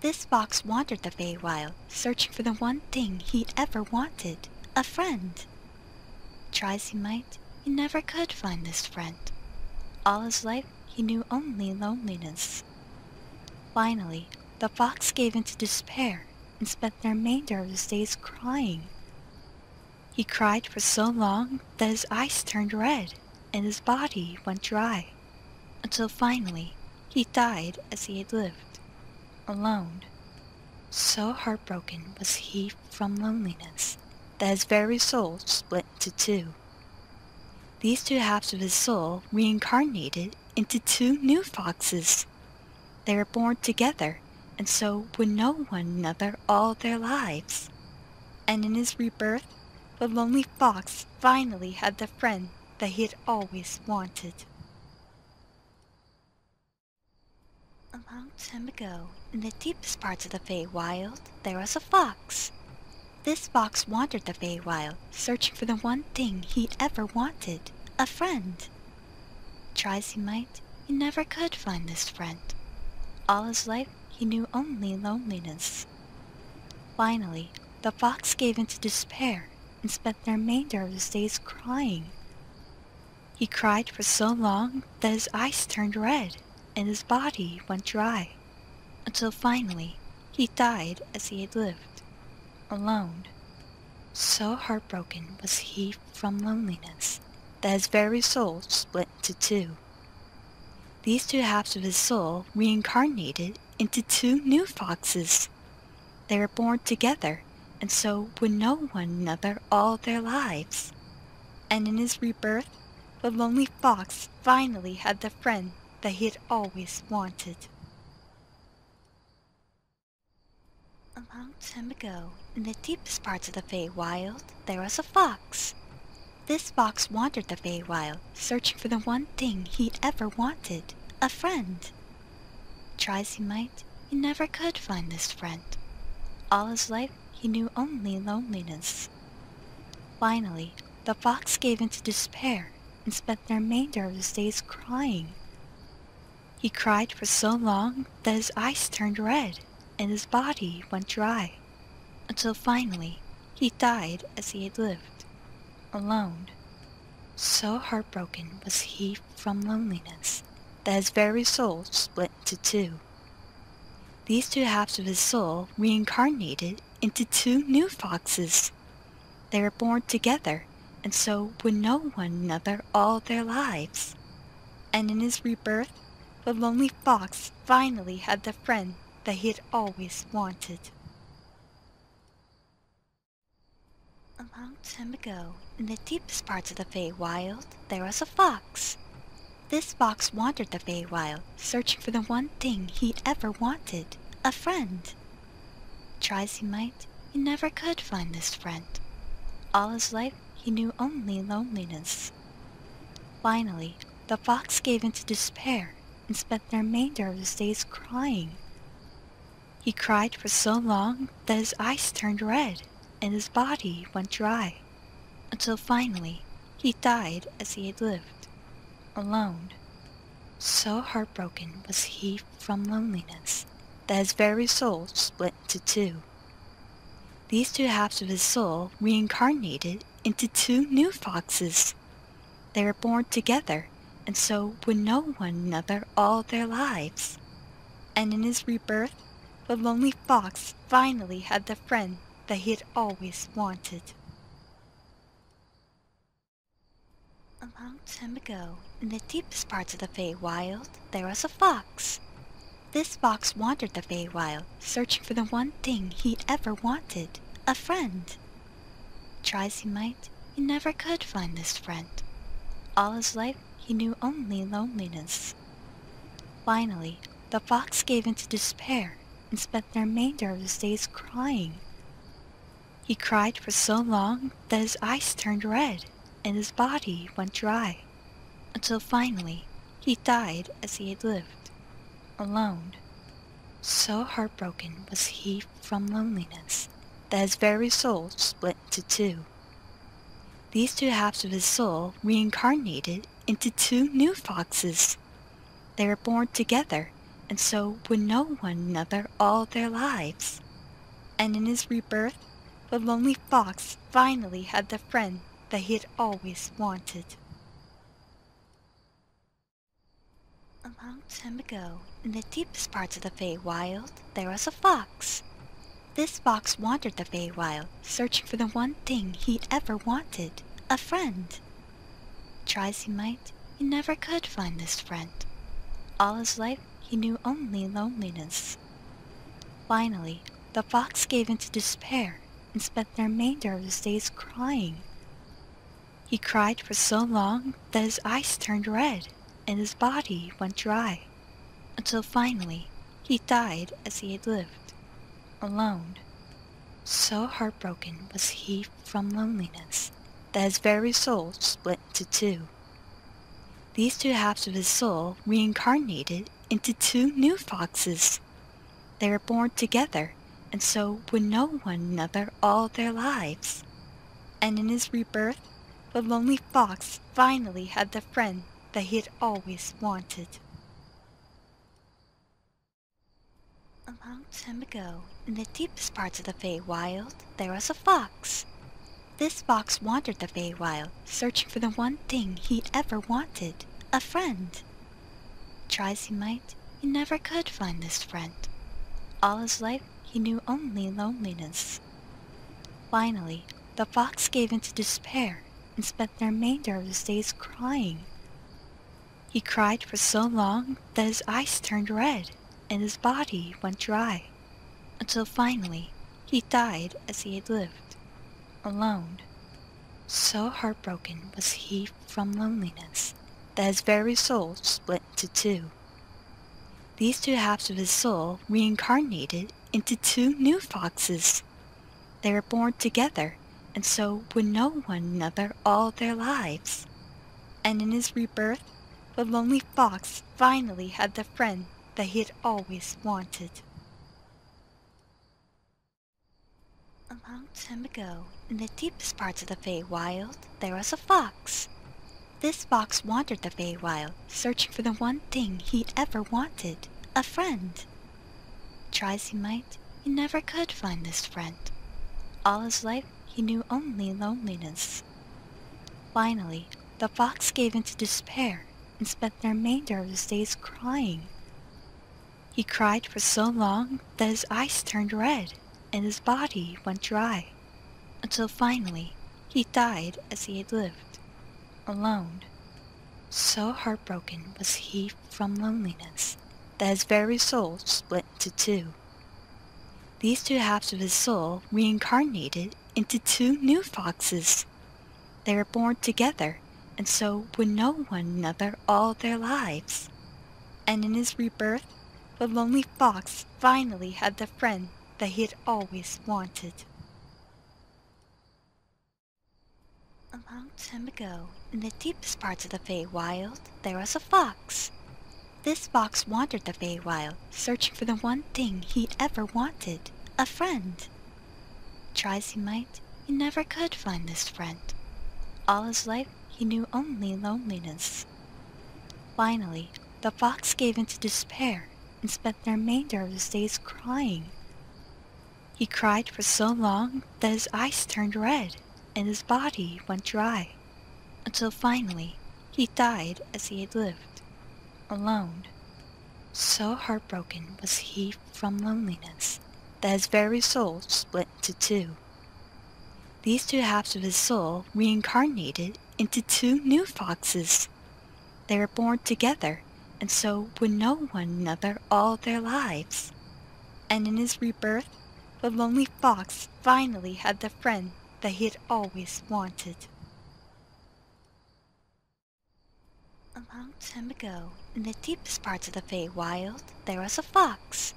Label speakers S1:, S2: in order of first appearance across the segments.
S1: This fox wandered the Feywild, searching for the one thing he'd ever wanted, a friend. Try as he might, he never could find this friend. All his life, he knew only loneliness. Finally, the fox gave in to despair and spent the remainder of his days crying. He cried for so long that his eyes turned red and his body went dry, until finally he died as he had lived, alone. So heartbroken was he from loneliness that his very soul split into two. These two halves of his soul reincarnated into two new foxes. They were born together and so would know one another all their lives. And in his rebirth, the lonely fox finally had the friend that he had always wanted. A long time ago, in the deepest parts of the Feywild, there was a fox. This fox wandered the Feywild, searching for the one thing he'd ever wanted, a friend. Try as he might, he never could find this friend. All his life, he knew only loneliness. Finally, the fox gave in to despair and spent the remainder of his days crying. He cried for so long that his eyes turned red and his body went dry, until finally he died as he had lived, alone. So heartbroken was he from loneliness that his very soul split into two. These two halves of his soul reincarnated into two new foxes. They were born together and so would know one another all their lives. And in his rebirth, the lonely fox finally had the friend that he had always wanted. A long time ago, in the deepest parts of the Feywild, there was a fox. This fox wandered the Feywild, searching for the one thing he'd ever wanted, a friend. Try as he might, he never could find this friend. All his life, he knew only loneliness. Finally, the fox gave in to despair and spent the remainder of his days crying. He cried for so long that his eyes turned red and his body went dry, until finally he died as he had lived, alone. So heartbroken was he from loneliness that his very soul split into two. These two halves of his soul reincarnated into two new foxes. They were born together and so would know one another all their lives. And in his rebirth, the lonely fox finally had the friend that he had always wanted. A long time ago, in the deepest parts of the Feywild, there was a fox. This fox wandered the Feywild, searching for the one thing he'd ever wanted, a friend. Try as he might, he never could find this friend. All his life, he knew only loneliness. Finally, the fox gave in to despair and spent the remainder of his days crying. He cried for so long that his eyes turned red and his body went dry, until finally he died as he had lived, alone. So heartbroken was he from loneliness that his very soul split into two. These two halves of his soul reincarnated into two new foxes. They were born together and so would know one another all their lives. And in his rebirth, the lonely fox finally had the friend that he had always wanted. A long time ago, in the deepest parts of the Feywild, there was a fox. This fox wandered the Feywild, searching for the one thing he'd ever wanted, a friend. Try as he might, he never could find this friend. All his life, he knew only loneliness. Finally, the fox gave in to despair and spent the remainder of his days crying. He cried for so long that his eyes turned red and his body went dry, until finally he died as he had lived, alone. So heartbroken was he from loneliness that his very soul split into two. These two halves of his soul reincarnated into two new foxes. They were born together and so would know one another all their lives. And in his rebirth, the lonely fox finally had the friend that he had always wanted. A long time ago, in the deepest parts of the Feywild, there was a fox. This fox wandered the Feywild, searching for the one thing he'd ever wanted, a friend. Try as he might, he never could find this friend. All his life, he knew only loneliness. Finally, the fox gave in to despair and spent the remainder of his days crying. He cried for so long that his eyes turned red and his body went dry, until finally he died as he had lived, alone. So heartbroken was he from loneliness that his very soul split into two. These two halves of his soul reincarnated into two new foxes. They were born together and so would know one another all their lives. And in his rebirth, the lonely fox finally had the friend that he had always wanted. A long time ago, in the deepest parts of the Feywild, there was a fox. This fox wandered the Feywild, searching for the one thing he'd ever wanted, a friend. Try as he might, he never could find this friend. All his life, he knew only loneliness. Finally, the fox gave in to despair and spent the remainder of his days crying. He cried for so long that his eyes turned red and his body went dry, until finally he died as he had lived, alone. So heartbroken was he from loneliness that his very soul split into two. These two halves of his soul reincarnated into two new foxes. They were born together and so would know one another all their lives. And in his rebirth, the lonely fox finally had the friend that he had always wanted. A long time ago, in the deepest parts of the Feywild, there was a fox. This fox wandered the Feywild, searching for the one thing he'd ever wanted, a friend. Try as he might, he never could find this friend. All his life, he knew only loneliness. Finally, the fox gave in to despair and spent the remainder of his days crying. He cried for so long that his eyes turned red and his body went dry, until finally he died as he had lived, alone. So heartbroken was he from loneliness that his very soul split into two. These two halves of his soul reincarnated into two new foxes. They were born together and so would know one another all their lives. And in his rebirth, the lonely fox finally had the friend that he had always wanted. A long time ago, in the deepest parts of the Feywild, there was a fox. This fox wandered the Feywild, searching for the one thing he'd ever wanted, a friend. Try as he might, he never could find this friend. All his life, he knew only loneliness. Finally, the fox gave in to despair and spent the remainder of his days crying. He cried for so long that his eyes turned red and his body went dry, until finally he died as he had lived, alone. So heartbroken was he from loneliness that his very soul split into two. These two halves of his soul reincarnated into two new foxes. They were born together and so would know one another all their lives. And in his rebirth, the lonely fox finally had the friend that he had always wanted. A long time ago, in the deepest parts of the Feywild, there was a fox.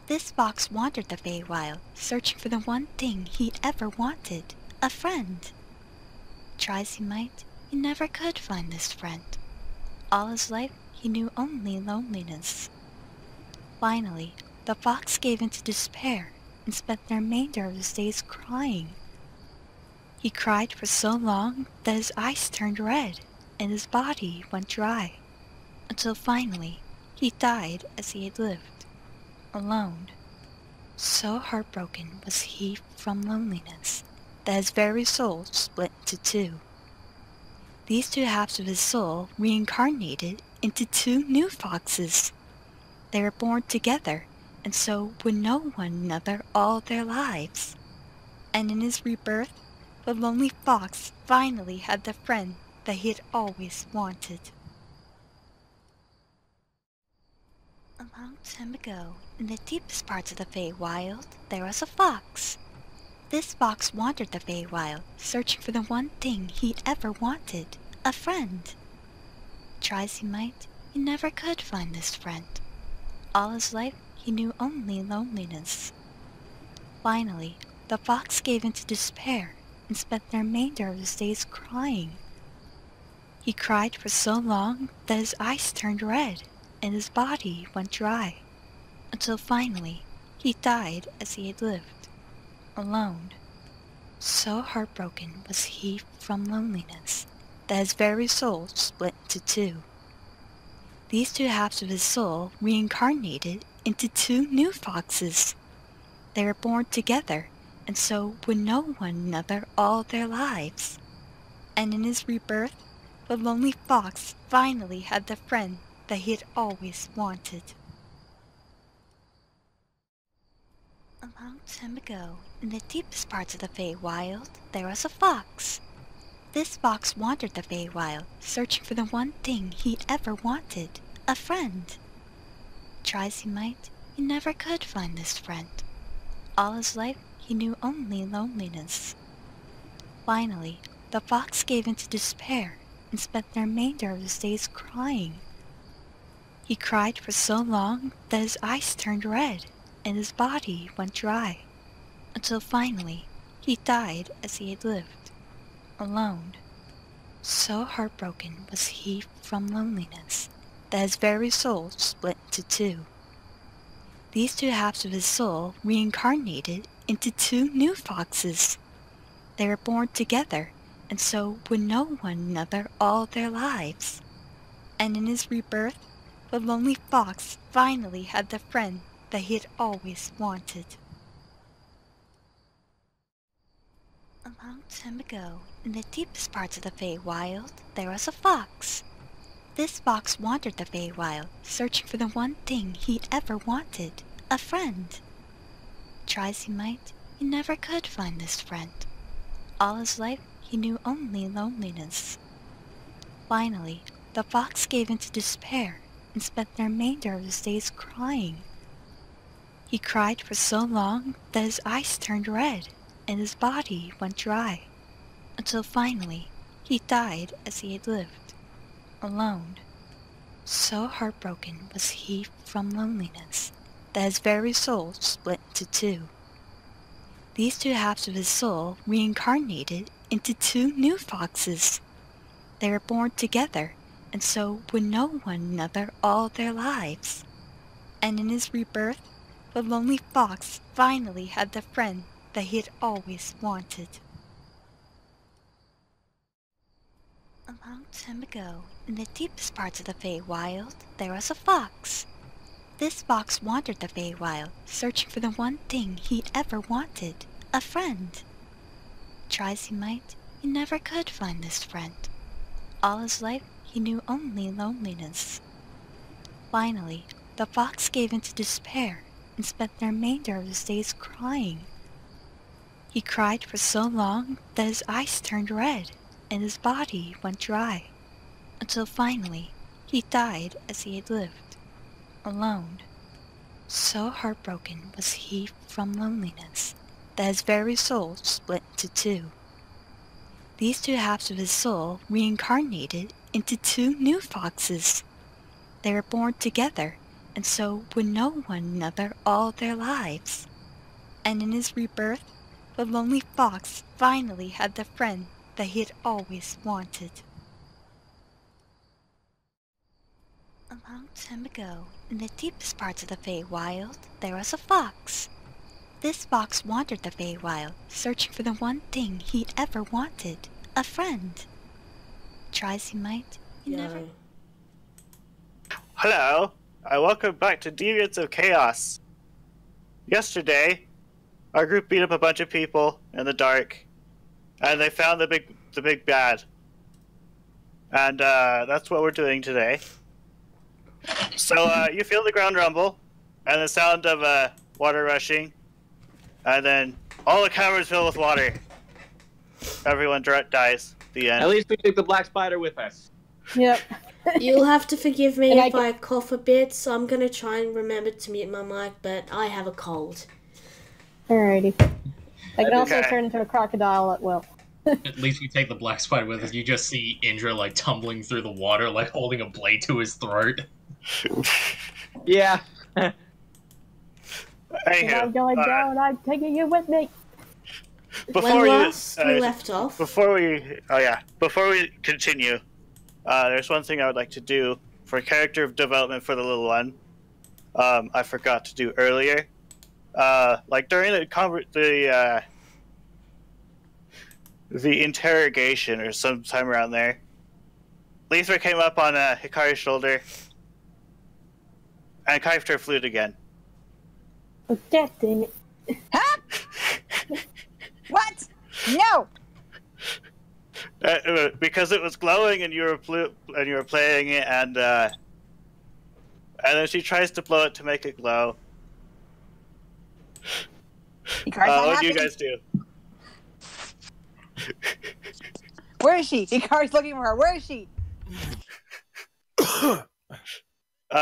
S1: This fox wandered the Feywild, searching for the one thing he'd ever wanted, a friend. Try as he might, he never could find this friend. All his life, he knew only loneliness. Finally, the fox gave in to despair and spent the remainder of his days crying. He cried for so long that his eyes turned red and his body went dry, until finally He died as he had lived, alone. So heartbroken was he from loneliness that his very soul split into two. These two halves of his soul reincarnated into two new foxes. They were born together, and so would know one another all their lives. And in his rebirth, the lonely fox finally had the friend that he had always wanted. A long time ago, in the deepest parts of the Feywild, there was a fox. This fox wandered the Feywild, searching for the one thing he'd ever wanted, a friend. Try as he might, he never could find this friend. All his life, he knew only loneliness. Finally, the fox gave in to despair and spent the remainder of his days crying. He cried for so long that his eyes turned red and his body went dry, until finally he died as he had lived, alone. So heartbroken was he from loneliness that his very soul split into two. These two halves of his soul reincarnated into two new foxes. They were born together, and so would know one another all their lives. And in his rebirth, the lonely fox finally had the friend that he had always wanted. A long time ago, in the deepest parts of the Feywild, there was a fox. This fox wandered the Feywild, searching for the one thing he'd ever wanted, a friend. Try as he might, he never could find this friend. All his life, he knew only loneliness. Finally, the fox gave in to despair and spent the remainder of his days crying. He cried for so long that his eyes turned red and his body went dry, until finally he died as he had lived, alone. So heartbroken was he from loneliness that his very soul split into two. These two halves of his soul reincarnated into two new foxes. They were born together, and so would know one another all their lives. And in his rebirth, the lonely fox finally had the friend that he had always wanted. A long time ago, in the deepest parts of the Feywild, there was a fox. This fox wandered the Feywild, searching for the one thing he'd ever wanted, a friend. Try as he might, he never could find this friend. All his life, he knew only loneliness. Finally, the fox gave in to despair and spent the remainder of his days crying. He cried for so long that his eyes turned red and his body went dry, until finally he died as he had lived, alone. So heartbroken was he from loneliness that his very soul split into two. These two halves of his soul reincarnated into two new foxes. They were born together, and so would know one another all their lives. And in his rebirth, the lonely fox finally had the friend that he had always wanted. A long time ago, in the deepest parts of the Feywild, there was a fox. This fox wandered the Feywild, searching for the one thing he'd ever wanted, a friend. Try as he might, he never could find this friend. All his life, he knew only loneliness. Finally, the fox gave in to despair and spent the remainder of his days crying. He cried for so long that his eyes turned red and his body went dry, until finally he died as he had lived, alone. So heartbroken was he from loneliness that his very soul split into two. These two halves of his soul reincarnated into two new foxes. They were born together, and so would know one another all their lives. And in his rebirth, the lonely fox finally had the friend that he had always wanted. A long time ago, in the deepest parts of the Feywild, there was a fox. This fox wandered the Feywild, searching for the one thing he'd ever wanted, a friend. Try as he might, he never...
S2: Hello. welcome back to Deviants of Chaos. Yesterday, our group beat up a bunch of people in the dark, and they found the big bad. And that's what we're doing today. So you feel the ground rumble, and the sound of water rushing, and then all the cameras fill with water. Everyone dies. The end.
S3: At least we took the black spider with us.
S4: Yep.
S5: You'll have to forgive me if I cough a bit, so I'm gonna try and remember to mute my mic, but I have a cold.
S4: Alrighty. I can also turn into a crocodile at will.
S6: At least we take the black spider with us. You just see Indra like tumbling through the water, like holding a blade to his throat.
S3: Yeah.
S4: I'm going down. I'm taking you with me.
S2: Before
S5: we left off.
S2: Before we continue, there's one thing I would like to do for character development for the little one. I forgot to do earlier. Like during the interrogation or sometime around there, Letha came up on Hikari's shoulder and knifed her flute again.
S4: Oh, God dang it.
S7: Huh? What? No!
S2: Because it was glowing and you were playing it, and then she tries to blow it to make it glow. What do you guys do?
S7: Where is she? Hikari's looking for her. Where is she?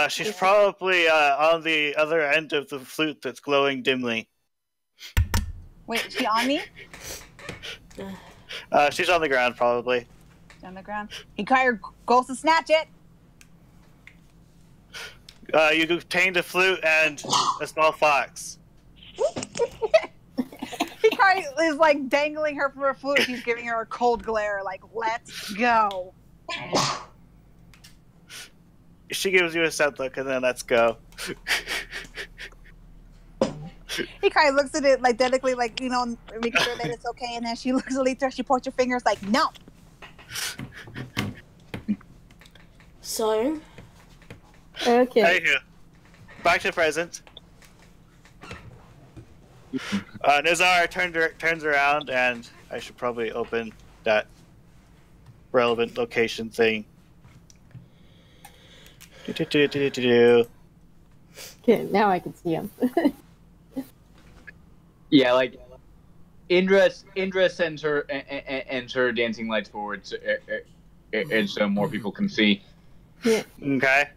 S2: She's probably on the other end of the flute that's glowing dimly.
S7: Wait, is she on me?
S2: She's on the ground, probably.
S7: On the ground. Hikari goes to snatch it.
S2: You obtained a flute and a small fox.
S7: Hikari is like dangling her for a flute. She's giving her a cold glare, like, let's go.
S2: She gives you a sad look and then let's go.
S7: Hikari looks at it like delicately, like, you know, making sure that it's okay, and then she looks at Letha, she points her fingers like, no.
S5: So?
S4: Okay.
S2: Anywho, back to present. Nizar turns around, and I should probably open that relevant location thing.
S4: Okay, now I can see him.
S3: Yeah, like Indra sends her and her dancing lights forward, and so more people can see.
S4: Yeah.
S2: Okay.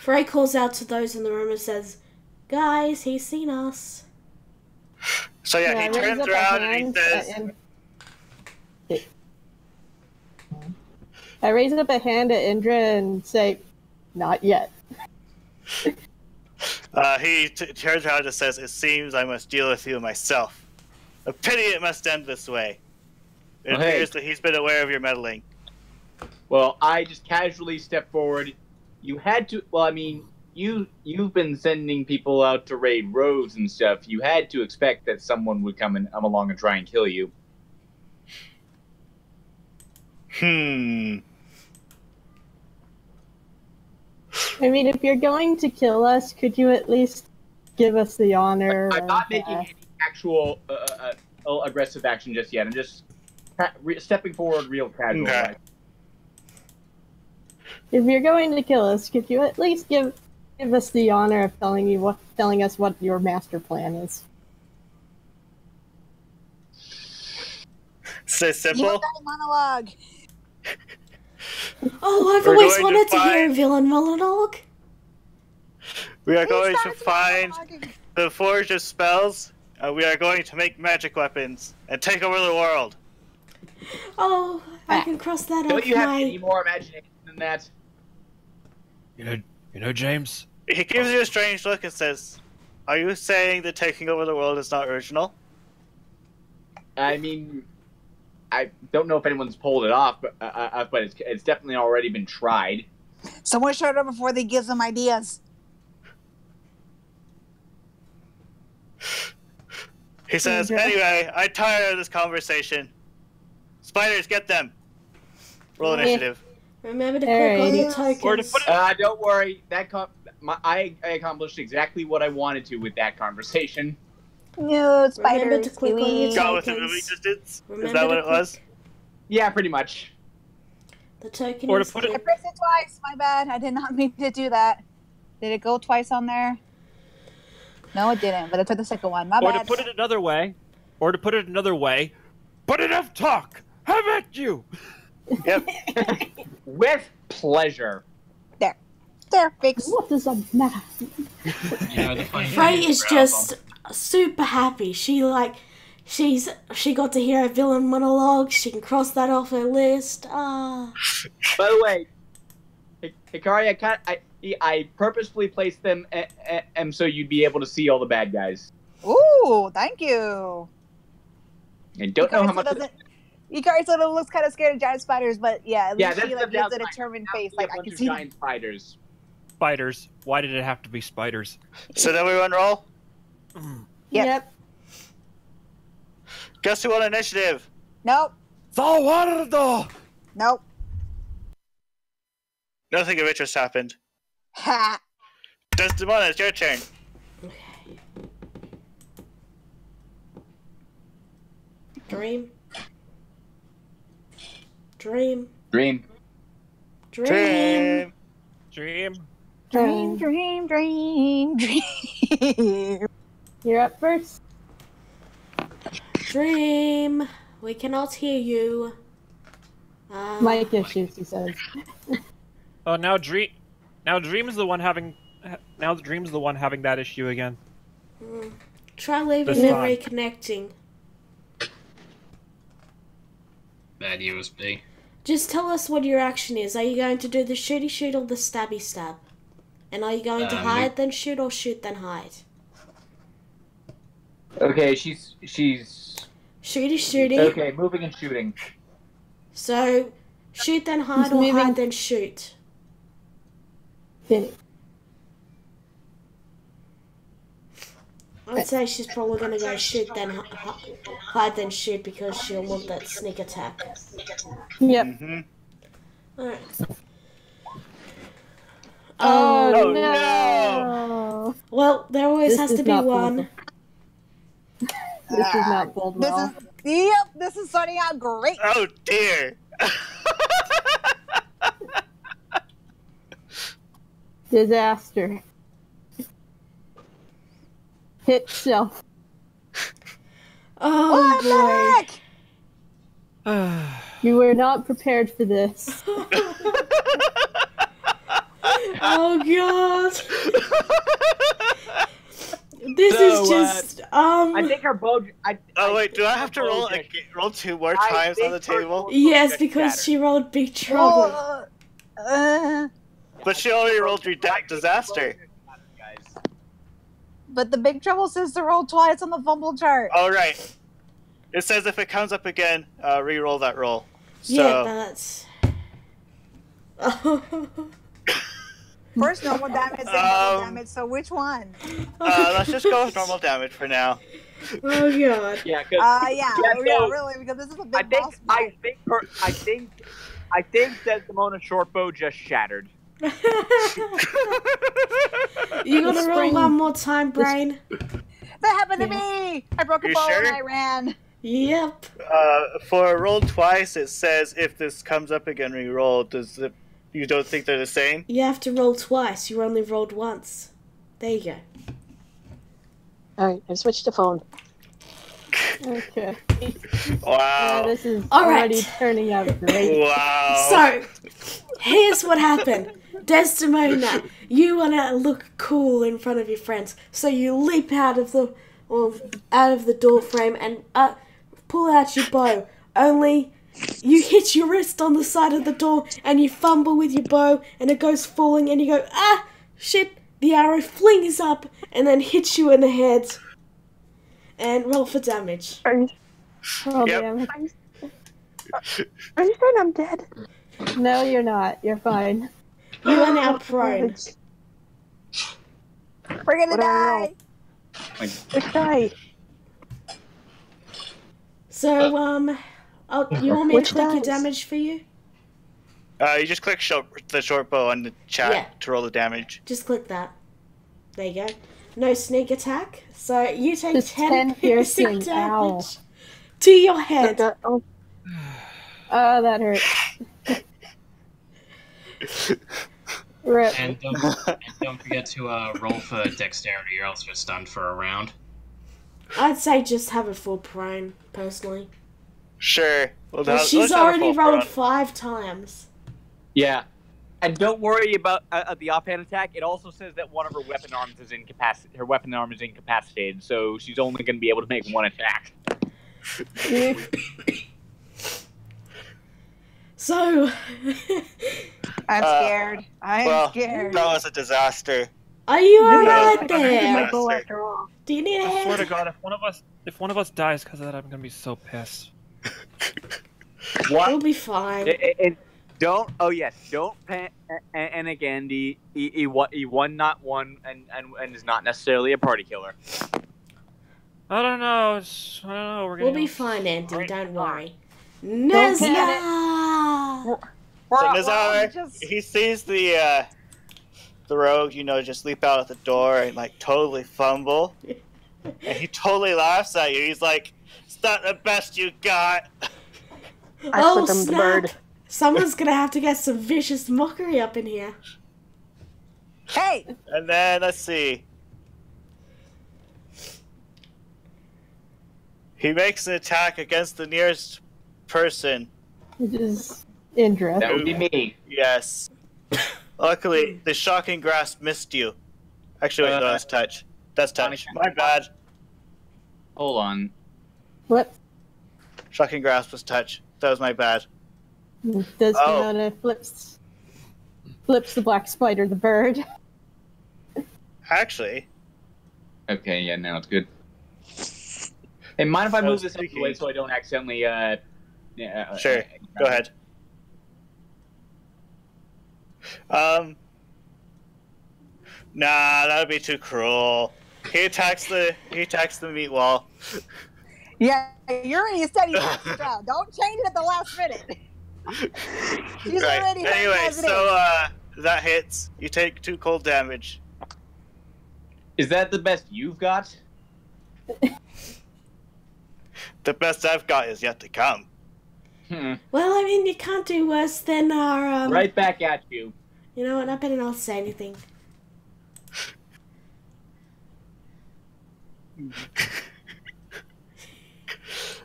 S5: Frey calls out to those in the room and says, "Guys, he's seen us."
S2: So yeah, he turns around and he says,
S4: I raise up a hand at Indra and say, "Not yet."
S2: He turns around and says, "It seems I must deal with you myself. A pity it must end this way. It appears that he's been aware of your meddling."
S3: Well, I just casually step forward. You had to. Well, I mean, you've been sending people out to raid roads and stuff. You had to expect that someone would come along and try and kill you.
S4: I mean, if you're going to kill us, could you at least give us the honor?
S3: I'm not making any actual aggressive action just yet. I'm just stepping forward real casual.
S2: Okay.
S4: If you're going to kill us, could you at least give us the honor of telling us what your master plan is?
S2: So simple.
S7: You got a monologue.
S5: Oh, I've
S2: We're
S5: always
S2: going
S5: wanted
S2: to
S5: to hear a
S2: find-
S5: villain monologue.
S2: We are going to find the Forge of Spells. We are going to make magic weapons and take over the world.
S5: Oh, I can cross that off
S3: Don't you have
S5: my...
S3: any more imagination than that?
S8: You know, James?
S2: He gives you a strange look and says, "Are you saying that taking over the world is not original?"
S3: I mean, I don't know if anyone's pulled it off, but it's definitely already been tried.
S7: Someone showed up before they give them ideas.
S2: He says, "Anyway, I'm tired of this conversation. Spiders, get them. Roll initiative."
S5: Remember to click on the tokens.
S3: Don't worry, I accomplished exactly what I wanted to with that conversation.
S7: No, spiders.
S5: Remember to click on your
S2: Got with the moving
S5: tokens.
S2: distance? Is
S5: Remember
S2: that
S5: to
S2: what it
S5: click-
S2: was?
S3: Yeah, pretty much.
S5: The token
S8: Or to
S5: is
S8: put it-
S7: I pressed it twice. My bad. I did not mean to do that. Did it go twice on there? No, it didn't. But I took the second one. My
S8: Or
S7: bad.
S8: to put it another way, but enough talk. Have at you.
S2: Yep.
S3: With pleasure.
S7: There, fix.
S4: What does that matter?
S6: You know, the funny
S5: Frey
S6: thing
S5: is
S6: Bravo-
S5: just super happy. She got to hear a villain monologue. She can cross that off her list. Ah.
S3: By the way, Hikari, I purposefully placed them so you'd be able to see all the bad guys.
S7: Ooh, thank you.
S3: I don't know how much.
S7: Ikari sort of looks kind of scared of giant spiders, but yeah, at
S3: Yeah,
S7: least
S3: that's
S7: she
S3: the
S7: like gives a
S3: downside.
S7: determined
S3: Now
S7: face.
S3: we
S7: Like
S3: have a
S7: I
S3: bunch
S7: can
S3: of
S7: see.
S3: giant spiders.
S8: Spiders. Why did it have to be spiders?
S2: So then we run roll.
S7: Yep.
S2: Guess who won initiative?
S7: Nope.
S8: Salvador!
S7: Nope.
S2: Nothing of interest happened.
S7: Ha.
S2: Desdemona, it's your turn.
S5: Dream. Dream.
S3: Dream.
S5: Dream.
S2: Dream.
S7: Dream, dream, dream, dream.
S4: You're up first.
S5: Dream. We cannot hear you.
S4: Mic issues, he says.
S8: Oh, now Dream's the one having that issue again.
S5: Try leaving
S8: This
S5: and
S8: time.
S5: reconnecting.
S6: Bad USB.
S5: Just tell us what your action is. Are you going to do the shooty shoot or the stabby stab? And are you going to hide then shoot or shoot then hide?
S3: Okay, she's
S5: Shooty shooty.
S3: okay. Moving and shooting.
S5: So shoot then hide
S4: He's
S5: or
S4: moving.
S5: hide then shoot.
S4: Finish.
S5: I'd say she's probably gonna go shoot then hide then shoot because she'll love that sneak attack.
S4: Yep.
S2: Mm-hmm.
S5: Alright.
S4: Oh,
S2: Oh,
S4: no!
S5: Well, there always
S4: This
S5: has
S4: is
S5: to be
S4: not
S5: one.
S4: This is not bold
S7: This
S4: well.
S7: is this is starting out great.
S2: Oh dear.
S4: Disaster. Hit self.
S5: Oh
S7: What the
S5: boy.
S7: heck?
S4: You were not prepared for this.
S5: Oh god. This
S3: So,
S5: is just
S3: I think our bow.
S2: Oh wait, do I have to roll two more
S3: I
S2: times on
S3: think
S2: the table?
S5: yes,
S3: Just
S5: because
S3: shattered.
S5: she rolled big trouble.
S2: But she already rolled disaster.
S7: But the big trouble says to roll twice on the fumble chart.
S2: All right. It says if it comes up again, re-roll that roll. So
S5: Yeah, that's.
S7: First normal damage, then normal damage. So which one?
S2: let's just go with normal damage for now.
S5: Oh god.
S3: Yeah,
S7: Yeah,
S3: so-
S7: really, because this is a big
S3: I think
S7: boss fight.
S3: I think Desdemona's short bow just shattered.
S5: You gotta roll one more time, Brain.
S7: That happened to me. I broke a
S2: You
S7: bow
S2: sure?
S7: and I ran.
S5: Yep.
S2: For roll twice, it says if this comes up again, re-roll. You don't think they're the same?
S5: You have to roll twice. You only rolled once. There you go.
S9: Alright, I've switched to phone.
S4: Okay.
S2: Wow.
S4: This is
S5: All
S4: already
S5: right.
S4: turning out great.
S2: Wow.
S5: So, here's what happened. Desdemona, you want to look cool in front of your friends, so you leap out of the door frame and pull out your bow. Only you hit your wrist on the side of the door and you fumble with your bow and it goes falling and you go, ah, shit, the arrow flings up and then hits you in the head. And roll for damage.
S4: Oh,
S2: Yep.
S4: damn it.
S9: Are you saying I'm dead?
S4: No, you're not. You're fine.
S5: You are now prone.
S7: We're gonna
S9: What do I
S7: die.
S9: Which die?
S5: So, you want me to
S9: Which
S5: click your
S9: dice?
S5: damage for you?
S2: You just click the short bow on the chat to roll the damage.
S5: Just click that. There you go. No sneak attack. So you take
S4: Just
S5: 10 piercing
S4: piercing, ow.
S5: damage to your head.
S9: Oh,
S4: Oh, that hurt. Rip.
S6: And don't forget to roll for dexterity, or else you're stunned for a round.
S5: I'd say just have a full prone, personally.
S2: Sure. Well,
S5: She's already rolled 5 times.
S3: Yeah. And don't worry about the offhand attack. It also says that one of her weapon arms is her weapon arm is incapacitated, so she's only going to be able to make one attack.
S5: So,
S7: I'm scared. I'm scared.
S2: That was a disaster.
S5: are you
S2: That
S5: alright
S2: was
S5: there?
S9: my bow after all.
S5: Do you need a
S8: I swear to
S5: hand?
S8: God, if one of us dies because of that, I'm gonna be so pissed.
S3: What?
S5: We'll be fine.
S3: And don't. Oh yes. Don't. And again, E1 not one, and is not necessarily a party killer.
S8: I don't know. I don't know.
S5: We'll be fine, Andy.
S8: Right.
S5: Don't worry.
S7: get
S5: Nezia!
S2: So Nazar, he sees the rogue, just leap out of the door and like totally fumble, and he totally laughs at you. He's like, "It's not the best you got."
S9: I
S5: Oh,
S9: slid him the
S5: snap.
S9: bird.
S5: Someone's gonna have to get some vicious mockery up in here.
S7: Hey!
S2: And then let's see. He makes an attack against the nearest person.
S4: Which is Indra.
S3: That would be me.
S2: Yes. Luckily, the shocking grasp missed you. Actually, wait, no, that's touch. That's touch. My bad.
S3: Hold on.
S4: What?
S2: Shocking grasp was touch. That was my bad.
S4: Does
S2: Oh.
S4: Fiona flips the black spider, the bird.
S2: Actually,
S3: Okay. Yeah. Now it's good. Hey, mind if I
S2: I
S3: move
S2: was
S3: this out of the
S2: thinking-
S3: way so I don't accidentally?
S2: sure. Go ahead. Nah, that would be too cruel. He attacks the meat wall.
S7: Yeah, you already said you passed it down. Don't change it at the last minute. She's
S2: Right.
S7: already hurt
S2: Anyway,
S7: as it
S2: so that hits. You take 2 cold damage.
S3: Is that the best you've got?
S2: The best I've got is yet to come.
S5: Well, I mean, you can't do worse than our,
S3: Right back at you.
S5: You know what, I better not say anything.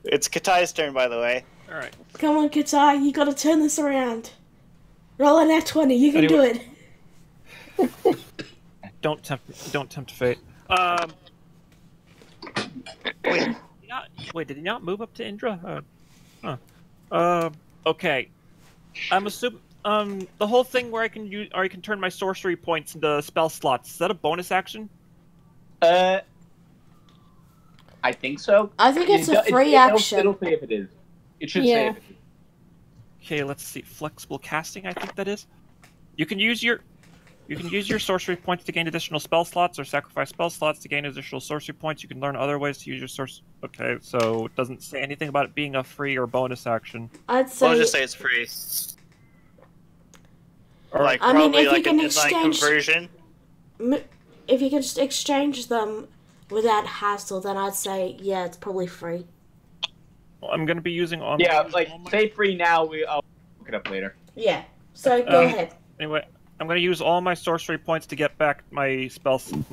S2: It's Katai's turn, by the way.
S8: All right.
S5: Come on, Katai, you gotta turn this around. Roll an at 20, you can do it.
S8: Don't tempt fate. Wait, did he not move up to Indra? Okay. I'm assuming the whole thing where I can turn my sorcery points into spell slots. Is that a bonus action?
S3: I think so.
S5: I think it's a free
S3: it'll-
S5: action.
S3: It'll say if it is. It should
S4: Yeah.
S3: say if it is.
S8: Okay, let's see. Flexible casting, I think that is. You can use your sorcery points to gain additional spell slots, or sacrifice spell slots to gain additional sorcery points. You can learn other ways to use your source. Okay, so it doesn't say anything about it being a free or bonus action.
S5: I'd say...
S2: We'll just say it's free. Or like
S5: I mean,
S2: probably
S5: if you
S2: like
S5: can
S2: an inline
S5: exchange-
S2: conversion.
S5: If you can just exchange them without hassle, then I'd say, yeah, it's probably free.
S8: Well, I'm going to be using all.
S3: Yeah, like say free now. I'll look it up later.
S5: Yeah, so go ahead.
S8: Anyway, I'm going to use all my sorcery points to get back my second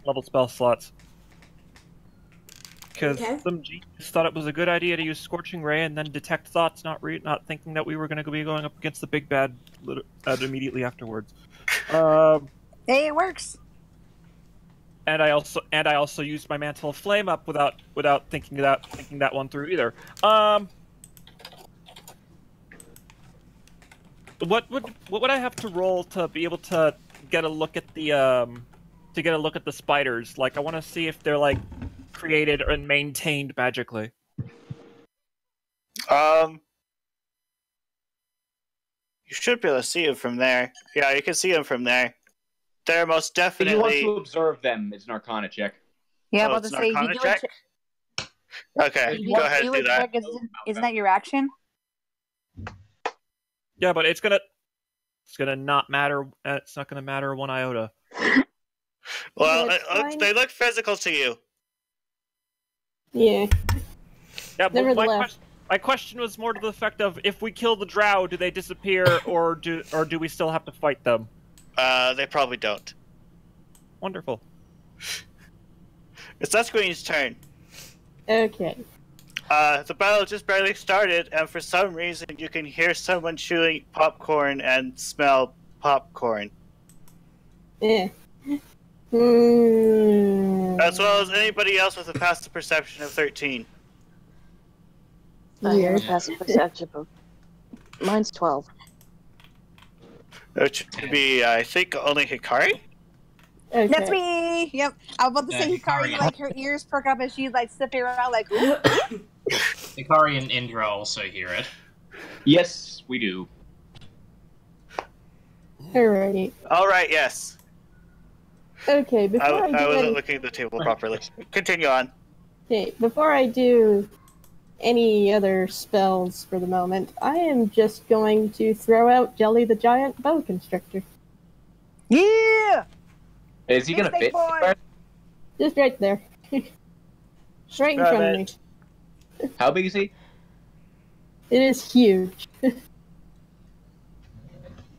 S8: level spell slots. Because
S5: Okay.
S8: some genius thought it was a good idea to use Scorching Ray and then Detect Thoughts, not thinking that we were going to be going up against the big bad immediately afterwards.
S7: Hey, it works.
S8: And I also used my Mantle of Flame up without thinking that one through either. What would I have to roll to be able to get a look at the spiders? Like, I want to see if they're like created and maintained magically.
S2: You should be able to see them from there. Yeah, you can see them from there. They're most
S3: If you want
S2: definitely.
S3: to observe them, it's an Arcana check.
S7: Yeah,
S2: Oh,
S7: about to
S2: it's
S7: say, if you
S2: Arcana
S7: do
S2: check? Okay,
S7: if you
S2: go ahead,
S7: do
S2: do
S7: a
S2: that.
S7: check, isn't that your action?
S8: Yeah, but it's gonna It's gonna not matter. It's not gonna matter one iota.
S2: Well,
S4: That's fine.
S2: they look physical to you.
S4: Yeah.
S8: Yeah, but
S4: Nevertheless.
S8: my question was more to the effect of if we kill the drow, do they disappear, or do we still have to fight them?
S2: They probably don't.
S8: Wonderful.
S2: It's Esqueen's turn.
S4: Okay.
S2: The battle just barely started, and for some reason you can hear someone chewing popcorn and smell popcorn.
S4: Yeah.
S2: As well as anybody else with a passive perception of 13.
S9: I have a
S4: Weird.
S9: passive perception. Mine's 12.
S2: Which would be, I think, only Hikari?
S4: Okay.
S7: That's me. Yep. I was about to say
S6: Yeah,
S7: Hikari,
S6: Hikari.
S7: like her ears perk up as she's like sniffing around, like.
S6: Hikari and Indra also hear it.
S3: Yes, we do.
S4: Alrighty.
S2: Alright, yes.
S4: Okay, before I do
S2: I wasn't
S4: any-
S2: looking at the table properly. Continue on.
S4: Okay, before I do any other spells for the moment, I am just going to throw out Jelly the Giant Boa Constrictor.
S7: Yeah.
S3: Is he gonna
S7: Big
S3: fit?
S7: boy.
S4: Just right there. Right in
S2: Grab
S4: front of me.
S2: it.
S3: How big is he?
S4: It is huge.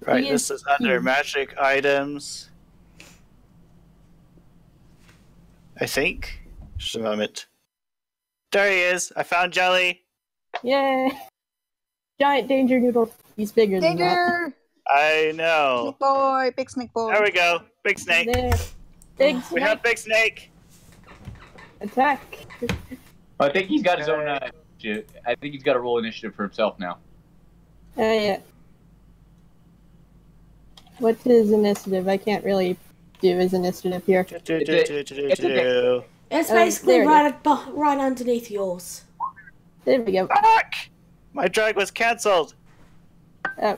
S2: Right,
S4: He
S2: this
S4: is
S2: is under
S4: huge.
S2: magic items. I think. Just a moment. There he is. I found Jelly.
S4: Yay! Giant Danger Noodle. He's bigger than that.
S7: Danger.
S2: I know.
S7: Snake boy. Big snake boy.
S2: There we go. Big snake.
S4: There. Big
S2: We
S4: snake
S2: have Big Snake.
S4: attack.
S3: I think he's got his own. I think he's got to roll initiative for himself now.
S4: Yeah. What's his initiative? I can't really do his initiative here.
S2: Do-do-do-do-do-do.
S5: It's
S4: Oh,
S5: basically
S4: there it
S5: right underneath yours.
S4: There we go.
S2: Fuck! My drag was cancelled.
S4: Oh,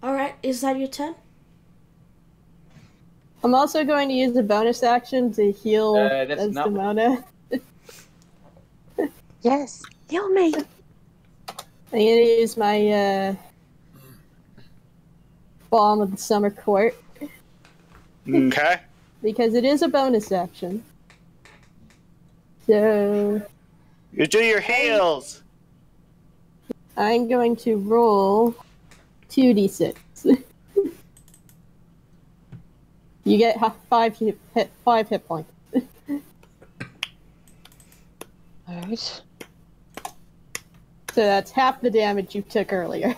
S5: Alright, is that your turn?
S4: I'm also going to use a bonus action to heal
S3: That's not-
S4: Desdemona.
S9: Yes. Heal me.
S4: I'm going to use my Balm of the Summer Court
S2: Okay.
S4: because it is a bonus action. So
S2: You do your heals.
S4: I'm going to roll 2d6. You get 5 hit points.
S9: Alright.
S4: So that's half the damage you took earlier.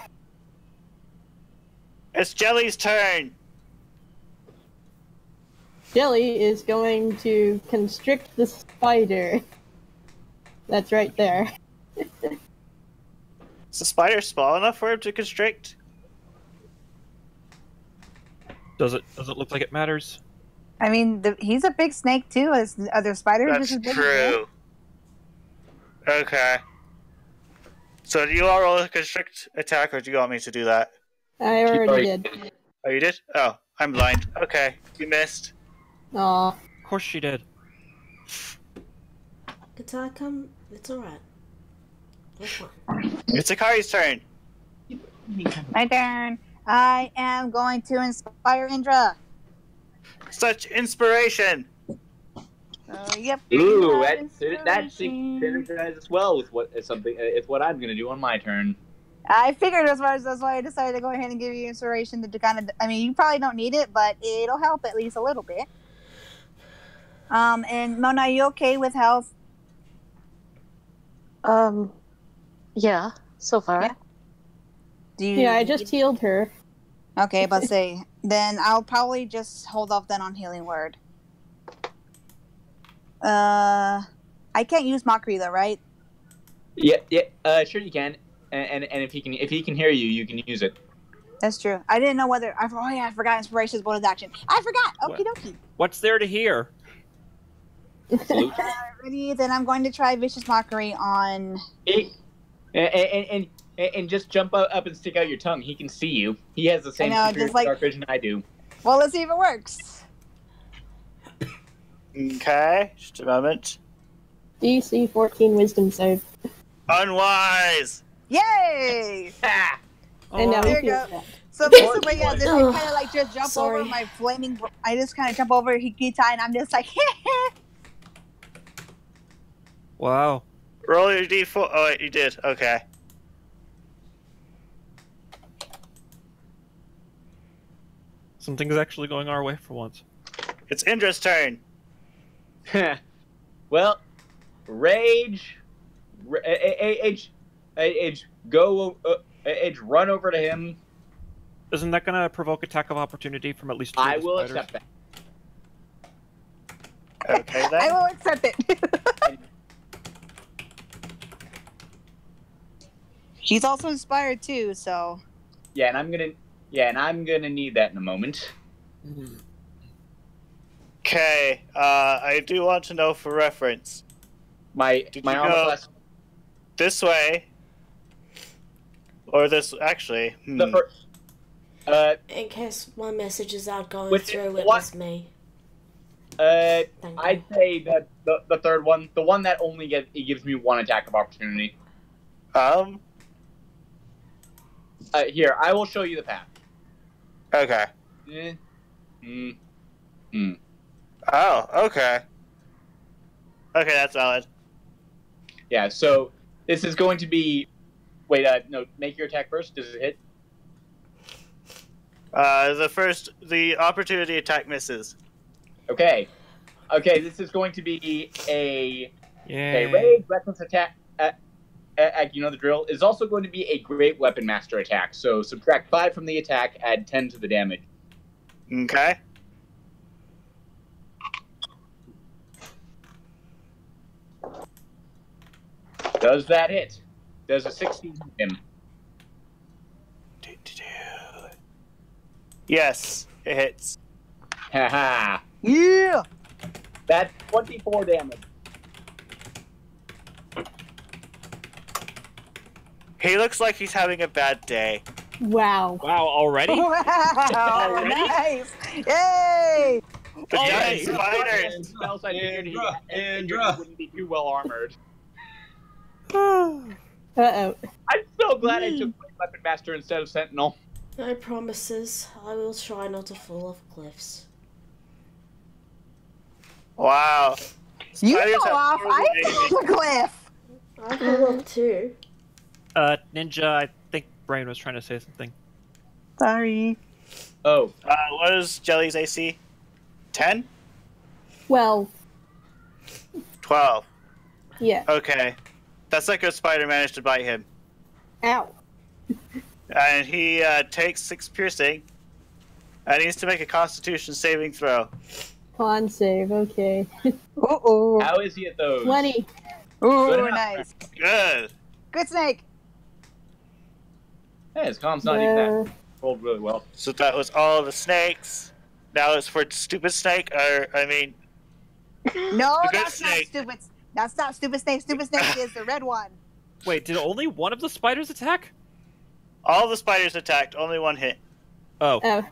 S2: It's Jelly's turn.
S4: Jelly is going to constrict the spider. That's right there.
S2: Is the spider small enough for him to constrict?
S8: Does it look like it matters?
S7: I mean, he's a big snake too. As the other spiders,
S2: That's
S7: just as big as him.
S2: true. Okay. So do you all roll a constrict attack, or do you want me to do that?
S4: I already did.
S2: Oh, you did? Oh, I'm blind. Okay, you missed.
S4: Aw.
S8: Of course she did.
S5: Guitar come. It's alright. That's fine.
S2: It's Akari's turn.
S7: My turn. I am going to inspire Indra.
S2: Such inspiration.
S7: Yep.
S3: Ooh, that
S7: Inspiration.
S3: synergizes well with it's what I'm gonna do on my turn.
S7: I figured as far as that's why I decided to go ahead and give you inspiration to kind of. I mean, you probably don't need it, but it'll help at least a little bit. And Mona, are you okay with health?
S9: Yeah, so far.
S7: Yeah. Do you?
S4: Yeah, I just healed her.
S7: Okay, but say then I'll probably just hold off then on healing word. I can't use mockery though, right?
S3: Yeah, sure you can. And if he can hear you, you can use it.
S7: That's true. I didn't know whether. Oh yeah, I forgot inspiration is bonus action. I forgot. Okie dokie.
S8: What's there to hear?
S3: Salute.
S7: Ready? Then I'm going to try vicious mockery on.
S3: And just jump up and stick out your tongue. He can see you. He has the same
S7: I know,
S3: superior
S7: just like-
S3: dark vision I do.
S7: Well, let's see if it works.
S2: Okay, just a moment.
S4: DC 14 Wisdom save.
S2: Unwise!
S7: Yay!
S3: Ha!
S4: And now
S7: There
S4: he
S7: you
S4: feels
S7: go.
S4: bad.
S7: So basically, yeah, just
S5: Ugh,
S7: kind of like just jump
S5: sorry.
S7: over my flaming. I just kind of jump over Hikita, and I'm just like,
S8: Wow.
S2: Roll your d4. Oh, wait, you did. Okay.
S8: Something's actually going our way for once.
S2: It's Indra's turn.
S3: Well, rage, age, go, age, run over to him.
S8: Isn't that gonna provoke attack of opportunity from at least 2
S3: I
S8: of the
S3: will
S8: spiders?
S3: accept that.
S2: Okay,
S7: I
S2: then.
S7: will accept it. She's also inspired too, so.
S3: Yeah, and I'm gonna need that in a moment.
S2: Okay, I do want to know for reference.
S3: My
S2: Did
S3: my
S2: you
S3: armor
S2: go
S3: class.
S2: this way? Or this, actually.
S3: The first,
S5: In case my messages aren't going
S3: Which-
S5: through, it
S3: what?
S5: was me.
S3: I'd
S5: Thank you.
S3: say that the third one, the one that only gives me 1 attack of opportunity. Here, I will show you the path.
S2: Okay. Oh, okay. Okay, that's valid.
S3: Yeah, so this is going to be. Wait, no, make your attack first. Does it hit?
S2: The opportunity attack misses.
S3: Okay. Okay, this is going to be a
S8: Yay.
S3: rage, reckless attack. You know the drill. Is also going to be a great weapon master attack. So subtract 5 from the attack, add 10 to the damage.
S2: Okay.
S3: Does that hit? Does a 16 hit him?
S2: Yes, it hits.
S3: Haha.
S7: Yeah.
S3: That's 24 damage.
S2: He looks like he's having a bad day.
S4: Wow.
S8: Wow, already?
S7: Wow. Nice. Yay.
S2: The
S8: Oh,
S2: giant
S8: hey.
S2: spiders!
S3: Spells I figured he
S6: Indra.
S3: wouldn't be too well armored.
S4: Uh-oh.
S3: I'm so glad I took Weapon Master instead of Sentinel.
S5: No promises. I will try not to fall off cliffs.
S2: Wow.
S7: You
S2: Spiders
S7: go
S2: have
S7: off. I
S2: horrible
S7: fell off the cliff.
S5: I fell off too.
S8: Ninja, I think Brain was trying to say something.
S7: Sorry.
S3: Oh,
S2: what is Jelly's AC? 10?
S4: Well,
S2: 12.
S4: yeah.
S2: Okay. That's like a spider managed to bite him.
S4: Ow.
S2: And he takes 6 piercing. And he needs to make a constitution saving throw.
S4: Con save, okay.
S7: Uh-oh.
S3: how is he at those?
S4: 20.
S7: Ooh,
S3: Good enough.
S7: nice.
S2: Good.
S7: Good snake.
S3: Hey, his com's not even that. Rolled really well.
S2: So that was all the snakes. Now it's for stupid snake, or, I mean...
S7: No,
S2: The good
S7: that's not
S2: snake.
S7: stupid. That's not stupid snake. Stupid snake is the red one.
S8: Wait, did only one of the spiders attack?
S2: All the spiders attacked, only 1 hit.
S8: Oh.
S4: Oh,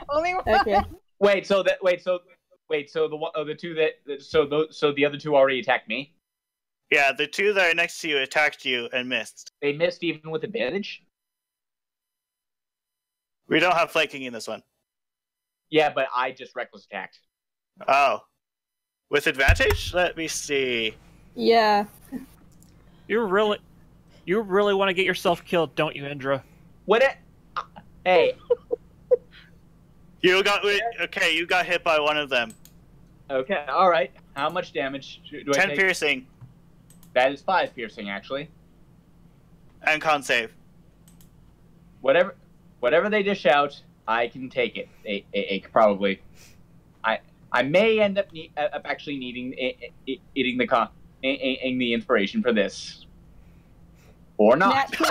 S7: Only one.
S4: okay.
S3: So the one, the two that, so the other 2 already attacked me.
S2: Yeah, the 2 that are next to you attacked you and missed.
S3: They missed even with advantage.
S2: We don't have flanking in this one.
S3: Yeah, but I just reckless attacked.
S2: Oh. With advantage? Let me see.
S4: Yeah.
S8: You really want to get yourself killed, don't you, Indra?
S3: What? Hey.
S2: You got hit by one of them.
S3: Okay. All right. How much damage do I
S2: 10
S3: take?
S2: piercing
S3: That is 5 piercing, actually.
S2: and con save.
S3: Whatever they dish out, I can take it. Probably. I may end up actually needing eating the inspiration for this, or not.
S4: Nat 20.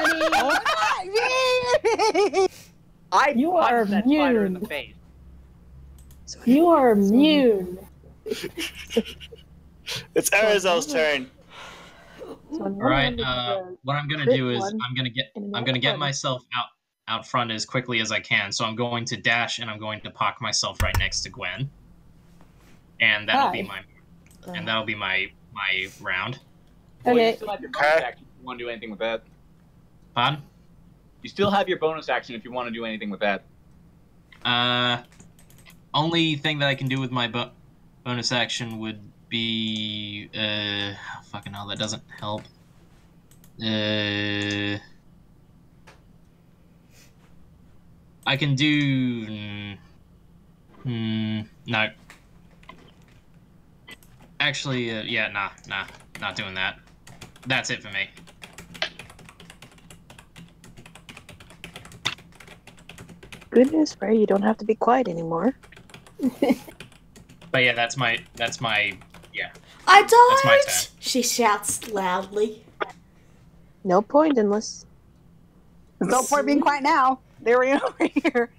S3: I
S4: You
S3: punched
S4: are
S3: that spider in the
S4: immune.
S3: face.
S4: You are immune.
S2: It's Arizel's turn.
S6: All right. What I'm gonna do is I'm gonna get myself out front as quickly as I can. So I'm going to dash and I'm going to pock myself right next to Gwen, and that'll be my round.
S3: Well, you
S4: Okay.
S3: still have your bonus action if you want to do anything with that.
S6: Pardon?
S3: You still have your bonus action if you want to do anything with that.
S6: Only thing that I can do with my bonus action would be fucking hell, that doesn't help. I can do no. Actually, yeah, nah, not doing that. That's it for me.
S9: Good news for you, don't have to be quiet anymore.
S6: But yeah, that's my yeah.
S5: I
S6: That's my
S5: don't!
S6: turn.
S5: She shouts loudly.
S9: No point unless...
S7: There's no point being quiet now. They're right over here.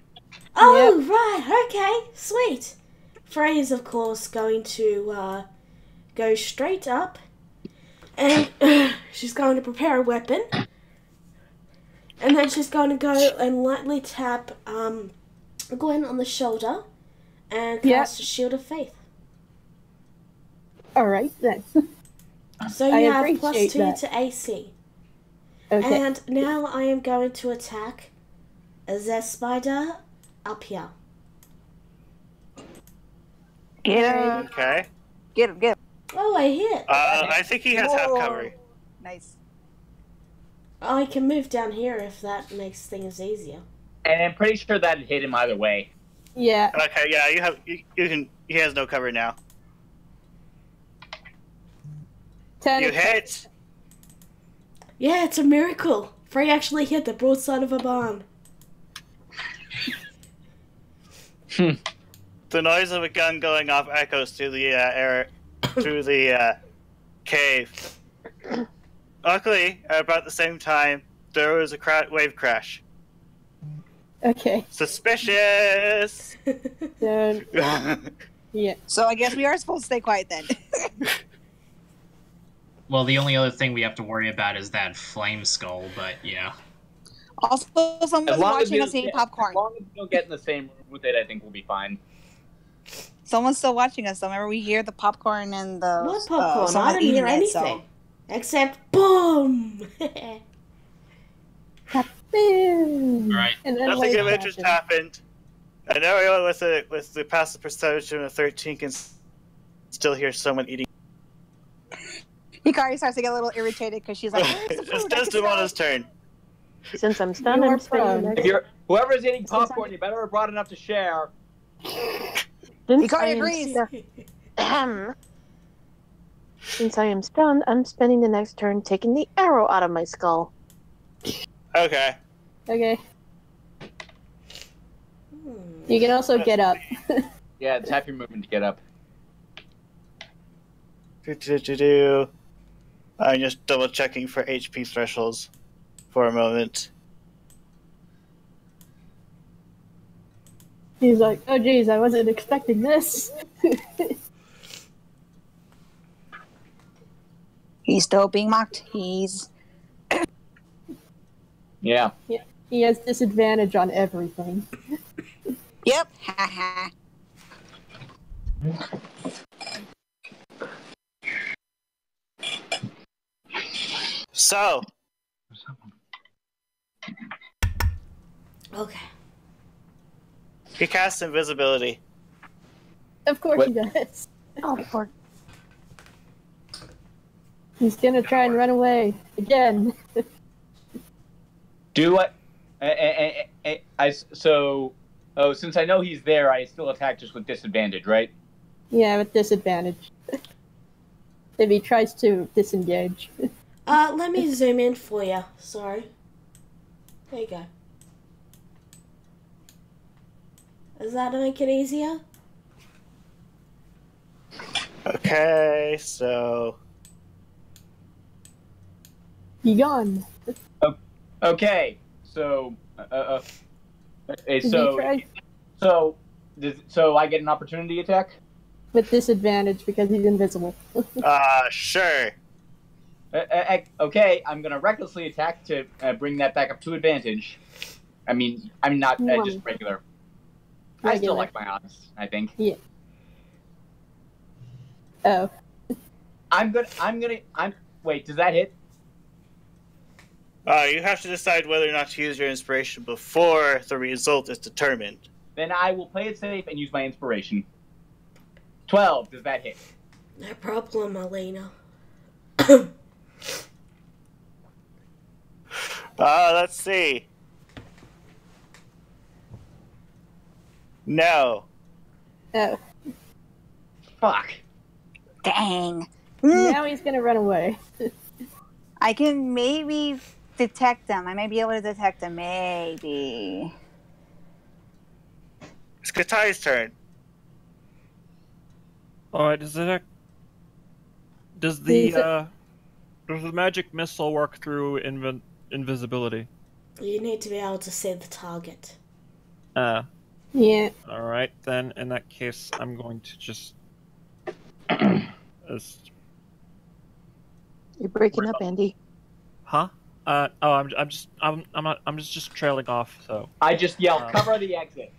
S5: Oh, right, okay, sweet. Frey is, of course, going to go straight up, and she's going to prepare a weapon, and then she's going to go and lightly tap Gwen on the shoulder and cast a Shield of Faith.
S4: Alright then.
S5: So
S4: I
S5: you have
S4: appreciate
S5: +2
S4: that.
S5: to AC.
S4: Okay.
S5: And now I am going to attack the spider up here.
S7: Get him.
S2: Okay.
S7: Get him.
S5: Oh, I hit.
S2: I think he has half cover.
S7: Nice.
S5: I can move down here if that makes things easier.
S3: And I'm pretty sure that hit him either way.
S4: Yeah.
S2: Okay, yeah, you can. He has no cover now.
S4: 10
S2: You hit.
S5: Yeah, it's a miracle. Frey actually hit the broadside of a barn.
S2: The noise of a gun going off echoes through the air, through the cave. Luckily, at about the same time, there was a wave crash.
S4: Okay.
S2: Suspicious.
S4: Then, yeah.
S7: So I guess we are supposed to stay quiet then.
S6: Well, the only other thing we have to worry about is that flame skull, but yeah.
S7: Also, someone's watching us eating popcorn.
S3: As long as we don't get in the same room with it, I think we'll be fine.
S7: Someone's still watching us. So remember, we hear the popcorn and the.
S5: What popcorn? I
S7: someone
S5: didn't hear
S7: eating it,
S5: anything.
S7: so-
S5: Except boom!
S4: Boom.
S6: Alright.
S4: And then
S2: Nothing
S4: wave
S2: of interest happened. And everyone with the passive perception of 13 can still hear someone eating.
S7: Hikari starts to get a little irritated because she's like, "Where's the food?
S2: It's
S7: I can smell
S2: Desdemona's
S7: it."
S2: turn.
S9: Since I'm stunned,
S4: You are
S9: I'm spinning the
S4: prone.
S9: next...
S3: If you're whoever's eating popcorn, you better have brought enough to share.
S9: Since I
S7: Hikari
S9: am
S7: agrees.
S9: Since I am stunned, I'm spending the next turn taking the arrow out of my skull.
S2: Okay.
S4: Okay. You can also get up.
S3: Yeah, tap your movement to get up.
S2: I'm just double checking for HP thresholds for a moment.
S4: He's like, oh geez, I wasn't expecting this.
S7: He's still being mocked. He's.
S3: Yeah.
S4: He has disadvantage on everything.
S7: Yep. Haha.
S2: So,
S5: Okay.
S2: he casts invisibility.
S4: Of course he does.
S9: Oh, poor...
S4: He's gonna try and run away again.
S3: Do what? Since I know he's there, I still attack just with disadvantage, right?
S4: Yeah, with disadvantage. If he tries to disengage.
S5: Let me zoom in for you. Sorry. There you go. Does that make it easier?
S2: Okay, so
S4: He gone.
S3: Okay, so
S4: If he tries
S3: so I get an opportunity attack.
S4: with disadvantage because he's invisible.
S2: sure.
S3: Okay, I'm gonna recklessly attack to bring that back up to advantage. I'm not just regular. I still
S4: Regular.
S3: like my odds, I think.
S4: Yeah. Oh.
S3: Wait, does that hit?
S2: You have to decide whether or not to use your inspiration before the result is determined.
S3: Then I will play it safe and use my inspiration. 12. Does that hit?
S5: No problem, Alina.
S2: Let's see. No.
S4: Oh,
S3: Fuck.
S7: Dang.
S4: now he's gonna run away.
S7: I can maybe detect them. I may be able to detect them. Maybe.
S2: It's Katai's turn.
S8: Alright, does the magic missile work through invisibility?
S5: You need to be able to see the target.
S4: Yeah.
S8: Alright, then in that case, I'm going to just.
S9: You're breaking up, Andy.
S8: Huh? I'm just trailing off. So
S3: I just yelled, cover the exit.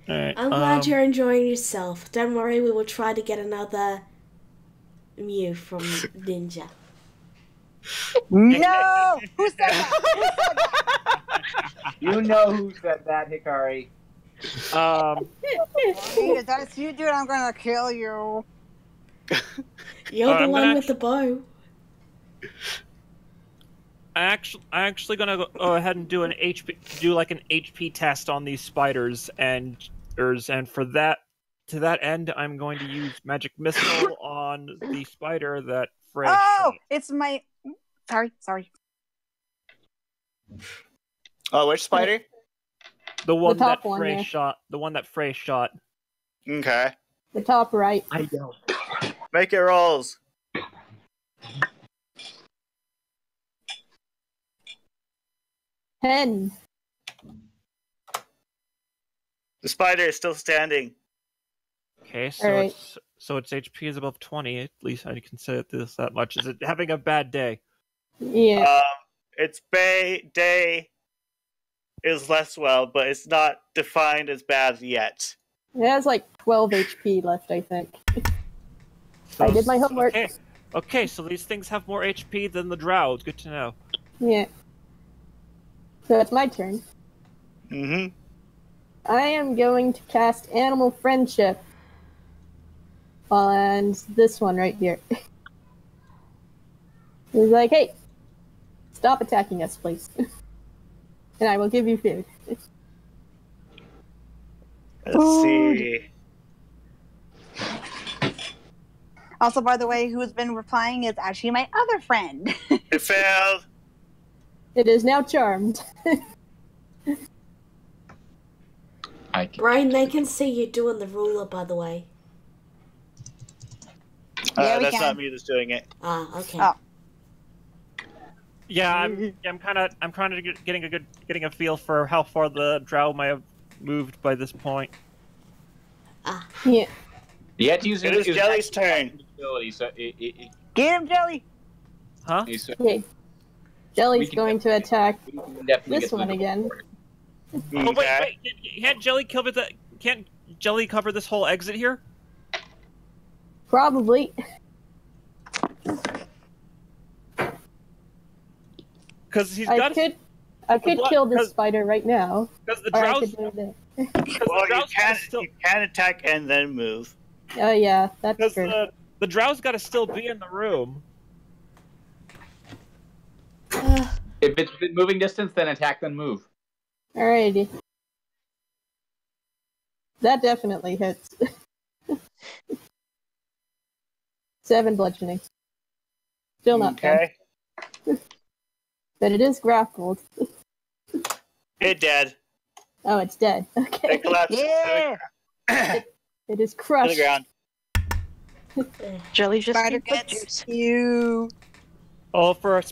S8: Alright,
S5: I'm glad you're enjoying yourself. Don't worry, we will try to get another Mew from Ninja.
S7: No! Who said that?
S3: You know who said that, Hikari.
S7: If that's you, dude, I'm gonna kill you.
S5: You're the one with the bow.
S8: I'm actually gonna go ahead and do an HP test on these spiders, and for that, to that end, I'm going to use magic missile on the spider that Frey shot.
S7: It's my. Sorry.
S2: Oh, which spider?
S8: The one
S4: top
S8: that
S4: one,
S8: Frey
S4: yeah.
S8: shot. The one that Frey shot.
S2: Okay.
S4: The top right.
S3: I don't.
S2: Make your rolls.
S4: Ten.
S2: The spider is still standing.
S8: Okay, so
S4: Alright.
S8: its HP is above 20. At least I can say this that much. Is it having a bad day?
S4: Yeah.
S2: Its day is less well, but it's not defined as bad yet.
S4: It has like 12 HP left, I think. I did my homework.
S8: Okay, so these things have more HP than the drow. Good to know.
S4: Yeah. So it's my turn.
S2: Mm-hmm.
S4: I am going to cast Animal Friendship on this one right here. He's like, hey, stop attacking us, please. And I will give you food.
S2: Let's see.
S7: Also, by the way, who's been replying is actually my other friend.
S2: It failed.
S4: It is now charmed.
S5: Brian, they can see you doing the ruler, by the way.
S7: Yeah, we
S2: that's
S7: can.
S2: not me that's doing it.
S5: Ah, okay.
S7: Oh.
S8: Yeah, I'm kind of getting a feel for how far the drow might have moved by this point.
S5: Ah.
S4: Yeah.
S3: You have to use
S2: It is Jelly's turn.
S3: Ability, so
S7: Get him, Jelly!
S8: Huh?
S4: Okay. Jelly's
S3: can
S4: going to attack
S3: definitely
S4: this
S3: get
S4: one
S3: the-
S4: again.
S8: Oh wait! Can't Jelly cover Can't Jelly cover this whole exit here?
S4: Probably.
S8: Because he's
S4: I
S8: got.
S4: could kill this spider right now.
S8: Because the
S4: Or I
S8: drows.
S4: could do it.
S2: Well, you can attack and then move.
S4: Oh yeah, that's
S8: Because
S4: true.
S8: the drow's got to still be in the room.
S3: If it's within moving distance, then attack, then move.
S4: Alrighty. That definitely hits. 7 bludgeoning. Still not bad.
S2: Okay.
S4: But it is grappled.
S2: It dead.
S4: Oh, it's dead. Okay.
S2: It collapsed.
S7: Yeah!
S4: It is
S2: To
S4: crushed.
S2: the ground.
S9: Jelly just
S7: Spider
S9: keep the
S7: gets
S9: juice.
S7: you.
S8: Oh, for a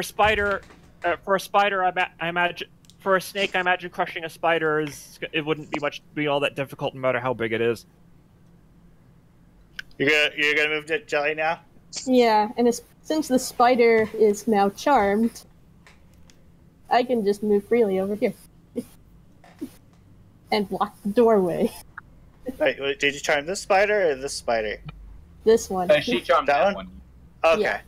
S8: spider, I imagine. For a snake, I imagine crushing a spider it wouldn't be all that difficult, no matter how big it is.
S2: You're gonna move to Jelly now?
S4: Yeah, and since the spider is now charmed, I can just move freely over here. And block the doorway.
S2: Wait, did you charm this spider or this spider?
S4: This one.
S3: She charmed that one.
S2: Okay.
S4: Yeah.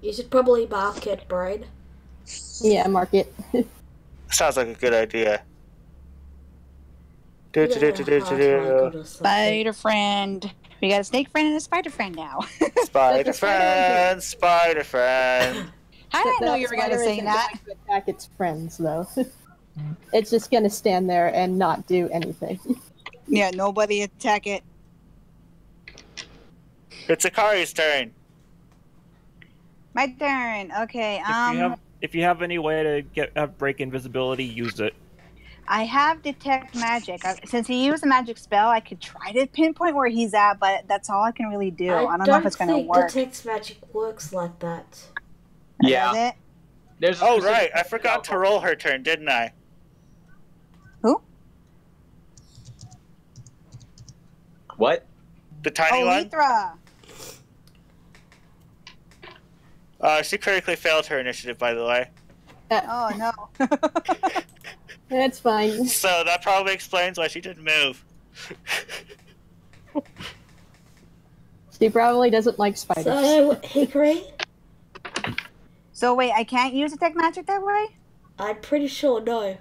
S5: You should probably mark it, Bride.
S4: Yeah, mark it.
S2: Sounds like a good idea.
S7: Spider friend. We got a snake friend and a spider friend now.
S2: Spider friend, spider friend.
S7: How did I know you were going to say that?
S4: Going to attack its friends, though. It's just going to stand there and not do anything.
S7: Yeah, nobody attack it.
S2: It's Akari's turn.
S7: My turn. Okay.
S8: If you have any way to break invisibility, use it.
S7: I have detect magic. Since he used a magic spell, I could try to pinpoint where he's at, but that's all I can really do. I don't know if it's going to work.
S5: Detect magic works like that.
S3: Yeah.
S7: Does it?
S2: Oh right, I forgot to roll her turn, didn't I?
S7: Who?
S3: What?
S2: The tiny one?
S7: Lithra.
S2: She critically failed her initiative, by the way.
S7: Oh no.
S4: That's fine.
S2: So that probably explains why she didn't move.
S4: She probably doesn't like spiders.
S5: So, Hickory?
S7: So wait, I can't use detect magic that way?
S5: I'm pretty sure no.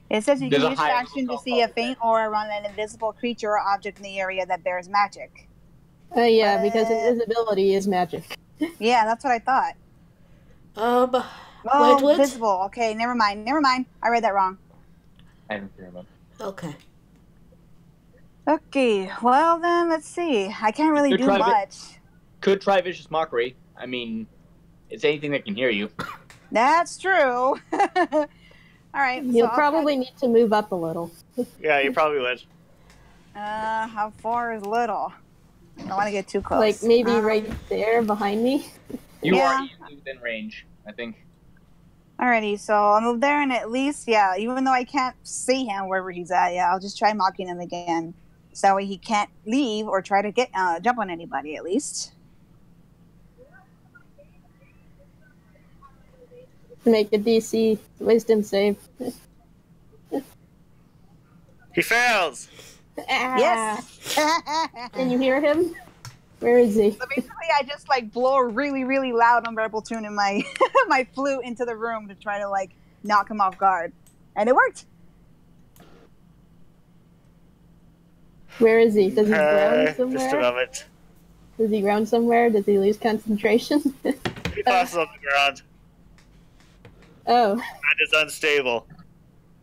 S7: It says you can
S3: There's a
S7: use your
S3: high
S7: action to
S3: roll
S7: see a
S3: call.
S7: faint aura around an invisible creature or object in the area that bears magic.
S4: Yeah, because invisibility is magic.
S7: Yeah, that's what I thought.
S5: Wait, what?
S7: Visible. Okay, never mind. I read that wrong.
S3: I don't care about.
S5: Okay.
S7: Okay, well then, let's see. I can't really do much.
S3: Could try vicious mockery. I mean, it's anything that can hear you.
S7: That's true. Alright,
S4: You'll probably need to move up a little.
S2: Yeah, you probably would.
S7: How far is little? I don't want to get too close.
S4: Like maybe right there behind me.
S3: You are easily within range, I think.
S7: Alrighty, so I'll move there and at least, yeah, even though I can't see him wherever he's at, yeah, I'll just try mocking him again. So that way he can't leave or try to get jump on anybody at least.
S4: Make a DC wisdom save.
S2: He fails!
S7: Yes!
S4: Can you hear him? Where is he?
S7: So basically I just like blow a really, really loud unbearable tune in my my flute into the room to try to like knock him off guard. And it worked!
S4: Where is he? Does he ground somewhere?
S2: Just a moment.
S4: Does he ground somewhere? Does he lose concentration?
S2: He falls on the ground.
S4: Oh.
S2: And is unstable.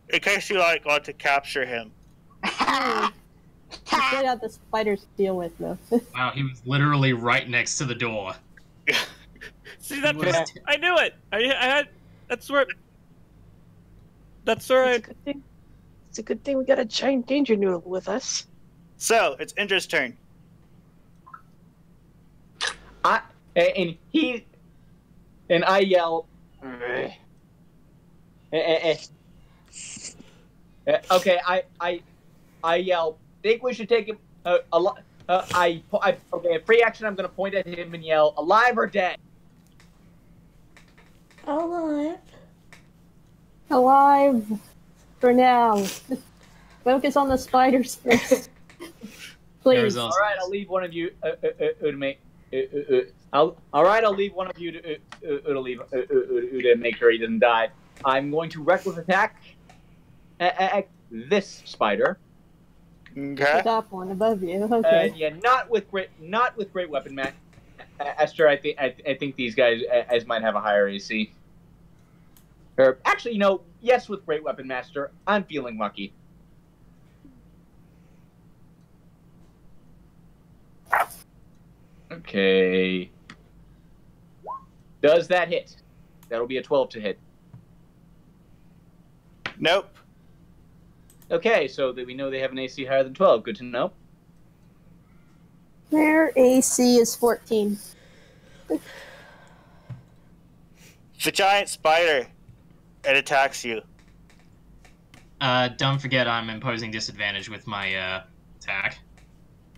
S2: In case you want to capture him.
S4: You still got the spiders to deal with, though.
S6: Wow, he was literally right next to the door.
S8: See, I knew it. I had. That's where.
S9: It's a good thing we got a giant danger noodle with us.
S2: So it's Indra's turn.
S3: I yell. Okay, I yell. Think we should take him. Okay, free action. I'm gonna point at him and yell, "Alive or dead?"
S5: Alive.
S4: Alive. For now. Focus on the spiders first. Please.
S3: All right, I'll leave one of you to make. All right, I'll leave one of you to make sure he doesn't die. I'm going to reckless attack this spider.
S2: Okay.
S4: The top one above you. Okay.
S3: Yeah, not with great weapon master. I think these guys might have a higher AC. Or actually, yes, with great weapon master, I'm feeling lucky. Okay. Does that hit? That'll be a 12 to hit.
S2: Nope.
S3: Okay, so that we know they have an AC higher than 12. Good to know.
S4: Their AC is 14.
S2: The giant spider. It attacks you.
S6: Don't forget I'm imposing disadvantage with my attack.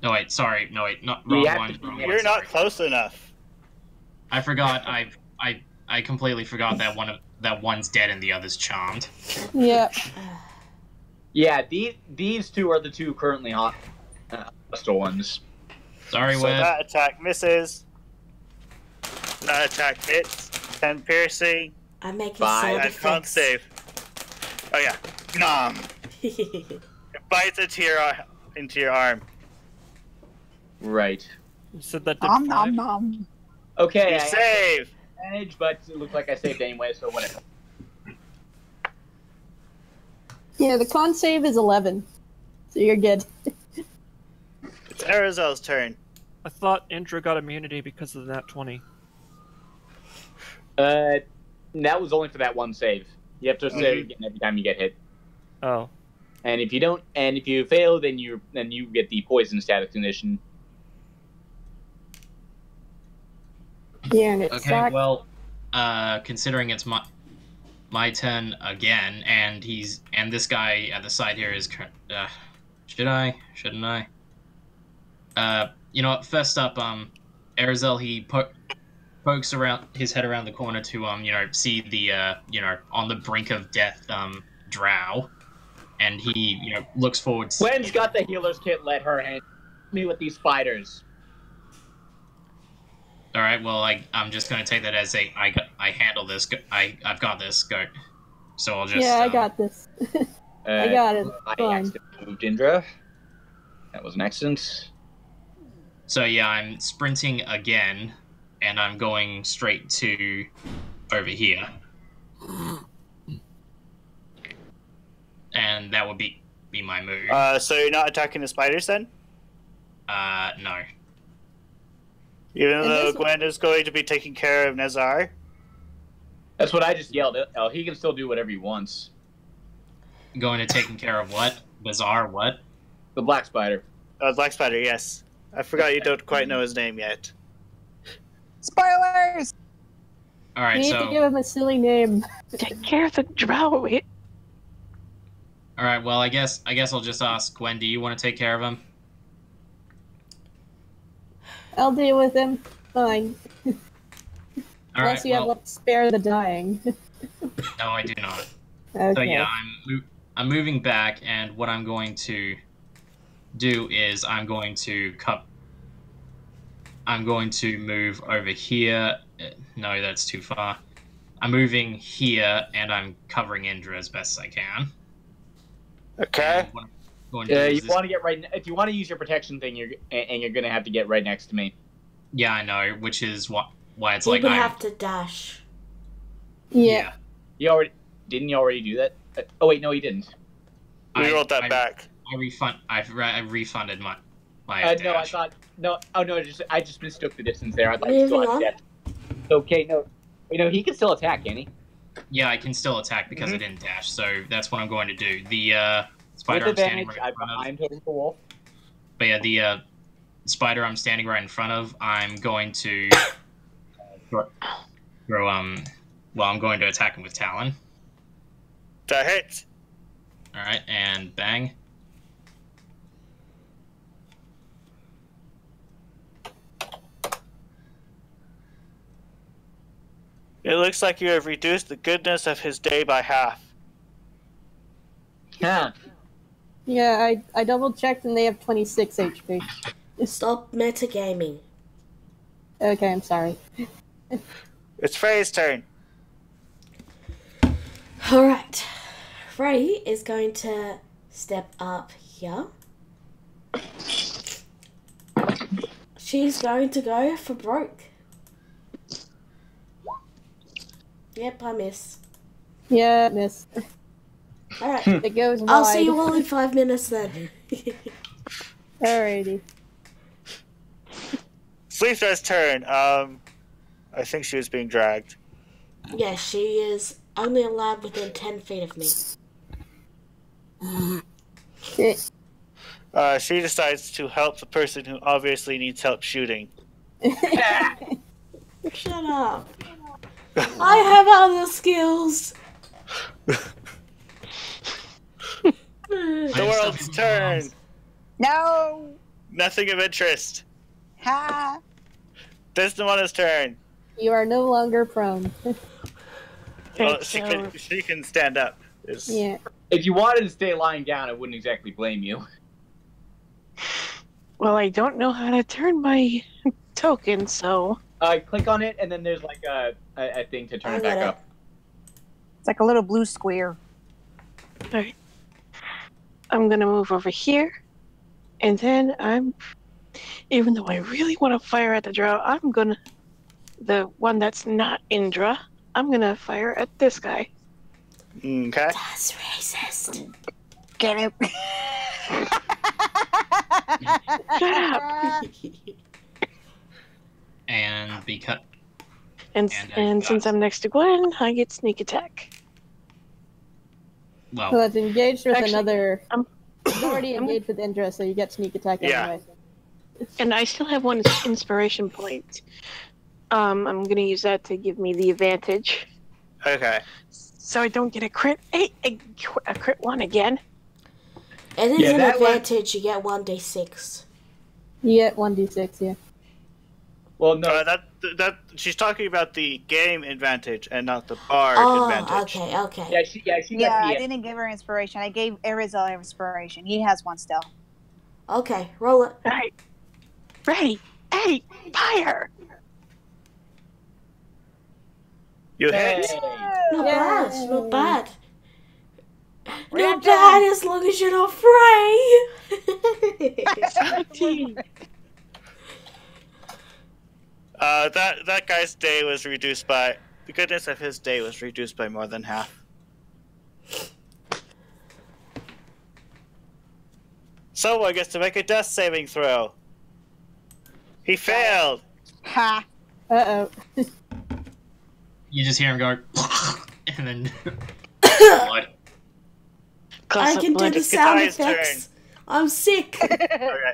S6: No wait, sorry. No wait, not wrong one.
S2: You're not close enough.
S6: I forgot. I completely forgot that one's dead and the other's charmed.
S4: Yeah.
S3: Yeah, these two are the two currently hostile ones.
S6: Sorry,
S2: So
S6: Web.
S2: that attack misses. That attack hits. 10 piercing.
S5: I'm making
S3: Bye.
S5: sound
S2: And con
S5: effects.
S2: save. Oh yeah. Nom. It bites into your arm.
S3: Right.
S8: You said that did
S7: Nom
S8: 5?
S7: nom nom.
S3: Okay,
S2: You
S3: I have
S2: save.
S3: advantage, but it looked like I saved anyway, so whatever.
S4: Yeah, the con save is 11. So you're good.
S2: It's Arizel's turn.
S8: I thought Indra got immunity because of the nat 20.
S3: That was only for that one save. You have to save again every time you get hit.
S8: Oh.
S3: And if you don't, and if you fail, then you get the poison status condition.
S4: Yeah, and it
S6: Okay,
S4: sucks.
S6: well, considering it's my turn again, and this guy at the side here is shouldn't I? You know what? First up, Arizel, he pokes around his head around the corner to see the on the brink of death drow, and he looks forward.
S3: Gwen's got the healer's kit. Let her hand me with these spiders.
S6: All right, well, I'm just gonna take that as I handle this. I've got this. Go. So I'll just.
S4: Yeah, I got this. I got it.
S3: I
S4: Fine.
S3: accidentally moved Indra. That was an accident.
S6: So yeah, I'm sprinting again, and I'm going straight to over here, and that would be my move.
S2: So you're not attacking the spiders then?
S6: No.
S2: Even
S4: And
S2: though
S4: this-
S2: Gwen is going to be taking care of Nazar?
S3: That's what I just yelled. Oh, he can still do whatever he wants.
S6: Going to taking care of what? Bizarre what?
S3: The black spider.
S2: Black Spider, yes. I forgot you don't quite know his name yet.
S7: Spoilers!
S6: All
S4: You
S6: right,
S4: need to give him a silly name.
S9: Take care of the drow.
S6: all right. Well, I guess I'll just ask Gwen. Do you want to take care of him?
S4: I'll deal with him. Fine.
S6: All
S4: Unless
S6: right.
S4: you have
S6: Well,
S4: to spare the dying.
S6: no, I do not.
S4: Okay.
S6: So yeah, I'm moving back, and what I'm going to do is I'm going to move over here. No, that's too far. I'm moving here, and I'm covering Indra as best as I can.
S2: Okay.
S6: And what I'm going to do is
S3: You want to get right. If you want to use your protection thing, you're gonna have to get right next to me.
S6: Yeah, I know, which is why it's
S5: You
S6: like
S5: would
S6: I'm...
S5: have to dash.
S4: Yeah.
S3: You already do that? Oh wait, no, he didn't.
S2: We rolled that back.
S6: I refunded my
S3: No,
S6: dash.
S3: I just mistook the distance there. I thought you still
S5: Moving
S3: had dash. Okay, no, he can still attack, can he?
S6: Yeah, I can still attack because I didn't dash, so that's what I'm going to do. The spider
S3: With
S6: I'm standing
S3: advantage,
S6: right in front of.
S3: I'm total the wolf.
S6: But yeah, the spider I'm standing right in front of, I'm going to I'm going to attack him with Talon.
S2: That hits.
S6: Alright, and bang.
S2: It looks like you have reduced the goodness of his day by half.
S3: Huh.
S4: Yeah, I double checked and they have 26 HP.
S5: Stop metagaming.
S4: Okay, I'm sorry.
S2: It's Frey's turn.
S5: Alright. Frey is going to step up here. She's going to go for broke. Yep, I miss.
S4: Yeah, miss.
S5: Alright.
S4: It goes wide.
S5: I'll see you all in 5 minutes then.
S4: Alrighty.
S2: Sleethra's turn. I think she was being dragged.
S5: Yeah, she is only allowed within 10 feet of me.
S4: Okay.
S2: She decides to help the person who obviously needs help shooting.
S5: Shut up. I have other skills.
S2: The world's turn.
S7: No!
S2: Nothing of interest.
S7: Ha!
S2: Desdemona's turn.
S4: You are no longer prone.
S2: Well, she can stand up.
S4: Yeah.
S3: If you wanted to stay lying down, I wouldn't exactly blame you.
S9: Well, I don't know how to turn my token, so...
S3: Click on it, and then there's like a thing to turn it back up.
S7: It's like a little blue square.
S9: Alright. I'm gonna move over here, and then even though I really want to fire at the drow, I'm gonna... The one that's not Indra, I'm gonna fire at this guy.
S2: Okay.
S5: That's racist.
S7: Get it?
S9: Shut up!
S6: And because...
S9: And since I'm next to Gwen, I get sneak attack.
S4: So
S6: Well,
S4: that's engaged with
S9: Actually,
S4: another... It's already engaged with Indra, so you get sneak attack anyway.
S9: And I still have one inspiration point. I'm gonna use that to give me the advantage.
S2: Okay.
S9: So I don't get a crit. A crit one again.
S5: It is an advantage. You get 1d6.
S4: You get 1d6, yeah.
S3: Well, no.
S2: That she's talking about the game advantage and not the bard advantage.
S5: Okay.
S3: Yeah,
S7: I didn't give her inspiration. I gave Arizal inspiration. He has one still.
S5: Okay, roll it.
S9: Right. Ready. Hey, fire!
S2: You hit.
S5: Not bad. Not bad.
S7: We're
S5: Not
S7: not
S5: bad
S7: done.
S5: as long as you're not Frey.
S9: 17.
S2: That guy's day was reduced by... The goodness of his day was reduced by more than half. Someone gets to make a death saving throw. He failed.
S7: Ha!
S4: Uh-oh.
S6: you just hear him go, and then blood.
S5: I can do the sound effects. I'm sick.
S2: Okay.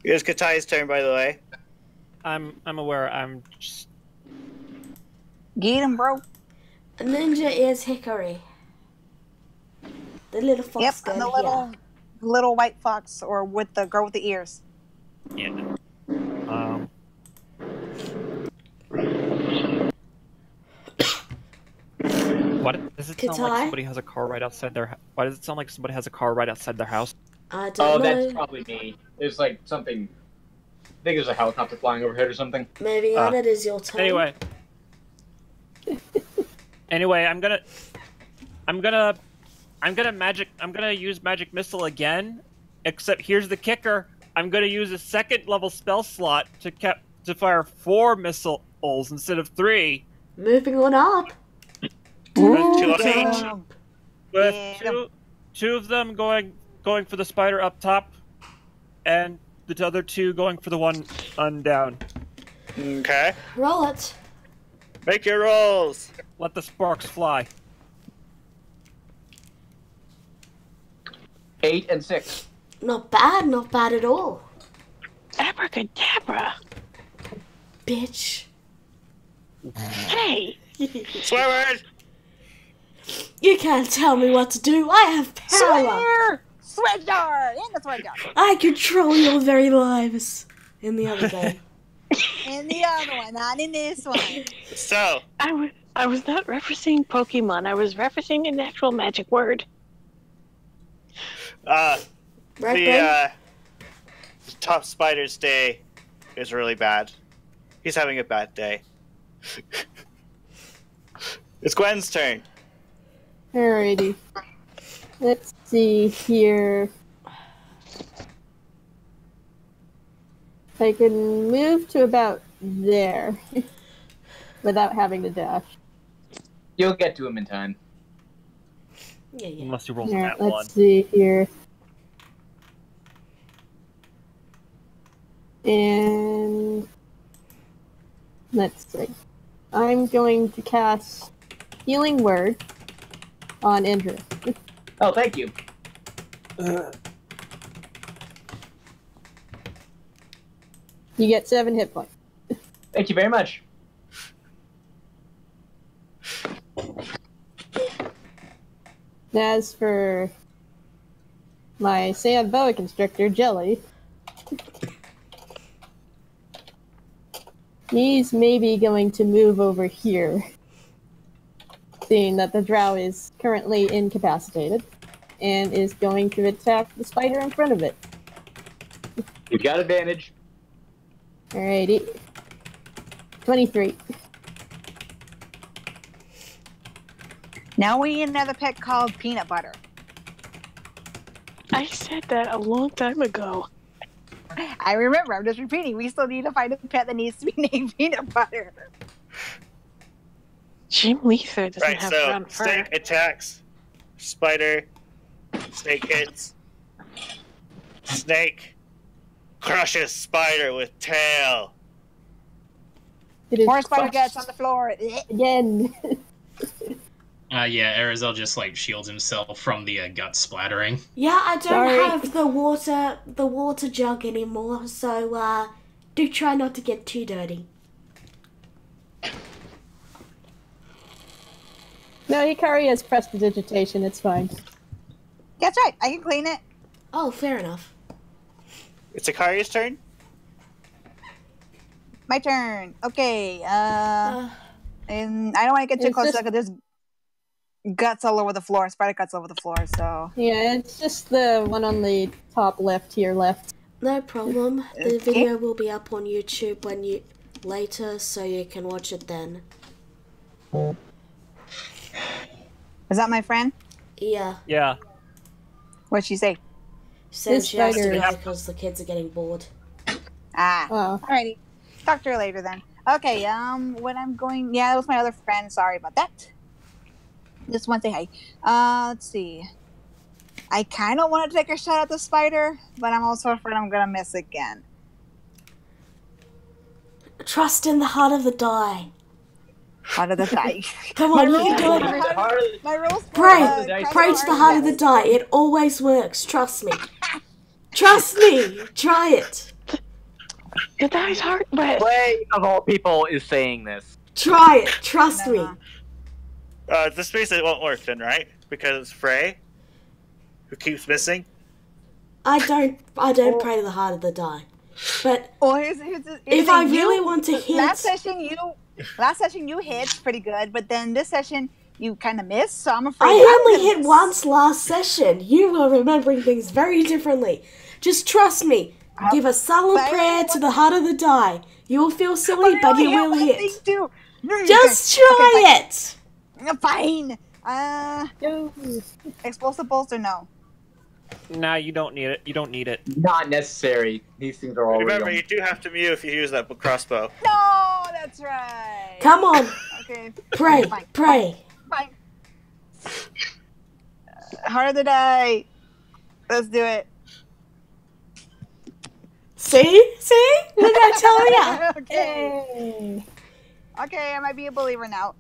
S2: It was Katai's turn, by the way.
S8: I'm aware. I'm just...
S7: Get him, bro.
S5: Ninja is Hickory. The little fox
S7: Yep,
S5: girl
S7: and the little white fox, or with the girl with the ears.
S8: Yeah. Why does it sound like somebody has a car right outside their? Why does it sound like somebody has a car right outside their house?
S5: I don't know.
S3: That's probably me. There's like something. I think there's a helicopter flying overhead or something.
S5: Moving on, it is your turn.
S8: Anyway, I'm gonna use magic missile again. Except here's the kicker: I'm gonna use a second level spell slot to fire 4 missiles instead of 3.
S5: Moving on up.
S2: Two of each.
S8: With two of them going for the spider up top, and the other 2 going for the one on down.
S2: Okay.
S5: Roll it.
S2: Make your rolls.
S8: Let the sparks fly.
S3: 8 and 6.
S5: Not bad at all.
S9: Abracadabra.
S5: Bitch.
S9: Hey.
S2: Swear word.
S5: You can't tell me what to do. I have power.
S7: Swear jar! In the swear jar!
S5: I control your very lives. In the other game.
S7: In the other one, not in this one.
S2: So.
S9: I was not referencing Pokemon. I was referencing an actual magic word.
S2: The top spider's day is really bad. He's having a bad day. It's Gwen's turn.
S4: Alrighty. Let's see here. I can move to about there without having to dash.
S3: You'll get to him in time.
S5: Yeah.
S8: Unless you roll
S4: Here,
S8: that
S4: let's
S8: one.
S4: see here. And let's see. I'm going to cast Healing Word on Indra.
S3: Oh, thank you.
S4: You get 7 hit points.
S3: Thank you very much.
S4: As for my sand boa constrictor, Jelly, he's maybe going to move over here. seeing that the drow is currently incapacitated, and is going to attack the spider in front of it.
S3: You got advantage.
S4: Alrighty. 23.
S7: Now we need another pet called Peanut Butter.
S9: I said that a long time ago.
S7: I remember, I'm just repeating. We still need to find a pet that needs to be named Peanut Butter.
S9: Jim Lether doesn't
S2: Right,
S9: have
S2: so
S9: brown fur.
S2: snake attacks, spider, snake hits, snake crushes spider with tail.
S4: It is
S7: Poor spider
S4: crushed
S7: gets on the floor.
S4: again.
S6: Yeah, Arizel just like shields himself from the gut splattering.
S5: Yeah, I don't
S4: Sorry.
S5: have the water jug anymore, so do try not to get too dirty.
S4: No, Hikari has prestidigitation, it's fine.
S7: That's right. I can clean it.
S5: Oh, fair enough.
S2: It's Akari's turn.
S7: My turn. Okay. And I don't want to get too
S4: It's
S7: close
S4: just-
S7: because there's guts all over the floor. Spider guts all over the floor. So
S4: Yeah, it's just the one on the top left here left.
S5: No problem. The video will be up on YouTube later, so you can watch it then.
S7: is that my friend?
S5: Yeah,
S8: Yeah.
S7: What'd she say?
S5: says
S4: This
S5: she has to
S4: spider-
S5: go because the kids are getting bored.
S7: Ah.
S4: Oh.
S7: Alrighty. Talk to her later then. Okay. When I'm going, yeah, that was my other friend. Sorry about that. Just want to say hi. Let's see. I kind of want to take a shot at the spider, but I'm also afraid I'm gonna miss again.
S5: Trust in the heart of the die.
S7: How did that die?
S5: Come on, you can do it.
S7: My rules.
S5: Pray to the heart of the die. It always works. Trust me. Trust me. Try it.
S9: The die's hard, but
S3: Clay, of all people, is saying this.
S5: Try it. Trust me.
S2: This space it won't work then, right? Because it's Frey, who keeps missing.
S5: I don't pray to the heart of the die. But
S7: Well, here's the
S5: if I
S7: thing.
S5: really want to hit,
S7: Last session you hit pretty good, but then this session you kind of missed. So I'm afraid
S5: I
S7: I'm
S5: only
S7: gonna
S5: hit once last session. You are remembering things very differently. Just trust me. Give a silent
S7: but I
S5: prayer
S7: only
S5: to the heart of the die. You will feel silly, but you will hit.
S7: Too.
S5: Just try it.
S7: Fine.
S4: Go.
S7: Explosive bolts or no?
S8: Nah, you don't need it. You don't need it.
S3: Not necessary. These things are all
S2: Remember,
S3: real.
S2: you do have to mute if you use that crossbow.
S7: No, that's right.
S5: Come on.
S7: Okay.
S5: Pray.
S7: Fine.
S5: Pray.
S7: Fine. Heart of the die. Let's do it.
S5: See? See? What did I tell ya?
S7: Okay.
S4: Yay.
S7: Okay, I might be a believer now.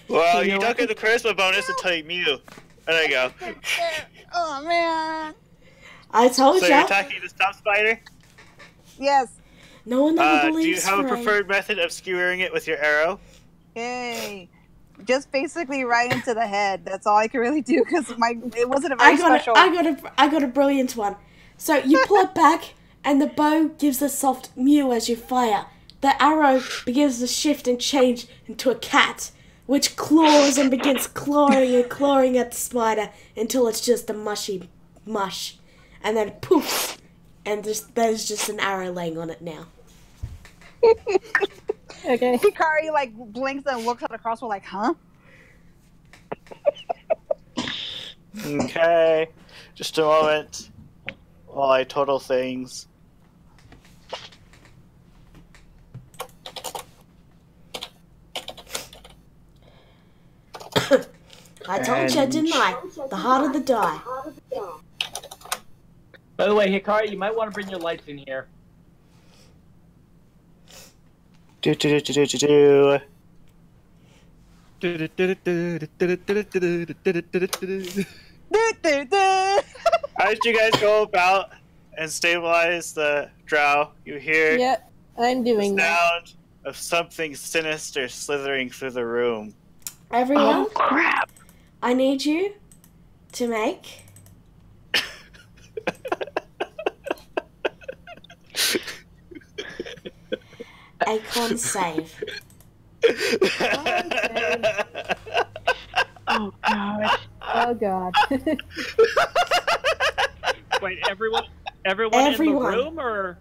S2: Well, you don't get the charisma bonus until you mute. There you go.
S7: Oh man.
S5: I told
S2: So you're
S5: ya.
S2: attacking the stop spider?
S7: Yes.
S5: No one ever
S2: Do you
S5: believes
S2: have a
S5: Frey.
S2: preferred method of skewering it with your arrow?
S7: Yay. Just basically right into the head. That's all I can really do because it wasn't a very special.
S5: I got a brilliant one. So you pull it back, and the bow gives a soft mew as you fire. The arrow begins to shift and change into a cat, which claws and begins clawing and clawing at the spider until it's just a mushy mush, and then poof, and there's just an arrow laying on it now.
S4: Okay.
S7: Hikari like blinks and looks at the crossbow like, huh?
S2: Okay. Just a moment while I total things.
S5: I told you, didn't I? The heart of the die.
S3: By the way, Hikari, you might want to bring your lights in here.
S2: Do do do do do do. How did you guys go about and stabilize the drow? You hear
S4: Yep, I'm
S2: the
S4: doing that.
S2: sound of something sinister slithering through the room.
S5: Everyone,
S9: oh crap!
S5: I need you to make a con save.
S9: Oh god.
S4: Oh god.
S8: Wait, everyone in the room, or?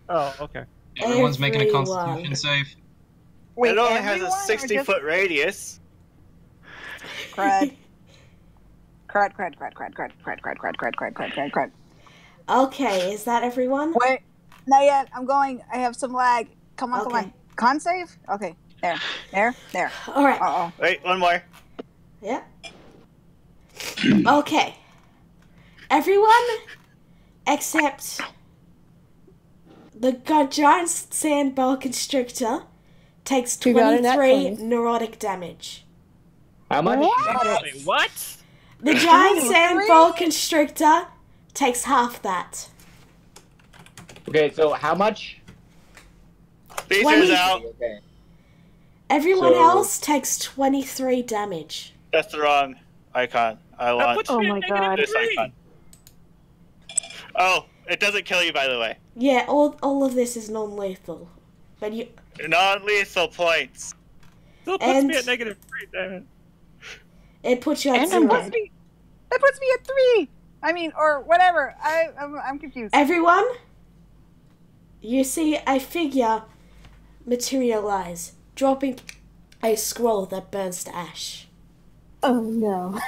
S8: Oh, okay.
S6: Everyone's making a Constitution save.
S2: It only has a 60-foot radius.
S7: Crud. Crud.
S5: Okay, is that everyone?
S7: Wait, not yet. I'm going. I have some lag. Come on, come on. Con save? Okay, there.
S5: All right.
S7: Uh-oh.
S2: Wait, one more.
S5: Yeah. Okay. Everyone except the giant sand boa constrictor takes 23 neurotic damage.
S3: How much?
S8: Wait, what?
S5: The giant sand boa constrictor takes half that.
S3: Okay, so how much?
S2: Beezer's out.
S3: Okay.
S5: Everyone else takes 23 damage.
S2: That's the wrong icon. I want
S9: Oh my god.
S2: this icon. Oh, it doesn't kill you, by the way.
S5: Yeah, all of this is non-lethal. But you...
S2: Non-lethal points.
S8: Still puts me at -3, damn it.
S5: It puts you at
S7: And
S5: 0.
S7: That puts me at 3! I mean, or whatever. I'm confused.
S5: Everyone, you see a figure materialize, dropping a scroll that burns to ash.
S4: Oh no.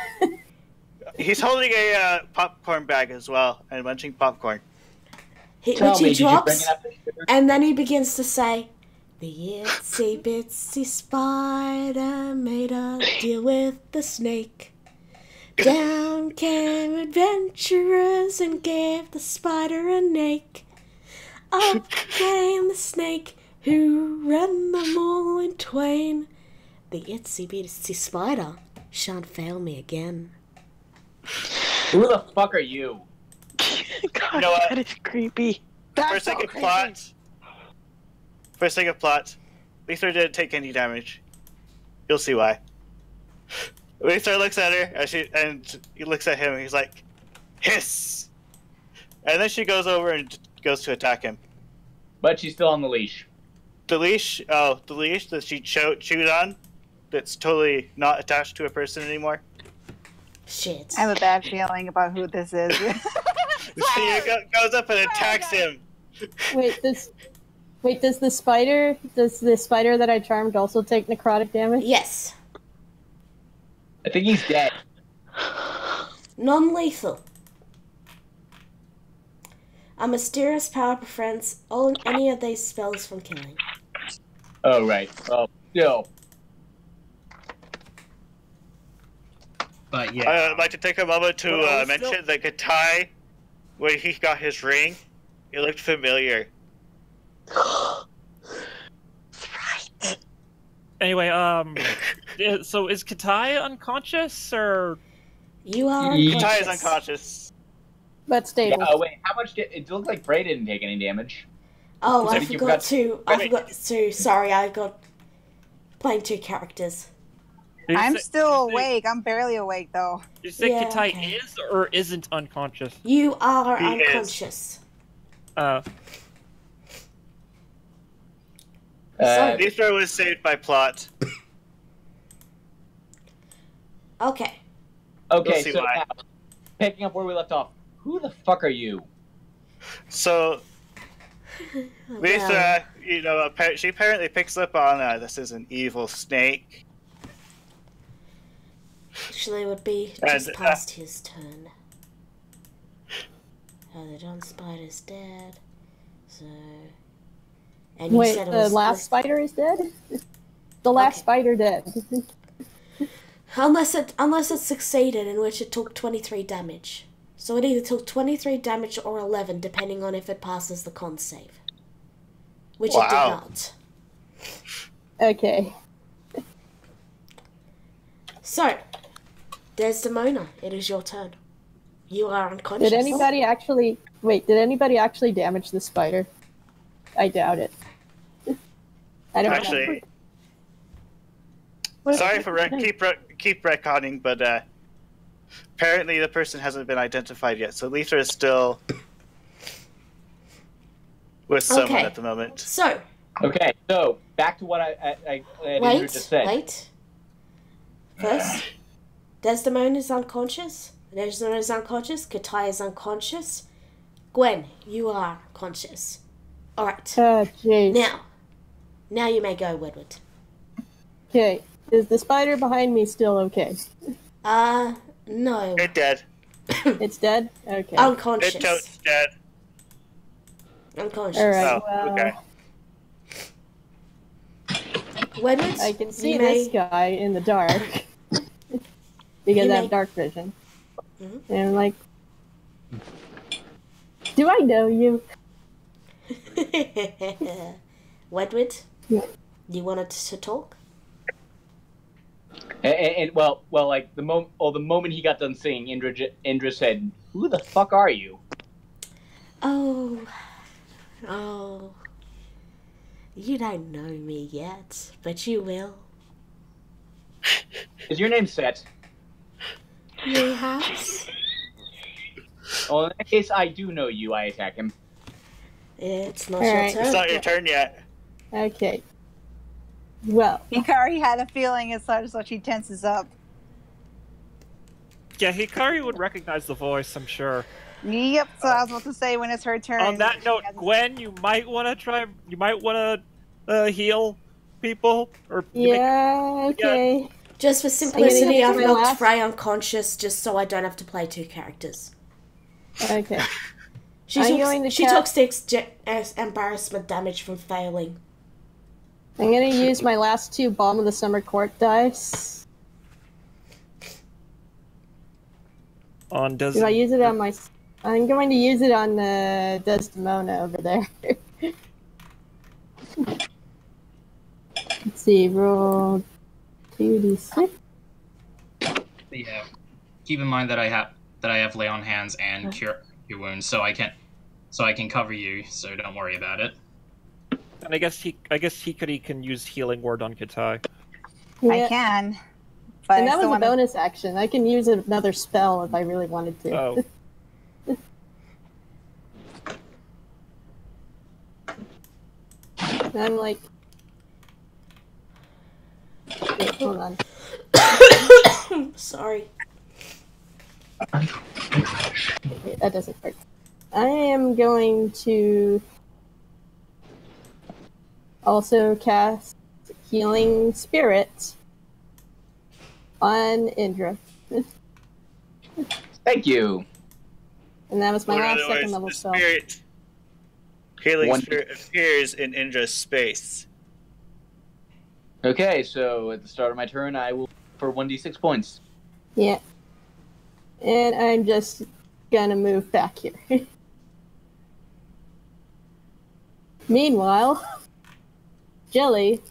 S2: He's holding a popcorn bag as well and munching popcorn.
S5: Which he drops, and then he begins to say, "The itsy bitsy spider made a deal with the snake. Down came adventurers and gave the spider a nake. Up came the snake who rent them all in twain. The itsy bitsy spider shan't fail me again."
S3: Who the fuck are you?
S9: God,
S2: You know what?
S9: that is creepy.
S2: For a second plot, Lisa didn't take any damage. You'll see why. Lisa looks at her and he looks at him and he's like, hiss! And then she goes over and goes to attack him.
S3: But she's still on the leash.
S2: The leash that she chewed on, that's totally not attached to a person anymore.
S5: Shit.
S7: I have a bad feeling about who this is.
S2: She goes up and attacks him.
S4: Wait, does the spider that I charmed also take necrotic damage?
S5: Yes.
S3: I think he's dead.
S5: Non-lethal. A mysterious power prevents any of these spells from killing.
S3: Oh, right. Oh, no.
S6: But yeah.
S2: I'd like to take a moment to mention that Katai, when he got his ring, it looked familiar.
S9: Right.
S8: Anyway, so is Katai unconscious, or?
S5: You are
S2: Katai
S5: unconscious.
S2: is unconscious.
S4: But stable.
S3: Yeah, wait, how much it looked like Bray didn't take any damage.
S5: Oh,
S3: I
S5: I
S3: think you
S5: forgot
S3: forgot-
S5: to. Sorry, I got playing 2 characters.
S7: I'm still awake. I'm barely awake, though.
S8: You say
S5: Yeah,
S8: Katai
S5: okay.
S8: is or isn't unconscious?
S5: You are
S2: He is.
S5: unconscious. So-
S2: Lisa was saved by plot.
S5: Okay.
S3: Okay,
S2: We'll see
S3: so
S2: why.
S3: now, picking up where we left off, who the fuck are you?
S2: So Lisa, she apparently picks up on this is an evil snake.
S5: Actually, it would be just past his turn. Oh, the John Spider's dead. So. And you
S4: Wait,
S5: said it
S4: the
S5: was
S4: last spider is dead? The last spider dead.
S5: Unless it succeeded, in which it took 23 damage. So it either took 23 damage or 11, depending on if it passes the con save. Which it did not.
S4: Okay.
S5: So, Desdemona, it is your turn. You are unconscious.
S4: Did anybody actually damage the spider? I doubt it. I don't
S2: Actually,
S4: know.
S2: sorry for keep retconning, but apparently the person hasn't been identified yet. So Lisa is still with someone at the moment.
S5: So,
S3: Okay, so back to what I just said.
S5: Wait. First, Desdemona is unconscious. Desdemona is unconscious. Katai is unconscious. Gwen, you are conscious. All right.
S4: Oh, jeez.
S5: Now you may go, Wedward.
S4: Okay. Is the spider behind me still okay?
S5: No.
S2: It's dead.
S4: It's dead? Okay.
S5: Unconscious.
S2: It's dead.
S5: Unconscious.
S4: Alright,
S2: okay.
S5: Wedward,
S4: I can see this guy in the dark. Because I have dark vision.
S5: Mm-hmm.
S4: And I'm like, do I know you?
S5: Wedward,
S4: Yeah.
S5: you wanted to talk?
S3: And like the moment he got done singing, Indra said, "Who the fuck are you?"
S5: Oh, you don't know me yet, but you will.
S3: Is your name Set?
S5: Yes.
S3: Well, in that case, I do know you. I attack him.
S5: It's not
S4: All
S5: your
S4: right.
S5: turn.
S2: It's not your turn yet.
S4: Okay. Well.
S7: Hikari had a feeling as such, so she tenses up.
S8: Yeah, Hikari would recognize the voice, I'm sure.
S7: Yep, so I was about to say when it's her turn.
S8: On that note, Gwen, you might want to heal people. Or
S4: Yeah, okay.
S5: Just for simplicity, I've knocked
S4: last...
S5: Frey unconscious just so I don't have to play two characters.
S4: Okay.
S5: She took 6 embarrassment damage from failing.
S4: I'm going to use my last 2 Balm of the Summer Court dice. Do I use it on my... I'm going to use it on Desdemona over there. Let's see, roll 2d6.
S6: Yeah. Keep in mind that I have lay on hands and cure your wounds, so I can cover you. So don't worry about it.
S8: And I guess Hikari can use healing word on Katai.
S4: Yeah.
S7: I can. But
S4: and that was a bonus action. I can use another spell if I really wanted to.
S8: Oh.
S4: I'm like... Wait, hold on.
S5: Sorry.
S4: Okay, that doesn't work. I am going to also cast Healing Spirit on Indra.
S3: Thank you.
S4: And that was my last second level spell.
S2: Healing Spirit appears in Indra's space.
S3: Okay, so at the start of my turn, I will for 1d6 points.
S4: Yeah. And I'm just gonna move back here. Meanwhile, Jelly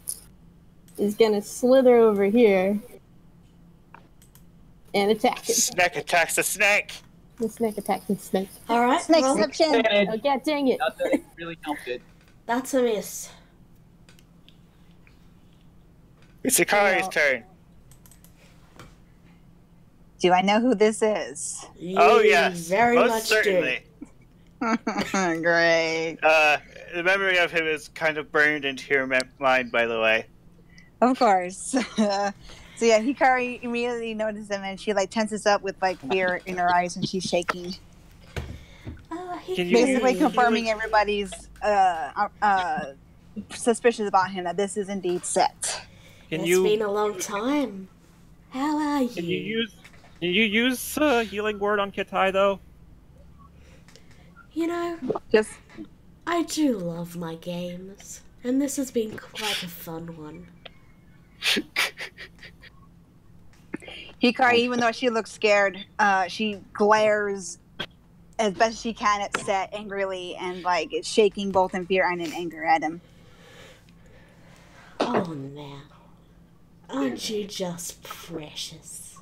S4: is gonna slither over here and attack him.
S2: Snake attacks the snake!
S4: The snake attacks the snake.
S5: Alright.
S7: Snakeception!
S4: Oh, god dang it.
S3: Not that it really helped it.
S5: That's a miss.
S2: It's Hikari's turn.
S7: Do I know who this is?
S2: Oh, yes.
S5: Very
S2: most
S5: much
S2: certainly.
S7: Great.
S2: The memory of him is kind of burned into your mind, by the way.
S7: Of course. So yeah, Hikari immediately notices him and she like tenses up with like fear in her eyes and she's shaking. Basically confirming everybody's suspicious about him that this is indeed Set.
S5: It's been a long time. How are you?
S8: Can you use healing word on Katai though?
S5: You know, I do love my games, and this has been quite a fun one.
S7: Hikari, even though she looks scared, she glares as best she can at Set angrily and like is shaking both in fear and in anger at him.
S5: Oh, now. Aren't you just precious?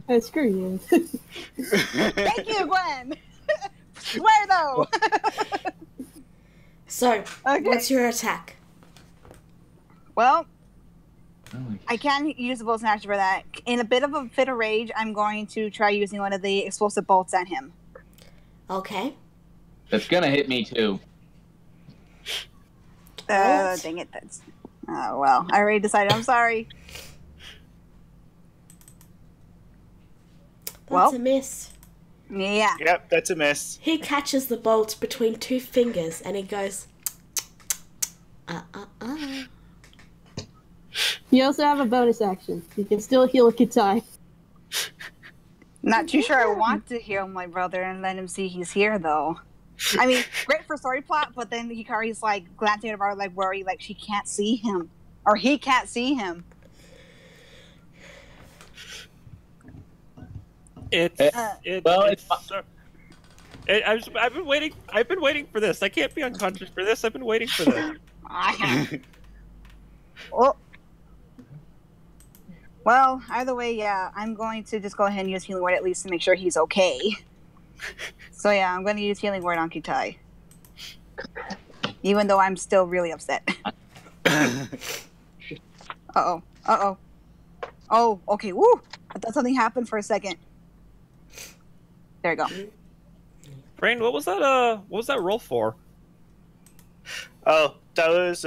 S4: Oh, screw you.
S7: Thank you, Gwen! Swear though!
S5: So, what's your attack?
S7: Well, I can use the bolt snatch for that. In a bit of a fit of rage, I'm going to try using one of the explosive bolts on him.
S5: Okay.
S3: That's gonna hit me too.
S5: What?
S7: Dang it. That's. Oh, well. I already decided. I'm sorry.
S5: That's a miss.
S7: Yeah.
S2: Yep, that's a miss.
S5: He catches the bolt between 2 fingers and he goes,
S4: You also have a bonus action. You can still heal Kitai.
S7: Not too sure I want to heal my brother and let him see he's here, though. I mean, great for story plot, but then Hikari's like glancing at her, like worried, like she can't see him. Or he can't see him.
S8: I've been waiting. I've been waiting for this. I can't be unconscious for this. I've been waiting for this.
S7: Oh. Well, either way, yeah, I'm going to just go ahead and use Healing Word at least to make sure he's okay. So yeah, I'm going to use Healing Word on Kitai. Even though I'm still really upset. Uh-oh. Uh-oh. Oh, okay, woo! I thought something happened for a second. There you go.
S8: Brain, what was that roll for?
S2: Oh, that was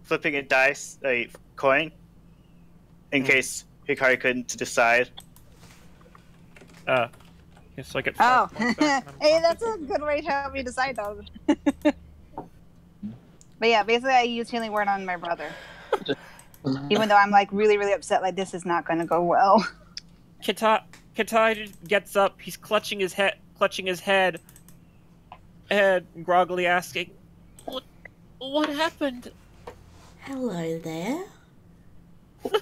S2: flipping a dice, a coin, in case Hikari couldn't decide.
S8: So I get
S7: Oh,
S8: 5 points back and
S7: hey, that's a good way to help me decide, though. But yeah, basically I use Healing Word on my brother. Even though I'm like really, really upset, like this is not going to go well.
S8: Kitai just gets up. He's clutching his head, and groggily asking, "What happened?"
S5: hello there.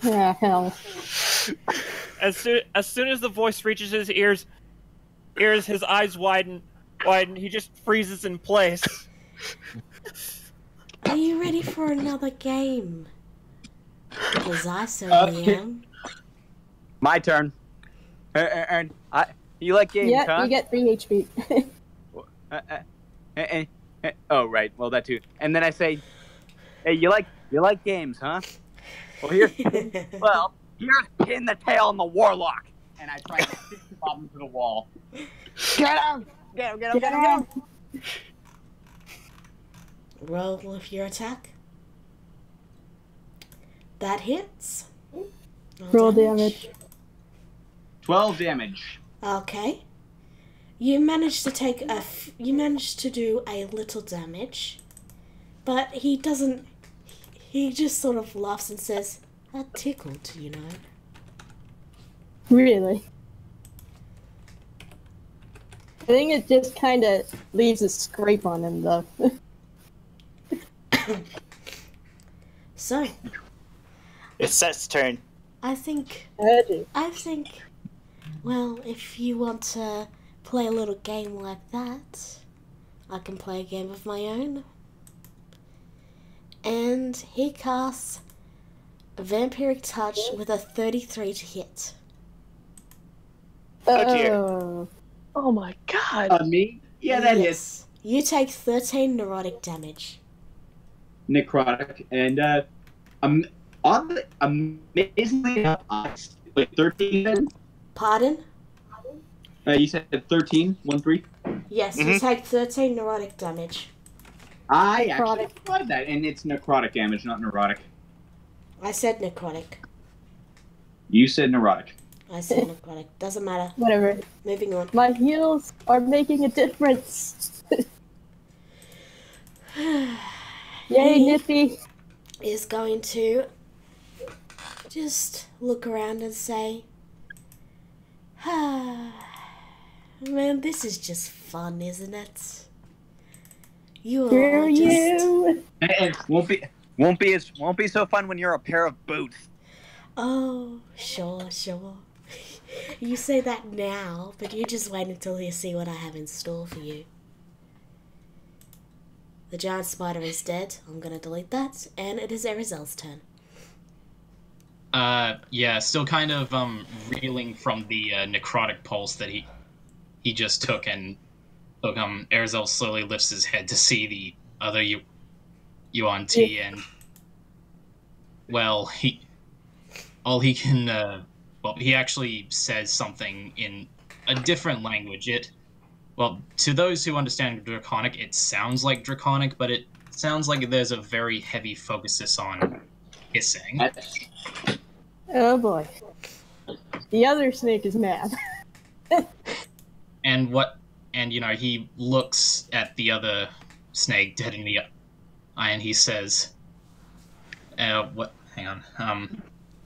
S4: Yeah, hell.
S8: As soon as the voice reaches his ears, his eyes widen. He just freezes in place.
S5: Are you ready for another game? Because I certainly am.
S3: My turn. And you like games,
S4: Yeah,
S3: huh?
S4: you get 3 HP.
S3: Oh, right. Well, that too. And then I say, "Hey, you like games, huh? Well, here's pin the tail on the warlock." And I try to stick the bottom to the wall.
S7: Get him! Get him!
S5: Roll with your attack. That hits.
S4: Roll damage.
S3: 12 damage.
S5: Okay. You managed to take you managed to do a little damage, but he doesn't. He just sort of laughs and says, "That tickled, you know."
S4: Really? I think it just kind of leaves a scrape on him, though.
S5: So,
S2: It's Set's turn.
S5: I think, well, if you want to play a little game like that, I can play a game of my own. And he casts a Vampiric Touch with a 33 to hit.
S2: Oh dear.
S9: Oh my god.
S3: Me? Yeah, that hits.
S5: You take 13 neurotic damage.
S3: Necrotic. And, amazingly enough, wait, 13?
S5: Pardon?
S3: You said 13? 1-3?
S5: Yes, you take 13 neurotic damage.
S3: I actually applied that, and it's necrotic damage, not neurotic.
S5: I said necrotic.
S3: You said neurotic.
S5: I said necrotic. Doesn't matter.
S4: Whatever.
S5: Moving on.
S4: My heals are making a difference. Yay, Nippy!
S5: Is going to just look around and say, man, this is just fun, isn't it? You are all just...
S3: And won't be so fun when you're a pair of boots.
S5: Oh, sure. You say that now, but you just wait until you see what I have in store for you. The giant spider is dead. I'm gonna delete that, and it is Arizel's turn.
S6: Yeah, still kind of reeling from the necrotic pulse that he just took, and Arizel slowly lifts his head to see the other Yuan Ti, and well, he actually says something in a different language. Well, to those who understand Draconic, it sounds like Draconic, but it sounds like there's a very heavy focus on hissing.
S4: Oh boy. The other snake is mad.
S6: And he looks at the other snake dead in the eye, and he says, what? Hang on.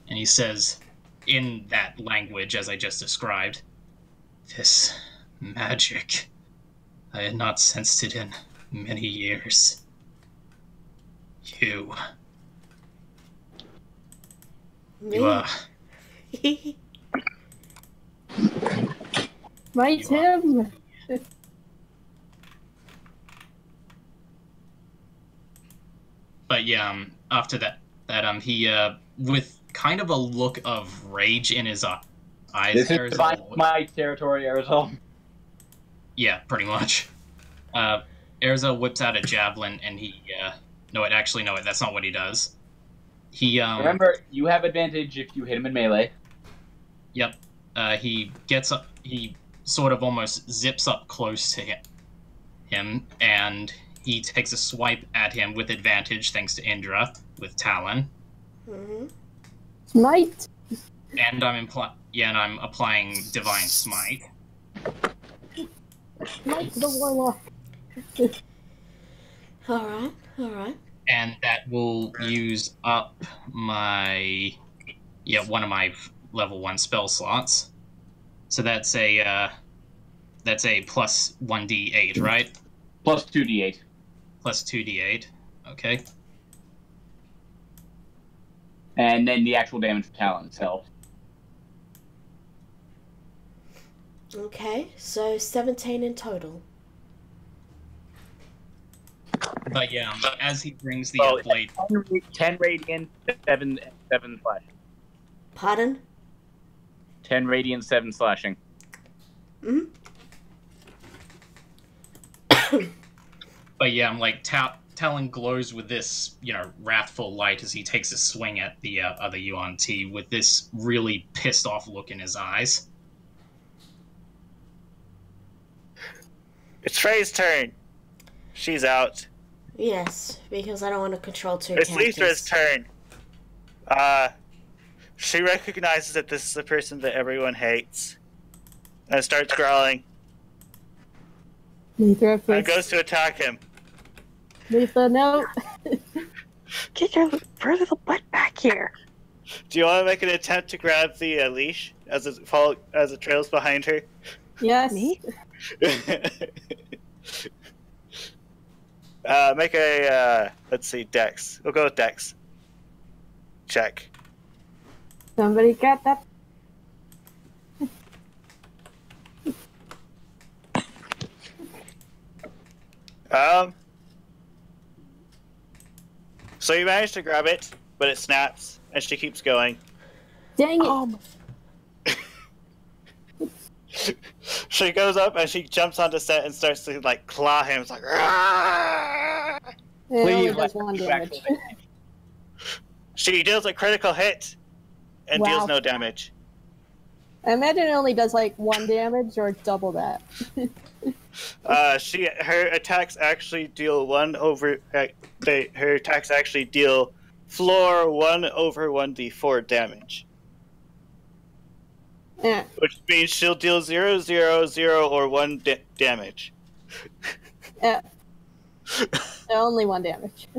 S6: And he says, in that language, as I just described, this magic, I had not sensed it in many years. You.
S5: Me?
S6: You are.
S4: Might him.
S6: But yeah, after that he with kind of a look of rage in his eyes.
S3: This is my territory, Arizona.
S6: Yeah, pretty much. Erza whips out a javelin, and he no, that's not what he does. He
S3: remember, you have advantage if you hit him in melee.
S6: Yep. He gets up. He sort of almost zips up close to him, and he takes a swipe at him with advantage, thanks to Indra with Talon.
S5: Mm-hmm.
S4: Smite.
S6: And I'm applying Divine Smite.
S4: Smite the warlock.
S5: All right.
S6: And that will use up one of my level 1 spell slots. So that's a plus 1d8, right?
S3: Plus 2d8.
S6: Plus 2d8. Okay.
S3: And then the actual damage for Talon itself.
S5: Okay, so 17 in total.
S6: But yeah, as he brings the blade...
S3: 10 radiant, 7 slashing.
S5: Pardon?
S3: 10 radiant, 7 slashing.
S5: Mm-hmm.
S6: But yeah, I'm like, Talon glows with this, wrathful light as he takes a swing at the other UNT with this really pissed off look in his eyes.
S2: It's Frey's turn. She's out.
S5: Yes, because I don't want to control two
S2: It's
S5: characters.
S2: Lisa's turn. She recognizes that this is the person that everyone hates. And starts growling.
S4: Lisa,
S2: And goes to attack him.
S4: Lisa, no.
S9: Get your pretty little butt back here.
S2: Do you want to make an attempt to grab the leash as it trails behind her?
S4: Yes.
S9: Me?
S2: Make a, let's see, Dex. We'll go with Dex. Check.
S4: Somebody got that.
S2: So you manage to grab it, but it snaps, and she keeps going.
S4: Dang it.
S2: She goes up and she jumps onto set and starts to claw him. It's like, "Rah!"
S4: It only does 1 damage.
S2: She deals a critical hit and deals no damage.
S4: I imagine it only does 1 damage or double that.
S2: Her attacks actually deal her attacks actually deal floor 1 over 1d4 damage.
S4: Yeah.
S2: Which means she'll deal 0, 0, 0, or 1 damage.
S4: Yeah. Only 1 damage.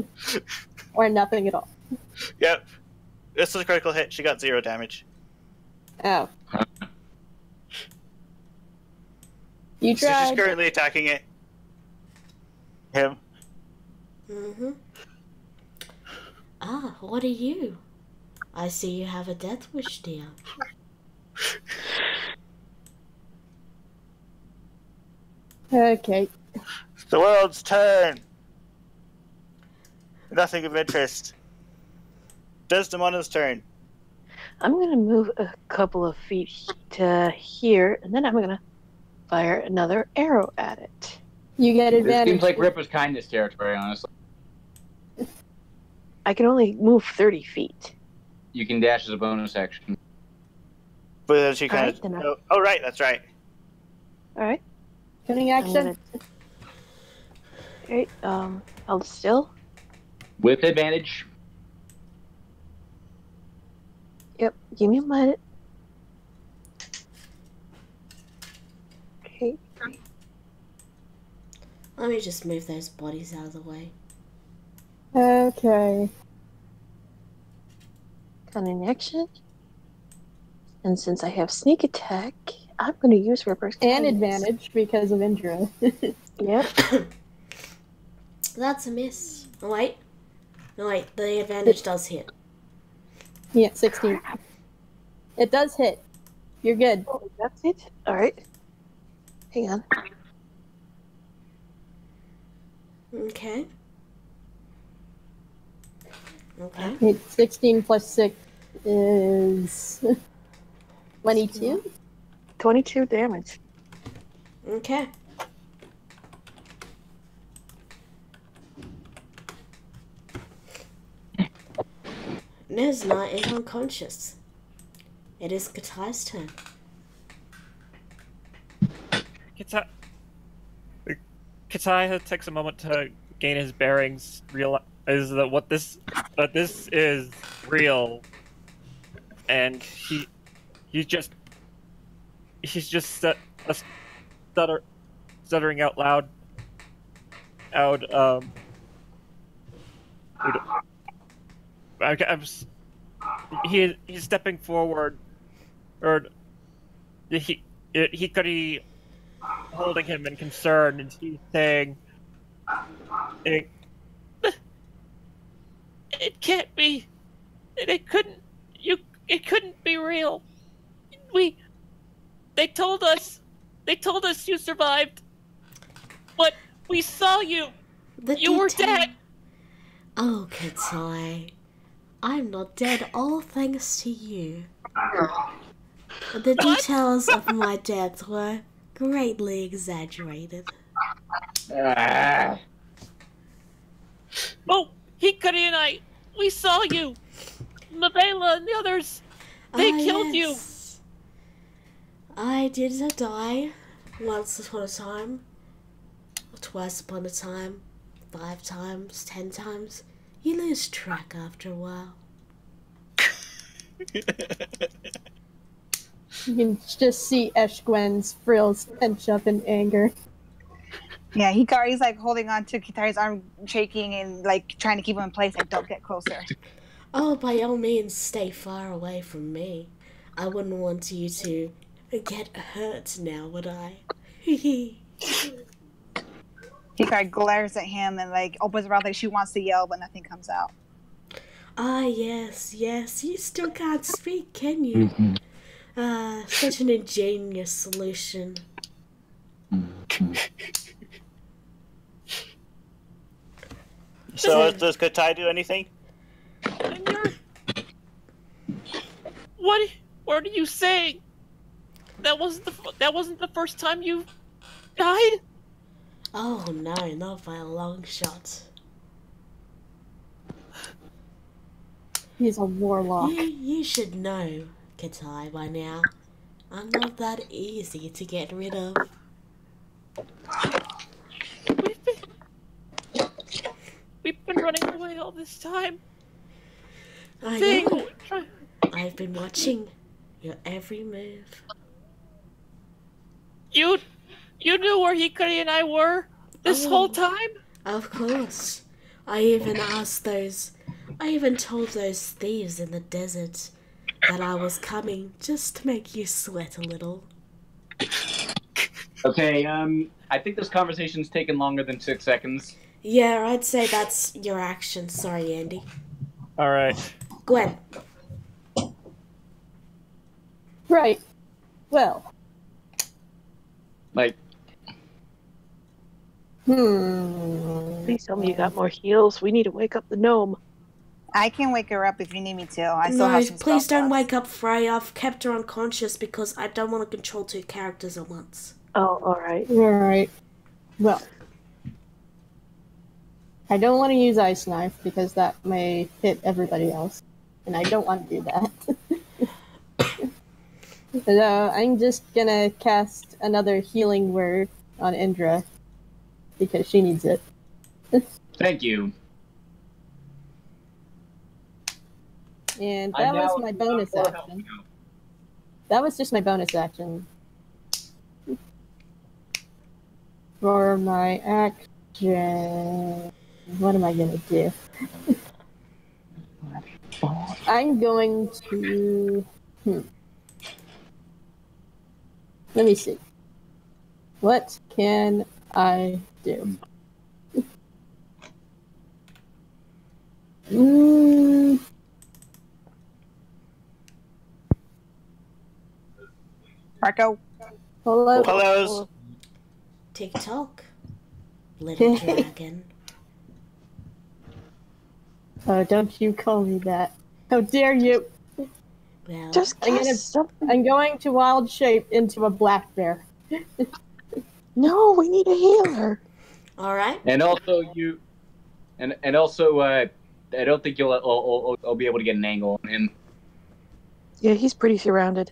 S4: Or nothing at all.
S2: Yep. This is a critical hit. She got 0 damage.
S4: Oh. You
S2: So
S4: tried.
S2: she's currently attacking it. Him.
S5: Mm-hmm. Ah, what are you? I see you have a death wish, dear.
S4: Okay.
S2: The world's turn. Nothing of interest. Desdemona's turn.
S9: I'm going to move a couple of feet to here, and then I'm going to fire another arrow at it.
S4: You get
S3: This
S4: advantage.
S3: seems like Ripper's kindness territory, honestly.
S9: I can only move 30 feet.
S3: You can dash as a bonus action.
S2: But then she kind
S9: Alright, then
S2: of... Oh, right, that's right.
S9: All right.
S4: Cunning action.
S9: Okay, held still.
S3: With advantage.
S9: Yep, give me a minute. Okay.
S5: Let me just move those bodies out of the way.
S4: Okay.
S9: Cunning action. And since I have sneak attack, I'm going to use reverse
S4: And
S9: guidance.
S4: advantage because of Indra.
S9: Yep.
S5: That's a miss. Oh, wait. No, wait. The advantage does hit.
S4: Yeah, 16. It does hit. You're good.
S9: Oh, that's it? Alright. Hang on.
S5: Okay. Okay.
S4: It's 16 plus 6 is 22.
S9: 22 damage.
S5: Okay. Nesna is unconscious. It is Katai's turn.
S8: Katai takes a moment to gain his bearings, realize that this is real, and he's just stuttering out loud. He's stepping forward, or he could be holding him in concern, and he's saying, "It can't be. It couldn't be real. They told us you survived, but we saw you. You were dead."
S5: Oh, Katai. I'm not dead, all thanks to you. The details of my death were greatly exaggerated.
S8: Oh, Hikari and I, we saw you. Mabela and the others, they killed you.
S5: I did die once upon a time, twice upon a time, 5 times, 10 times. You lose track after a while.
S4: You can just see Eshgwen's frills tense up in anger.
S7: Yeah, Hikari's like holding on to Kitari's arm, shaking and like trying to keep him in place. Like, don't get closer.
S5: Oh, by all means, stay far away from me. I wouldn't want you to get hurt now, would I?
S7: Hikari glares at him and like opens her mouth like she wants to yell, but nothing comes out.
S5: Ah, yes. You still can't speak, can you? Such an ingenious solution.
S2: So does Katai do anything?
S8: What are you saying? That wasn't the first time you died?
S5: Oh no, not by a long shot.
S4: He's a warlock.
S5: You should know, Katai, by now. I'm not that easy to get rid of.
S8: We've been running away all this time.
S5: I know. I've been watching your every move.
S8: You knew where Hikari and I were this whole time?
S5: Of course. I even told those thieves in the desert that I was coming just to make you sweat a little.
S3: Okay, I think this conversation's taken longer than 6 seconds.
S5: Yeah, I'd say that's your action. Sorry, Andy.
S8: Alright.
S5: Gwen.
S4: Right. Well.
S3: Like.
S9: Please tell me you got more heals. We need to wake up the gnome.
S7: I can wake her up if you need me to. I still have some
S5: please
S7: spell
S5: don't
S7: slots.
S5: wake up Frey. I've kept her unconscious because I don't want to control 2 characters at once.
S9: Oh, alright.
S4: Alright. Well. I don't want to use Ice Knife because that may hit everybody else. And I don't want to do that. So I'm just gonna cast another healing word on Indra because she needs it.
S3: Thank you.
S4: And that was my bonus action. That was just my bonus action. For my action, what am I gonna do? I'm going to... Let me see. What can I do?
S7: Marco.
S4: Hello.
S2: Hellos.
S5: TikTok. Little dragon.
S4: Oh, don't you call me that. How dare you!
S5: Well,
S9: Just
S4: I'm going to wild shape into a black bear.
S9: No, we need a healer.
S5: all right.
S3: And also you, and also I don't think I'll be able to get an angle on him.
S9: Yeah, he's pretty surrounded.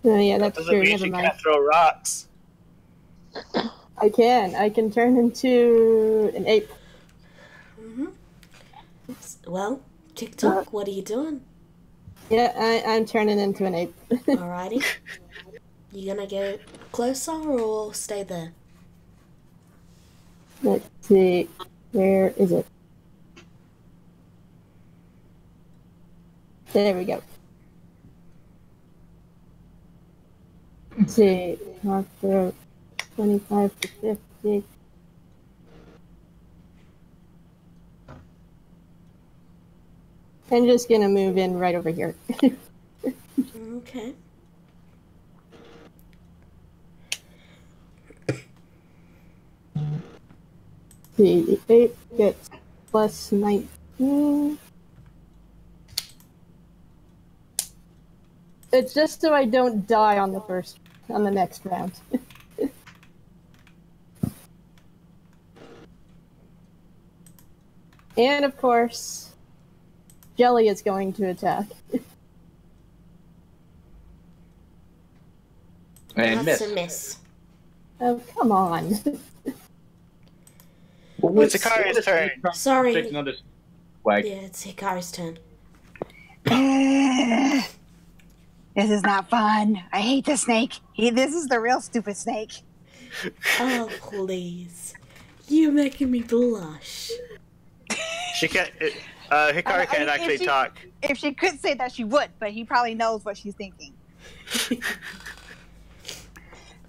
S4: Oh, yeah,
S2: That
S4: that's
S2: doesn't
S4: true.
S2: mean
S4: Never
S2: she
S4: mind.
S2: can't throw rocks.
S4: I can turn into an ape.
S5: Well, TikTok, what are you doing?
S4: Yeah, I'm turning into an ape.
S5: Alrighty. You gonna get closer or stay there?
S4: Let's see. Where is it? There we go. Let's see. Talk through 25 to 50. I'm just gonna move in right over here.
S5: Okay.
S4: The 8 gets plus 19. It's just so I don't die on the next round. And of course, Jelly is going to attack.
S3: And
S5: That's
S3: miss.
S5: a miss.
S4: Oh, come on.
S2: It's Hikari's turn.
S5: Sorry.
S3: Take another swag.
S5: Yeah, it's Hikari's turn.
S7: This is not fun. I hate the snake. This is the real stupid snake.
S5: Oh, please. You're making me blush.
S2: She can't. Hikari can't actually talk.
S7: If she could say that, she would, but he probably knows what she's thinking.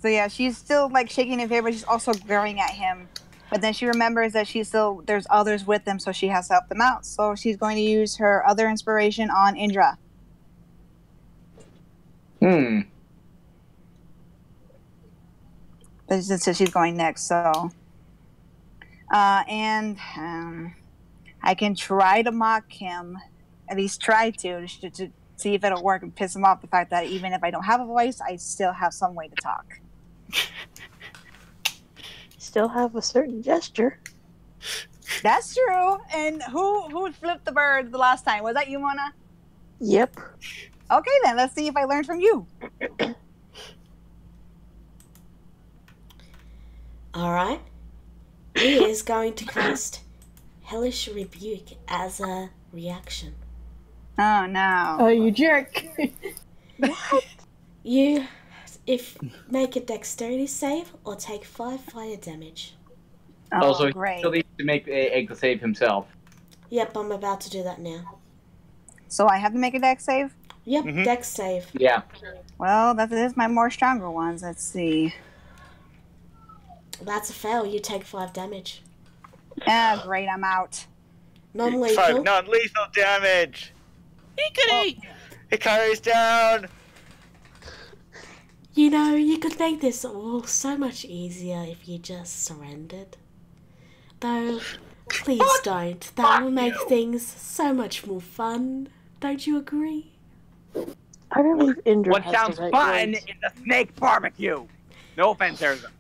S7: So yeah, she's still like shaking her head, but she's also glaring at him. But then she remembers that there's others with them, so she has to help them out. So she's going to use her other inspiration on Indra. But since she's going next, so I can try to mock him, at least try to see if it'll work and piss him off. The fact that even if I don't have a voice, I still have some way to talk.
S9: Still have a certain gesture.
S7: That's true. And who flipped the bird the last time? Was that you, Mona?
S9: Yep.
S7: Okay, then let's see if I learned from you.
S5: Alright. He is going to cast Hellish Rebuke as a reaction.
S7: Oh, no.
S4: Oh, you jerk.
S5: You make a dexterity save or take 5 fire damage.
S7: Oh,
S3: Also,
S7: great.
S3: he still needs to make a save himself.
S5: Yep, I'm about to do that now.
S7: So I have to make a dex save?
S5: Yep, dex save.
S3: Yeah.
S7: Well, that is my more stronger ones. Let's see.
S5: That's a fail. You take 5 damage.
S7: Ah, great. I'm out.
S5: Non-lethal.
S2: 5 non-lethal damage. Hikari's down.
S5: You know, you could make this all so much easier if you just surrendered. Though, please don't. That will make things so much more fun. Don't you agree?
S9: I believe Indra
S10: What
S9: has
S10: sounds
S9: the right
S10: fun
S9: words.
S10: is a snake barbecue. No offense, Erza.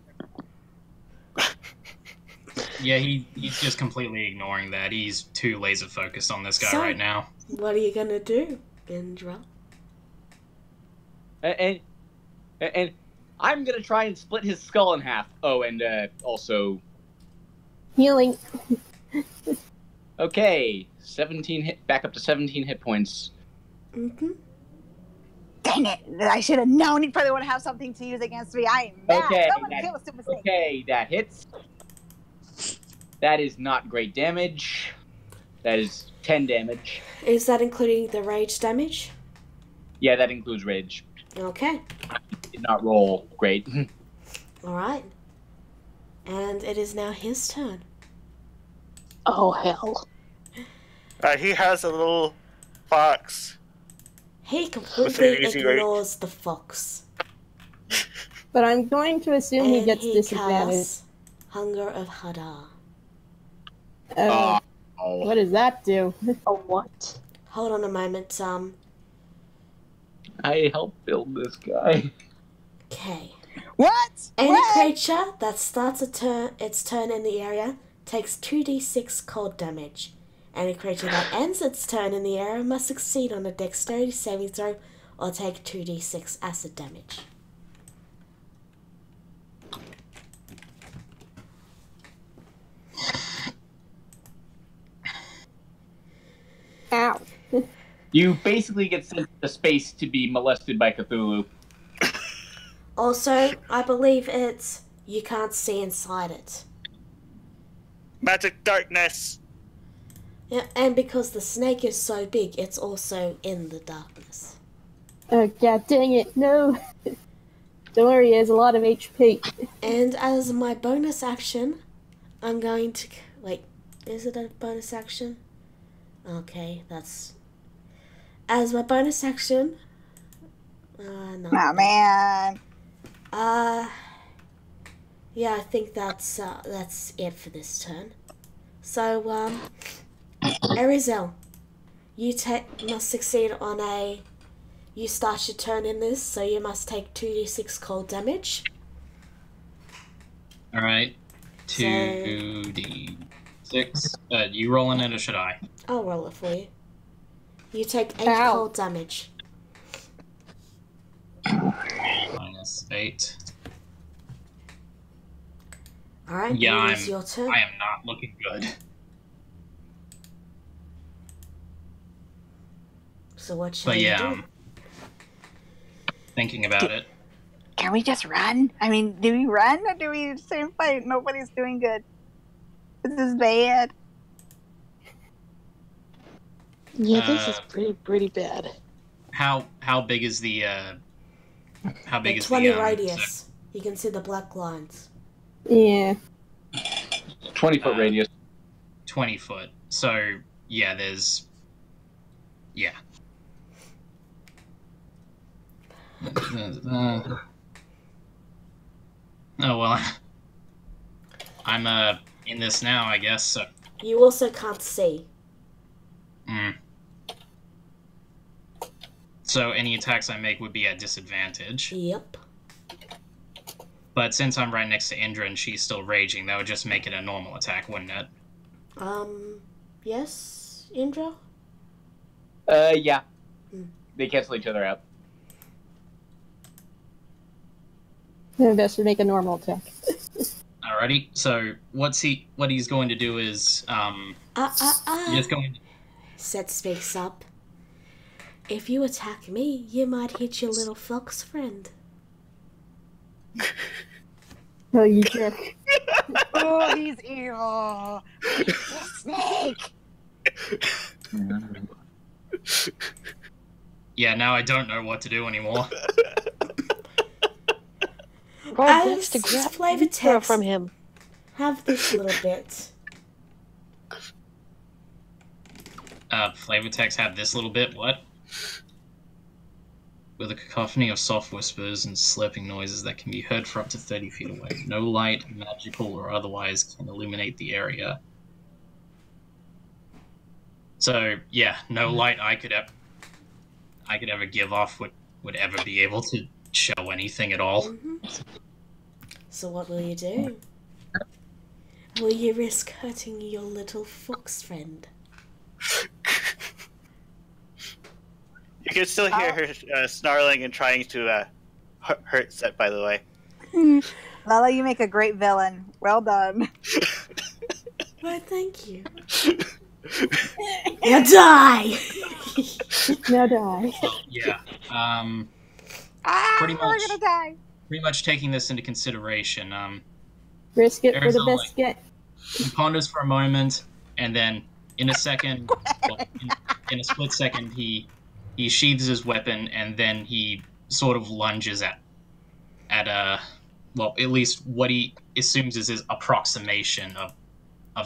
S6: Yeah, he's just completely ignoring that. He's too laser focused on this guy
S5: So-
S6: right now.
S5: What are you gonna do, Indra?
S3: And I'm gonna try and split his skull in half. Oh, and also
S4: Healing.
S3: okay, 17 hit, back up to 17 hit points.
S5: Mm-hmm.
S7: Dang it! I should have known he probably would have something to use against me. I am mad.
S3: Okay,
S7: Someone kill a stupid snake.
S3: okay, that hits. That is not great damage. That is 10 damage.
S5: Is that including the rage damage?
S3: Yeah, that includes rage.
S5: Okay.
S3: Did not roll great.
S5: Alright. And it is now his turn.
S9: Oh, hell.
S2: He has a little fox.
S5: He
S2: With
S5: completely
S2: an easy
S5: ignores the fox.
S4: But I'm going to assume he
S5: And
S4: gets
S5: he
S4: disadvantage.
S5: casts Hunger of Hadar.
S4: What does that do?
S9: Oh, what?
S5: Hold on a moment,
S3: I helped build this guy.
S5: Okay.
S7: What?
S5: Any
S7: What?
S5: creature that starts its turn in the area takes 2d6 cold damage. Any creature that ends its turn in the area must succeed on a dexterity saving throw or take 2d6 acid damage.
S4: Ow.
S3: You basically get sent to space to be molested by Cthulhu.
S5: Also, I believe it's you can't see inside it.
S2: Magic darkness.
S5: Yeah, and because the snake is so big, it's also in the darkness.
S4: Oh, god dang it. No. Don't worry, he has a lot of HP.
S5: And as my bonus action, I'm going to... Wait, is it a bonus action? Okay, that's... As my bonus action... no.
S7: Oh, man.
S5: Yeah, I think that's it for this turn. So, Arizel, you must succeed on a... You start your turn in this, so you must take 2d6 cold damage.
S6: Alright. 2d6. You rolling it or should I?
S5: I'll roll it for you. You take 8
S4: Ow.
S5: cold damage.
S6: Minus 8.
S5: Alright,
S6: Yeah,
S5: it is your turn.
S6: I am not looking good.
S5: So what should
S6: But
S5: you
S6: yeah,
S5: do?
S6: Thinking about it.
S7: Can we just run? I mean, do we run or do we stay and fight? Nobody's doing good. This is bad.
S9: Yeah, this is pretty bad.
S6: How big is the how big
S5: The
S6: is
S5: 20
S6: the
S5: radius. You can see the black lines.
S4: Yeah.
S3: 20-foot radius.
S6: 20 foot. So yeah, there's yeah. Oh well, I'm in this now, I guess. So.
S5: You also can't see.
S6: So any attacks I make would be at disadvantage.
S5: Yep.
S6: But since I'm right next to Indra and she's still raging, that would just make it a normal attack, wouldn't it?
S5: Yes, Indra?
S3: Yeah. They cancel each other out.
S4: Then best to make a normal attack.
S6: Alrighty. So what he's going to do is he's going to...
S5: Set speaks up. If you attack me, you might hit your little fox friend.
S4: Oh, you jerk.
S7: Oh, he's evil. The snake.
S6: Yeah, now I don't know what to do anymore.
S9: Right next to grab
S5: flavor
S9: throw
S5: text.
S9: from him.
S5: Have this little bit.
S6: Flavor text have this little bit, what? With a cacophony of soft whispers and slurping noises that can be heard for up to 30 feet away. No light, magical or otherwise, can illuminate the area. So, yeah, no light I could ever give off would ever be able to show anything at all.
S5: Mm-hmm. So what will you do? Will you risk hurting your little fox friend?
S2: You can still hear her snarling and trying to hurt Set, by the way.
S7: Lala, you make a great villain. Well done.
S5: Why, thank you. Now die!
S4: Now die.
S6: Well, yeah.
S7: We're gonna die.
S6: Pretty much taking this into consideration.
S4: Risk it for the
S6: Arizona,
S4: biscuit.
S6: he ponders for a moment, and then in a second, well, in a split second, he sheathes his weapon, and then he sort of lunges at well, at least what he assumes is his approximation of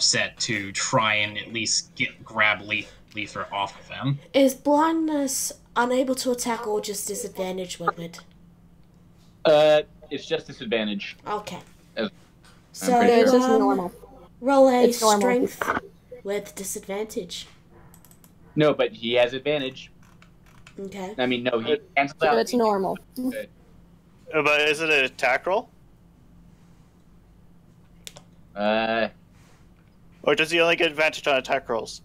S6: Set to try and at least grab Lether off of him.
S5: Is blindness unable to attack or just disadvantage, Woodward?
S3: It's just disadvantage.
S5: Okay.
S3: So
S4: it's just normal.
S5: Roll a
S4: It's normal.
S5: strength with disadvantage.
S3: No, but he has advantage.
S5: Okay.
S3: I mean, no, he cancels
S4: So
S3: out.
S4: it's normal.
S2: But is it an attack roll? Or does he only get advantage on attack rolls?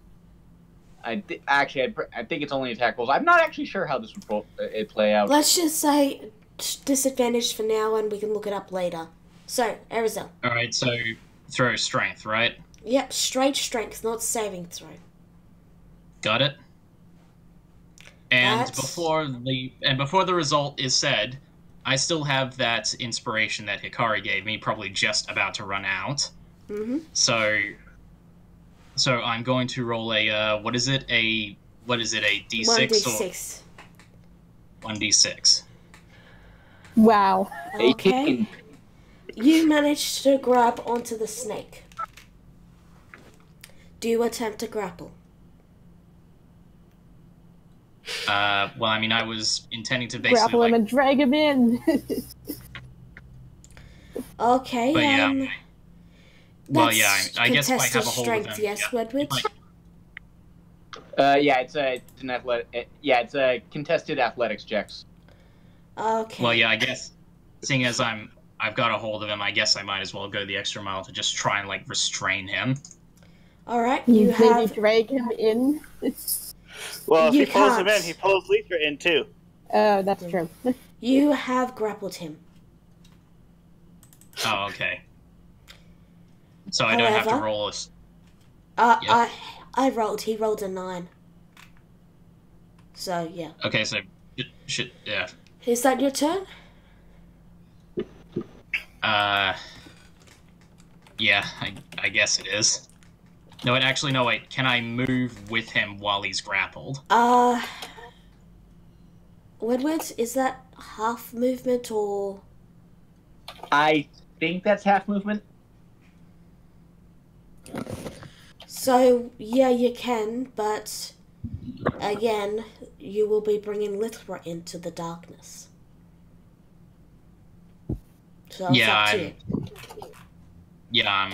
S3: I think it's only attack rolls. I'm not actually sure how this would play out.
S5: Let's just say disadvantage for now, and we can look it up later. So, Arizona.
S6: All right, so throw strength, right?
S5: Yep, straight strength, not saving throw.
S6: Got it. And
S5: That's...
S6: before the result is said, I still have that inspiration that Hikari gave me, probably just about to run out.
S5: Mm-hmm.
S6: So I'm going to roll a what is it? A D6
S5: 1d6.
S6: or 1d6.
S4: Wow.
S5: Okay. You managed to grab onto the snake. Do you attempt to grapple?
S6: Well, I mean, I was intending to basically
S4: Grapple him and drag him in.
S5: Okay.
S6: But yeah. Well, yeah. I guess if I
S5: contested
S6: have a hold
S5: strength,
S6: of him.
S5: yes, Wedwidge?
S3: It's a contested athletics checks.
S5: Okay.
S6: Well, yeah. I guess seeing as I've got a hold of him, I guess I might as well go the extra mile to just try and restrain him.
S5: All right.
S4: You maybe drag him in.
S2: Well, if
S5: You
S2: he pulls him
S5: can't.
S2: in, he pulls Lether in too.
S4: Oh, that's true.
S5: You have grappled him.
S6: Oh, okay. So I don't have to
S5: However,
S6: roll a...
S5: I rolled. He rolled a 9. So yeah.
S6: Okay, so yeah.
S5: Is that your turn?
S6: Yeah, I guess it is. No, wait, can I move with him while he's grappled?
S5: Wedward, is that half movement or...
S3: I think that's half movement.
S5: So, yeah, you can, but again, you will be bringing Lithra into the darkness. So it's up to you.
S6: Yeah,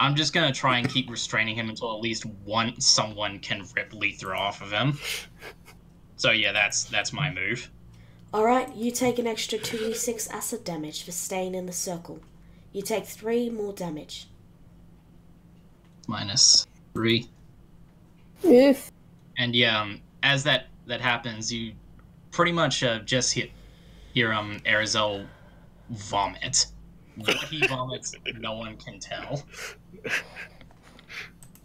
S6: I'm just gonna try and keep restraining him until at least someone can rip Lether off of him. So yeah, that's my move.
S5: Alright, you take an extra 2d6 acid damage for staying in the circle. You take 3 more damage.
S6: -3.
S4: Oof.
S6: And yeah, as that happens, you pretty much just hear Arizel vomit. What he vomits, no one can tell.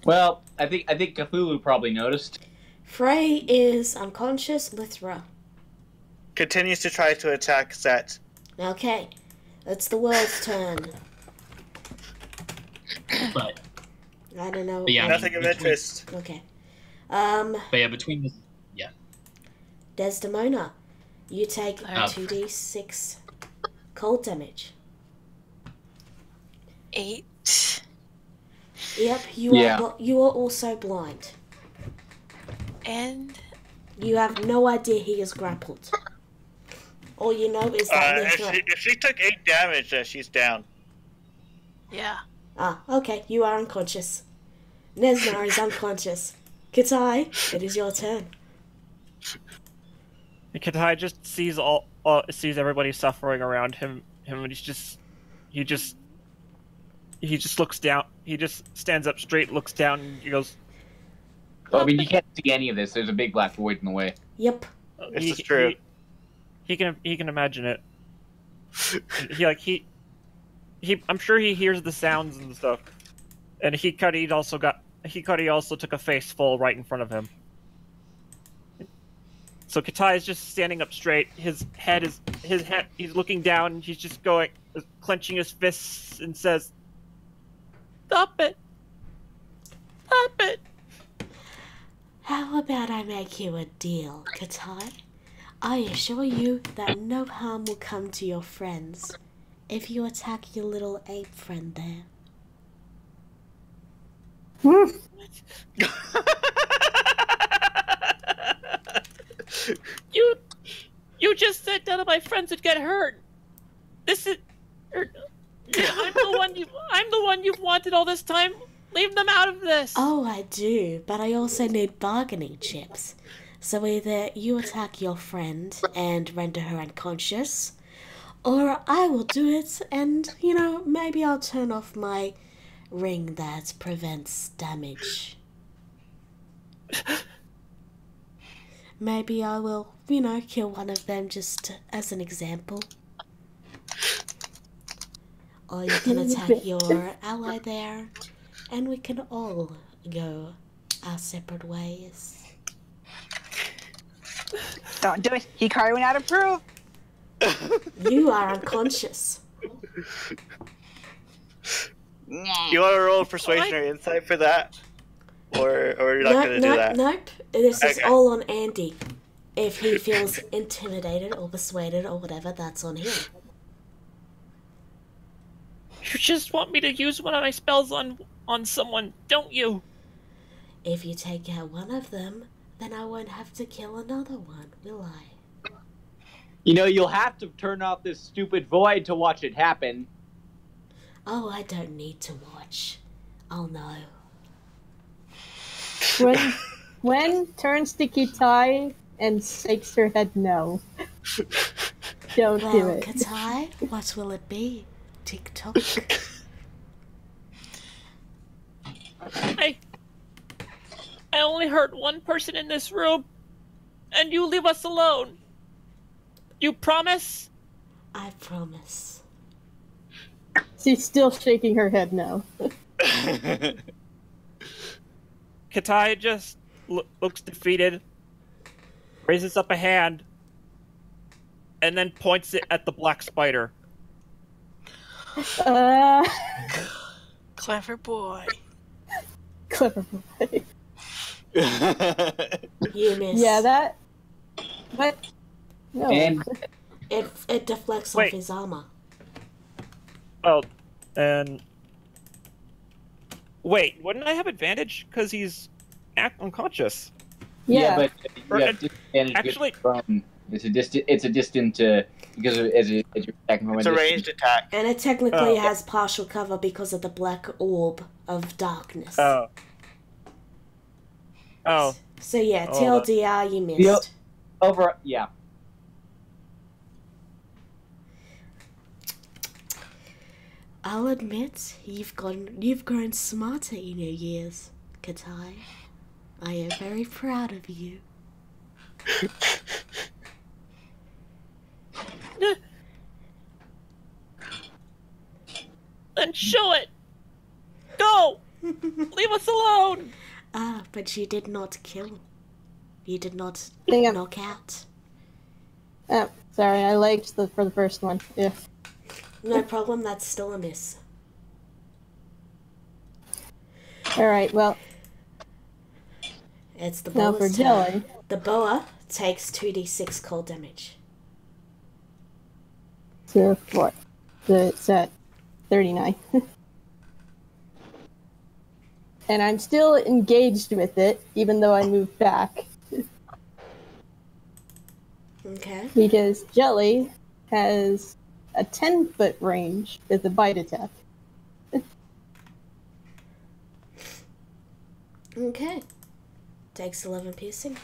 S3: Well, I think Cthulhu probably noticed.
S5: Frey is unconscious. Lithra.
S2: Continues to try to attack Set.
S5: Okay, it's the world's turn.
S6: But
S5: I don't know.
S6: But yeah,
S2: Nothing of interest.
S5: Okay.
S6: But yeah, between the
S5: Desdemona, you take 2d6 cold damage.
S9: 8.
S5: Yep, you are also blind.
S9: And
S5: You have no idea he is grappled. All you know is that
S2: if she took 8 damage, she's down.
S9: yeah.
S5: Ah, okay, you are unconscious. Nesnar is unconscious. Kitai, it is your turn.
S8: Kitai just sees sees everybody suffering around him, and he just looks down. He just stands up straight, looks down, and he goes.
S3: Well, I mean, you can't see any of this. There's a big black void in the way.
S5: Yep.
S2: This is true.
S8: He can imagine it. I'm sure he hears the sounds and stuff. And Hikari also took a face full right in front of him. So Katai is just standing up straight. He's looking down, and he's just clenching his fists and says, "Stop it! Stop it!"
S5: How about I make you a deal, Katai? I assure you that no harm will come to your friends if you attack your little ape friend there.
S8: You just said none of my friends would get hurt. This is... I'm the one you've wanted all this time. Leave them out of this.
S5: Oh, I do, but I also need bargaining chips. So either you attack your friend and render her unconscious, or I will do it and, maybe I'll turn off my ring that prevents damage. Maybe I will, kill one of them just as an example. Or you can attack your ally there, and we can all go our separate ways.
S7: Don't do it. Hikari went out of proof.
S5: You are unconscious.
S2: You want to roll persuasion or insight for that? Or you're not going to do that?
S5: Nope. This is all on Andy. If he feels intimidated or persuaded or whatever, that's on him.
S8: You just want me to use one of my spells on someone, don't you?
S5: If you take out one of them, then I won't have to kill another one, will I?
S3: You'll have to turn off this stupid void to watch it happen.
S5: Oh, I don't need to watch. I'll know.
S4: When turns to Katai and shakes her head no. Don't do it.
S5: Katai, what will it be? TikTok?
S8: I only hurt one person in this room, and you leave us alone. You promise?
S5: I promise.
S4: She's still shaking her head no.
S8: Katai just looks defeated, raises up a hand, and then points it at the black spider.
S9: Clever boy.
S4: Clever boy.
S5: You miss.
S4: Yeah, that... What? No.
S3: And
S5: it deflects off his armor.
S8: Oh, and... Wait, wouldn't I have advantage? Because he's unconscious.
S4: Yeah,
S3: but you have disadvantage
S8: actually,
S3: from... It's a distant because as you're attacking from
S2: it's a ranged attack.
S5: And it technically has partial cover because of the black orb of darkness.
S8: Oh.
S5: So yeah, TLDR, you missed.
S3: Yeah.
S5: I'll admit, you've grown smarter in your years, Katai. I am very proud of you.
S8: Then show it! Go! Leave us alone!
S5: Ah, but you did not kill. You did not
S4: Damn.
S5: knock out.
S4: Oh, sorry, I liked for the first one. Yeah.
S5: No problem, that's still a miss.
S4: Alright, well...
S5: It's the
S4: now
S5: boa's
S4: for Jelly.
S5: turn. The boa takes 2d6 cold damage.
S4: So, what? It's at 39. And I'm still engaged with it, even though I moved back.
S5: Okay.
S4: Because Jelly has a 10-foot range with a bite attack.
S5: Okay. Takes 11 piercing.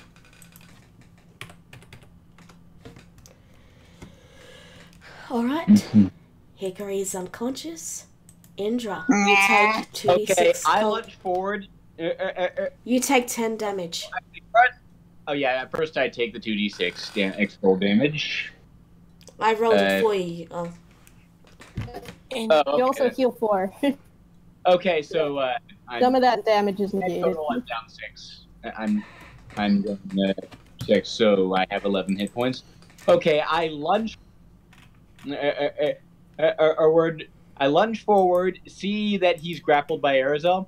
S5: Alright. Hickory is unconscious. Indra, you take 2d6
S3: Okay, I
S5: cold.
S3: lunge forward.
S5: You take 10 damage.
S3: Oh yeah, at first I take the 2d6 cold damage.
S5: I rolled it for you. Oh.
S9: And
S3: Oh,
S4: You
S3: okay.
S4: also heal 4.
S3: Okay, so
S4: Some of that damage is negated.
S3: total, I'm down 6. I'm down 6, so I have 11 hit points. Okay, I lunge. I lunge forward, see that he's grappled by Arizal,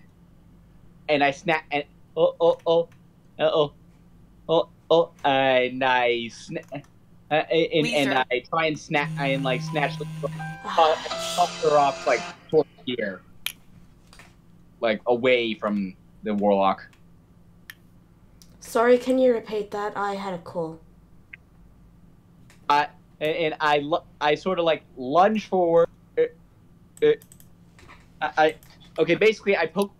S3: and I snap. And and I I try and snap. Snatch toss her off towards here, away from the warlock.
S5: Sorry, can you repeat that? I had a call.
S3: I sort of lunge forward. Basically I poke.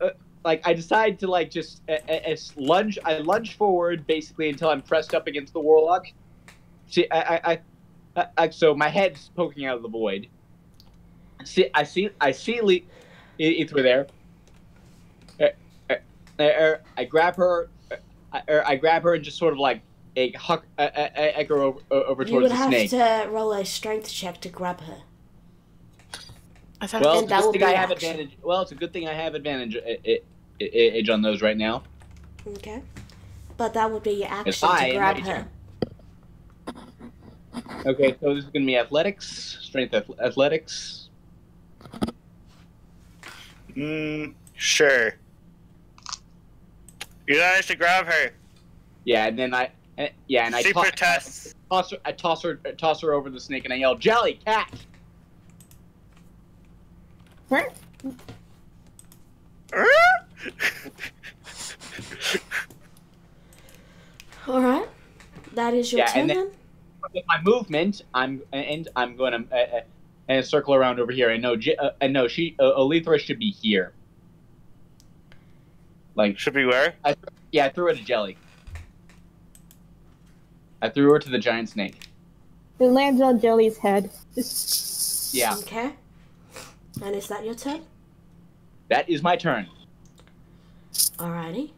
S3: I decide to just lunge. I lunge forward basically until I'm pressed up against the warlock. See, so my head's poking out of the void. I see Lee through there. I grab her. I grab her and just sort of echo over
S5: You
S3: towards
S5: would
S3: the
S5: have
S3: snake.
S5: to roll a strength check to grab her.
S3: Well, it's a good thing I have advantage. Well, it's a good thing I have advantage on those right now.
S5: Okay. But that would be your action to grab her.
S3: Okay, so this is going to be athletics, strength athletics.
S2: Sure. You managed to grab her.
S3: Yeah, and then I
S2: she protests.
S3: I toss her over the snake, and I yell, "Jelly, catch!"
S5: All right, that is your turn then.
S3: With my movement, I'm going to circle around over here. I know Alethra should be here.
S2: Should be where?
S3: I threw her to Jelly. I threw her to the giant snake.
S4: It lands on Jelly's head.
S3: Yeah.
S5: Okay. And is that your turn?
S3: That is my turn.
S5: Alrighty.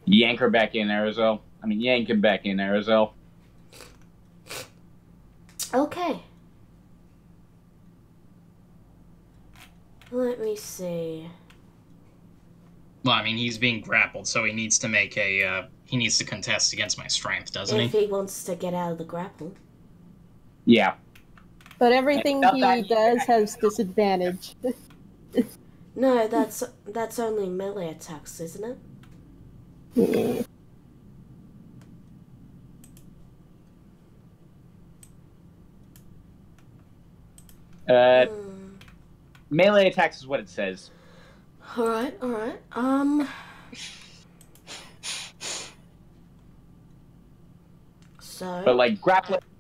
S3: Yank her back in, Arizal. Yank him back in, Arizal.
S5: Okay. Let me see.
S6: Well, he's being grappled, so he needs to make he needs to contest against my strength, doesn't he?
S5: If he wants to get out of the grapple.
S3: Yeah.
S4: But everything he does has disadvantage.
S5: No, that's only melee attacks, isn't it?
S4: Yeah.
S3: Melee attacks is what it says.
S5: Alright. So.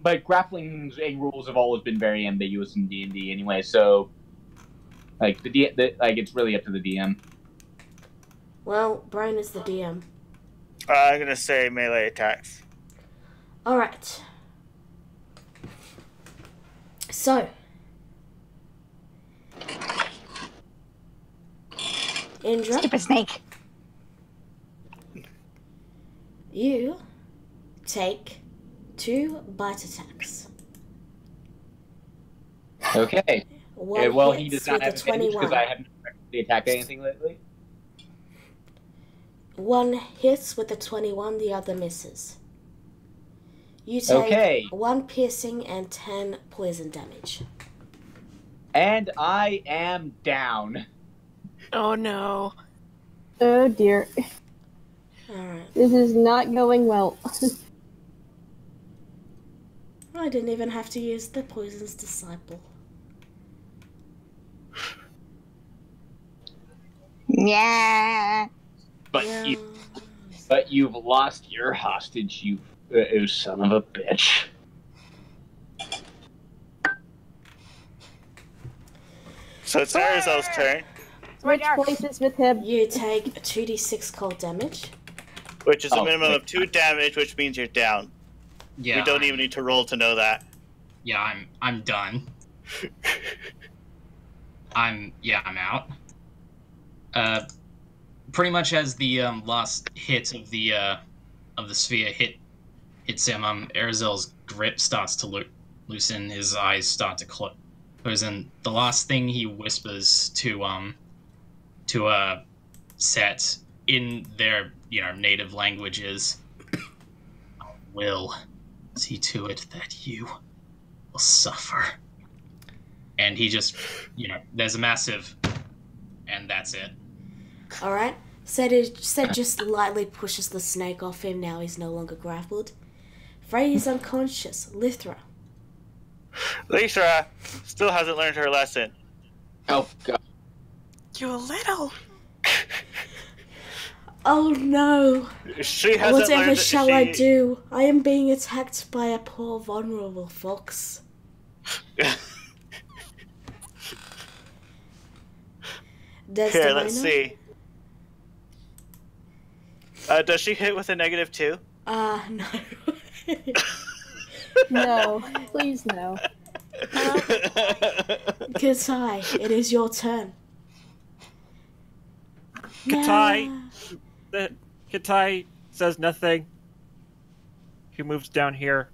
S3: But grappling rules have always been very ambiguous in D&D anyway. So, it's really up to the DM.
S5: Well, Brian is the DM.
S2: I'm gonna say melee attacks.
S5: Alright. So. Indra.
S7: Stupid snake.
S5: You take 2 bite attacks.
S3: Okay.
S5: One
S3: he
S5: hits
S3: does not
S5: with
S3: have
S5: a
S3: advantage
S5: 21.
S3: because I haven't practically attacked anything lately.
S5: One hits with a 21, the other misses. You take 1 piercing and 10 poison damage.
S3: And I am down.
S9: Oh no.
S4: Oh dear.
S5: Alright.
S4: This is not going well.
S5: I didn't even have to use the poison's disciple.
S7: Yeah.
S3: But you've lost your hostage, you son of a bitch.
S2: So it's Arizal's turn.
S4: Switch places with him.
S5: You take a 2d6 cold damage.
S2: Which is a minimum of 2 damage, which means you're down.
S6: Yeah.
S2: We don't even need to roll to know that.
S6: Yeah, I'm done. I'm out. pretty much as the last hit of the sphere hits him, Erazel's grip starts to loosen. His eyes start to close, and the last thing he whispers to Set in their native language is, "I will see to it that you will suffer." And he just, there's a massive, and that's it.
S5: All right. Set just lightly pushes the snake off him. Now he's no longer grappled. Frey is unconscious. Lythra.
S2: Lythra still hasn't learned her lesson.
S3: Oh, God.
S9: You little.
S5: Oh no.
S2: She hasn't
S5: Whatever
S2: learned
S5: shall I do? I am being attacked by a poor vulnerable fox.
S2: Here, let's see. Does she hit with a -2?
S5: No.
S4: No, please no.
S5: Katai, it is your turn.
S8: Katai says nothing. He moves down here.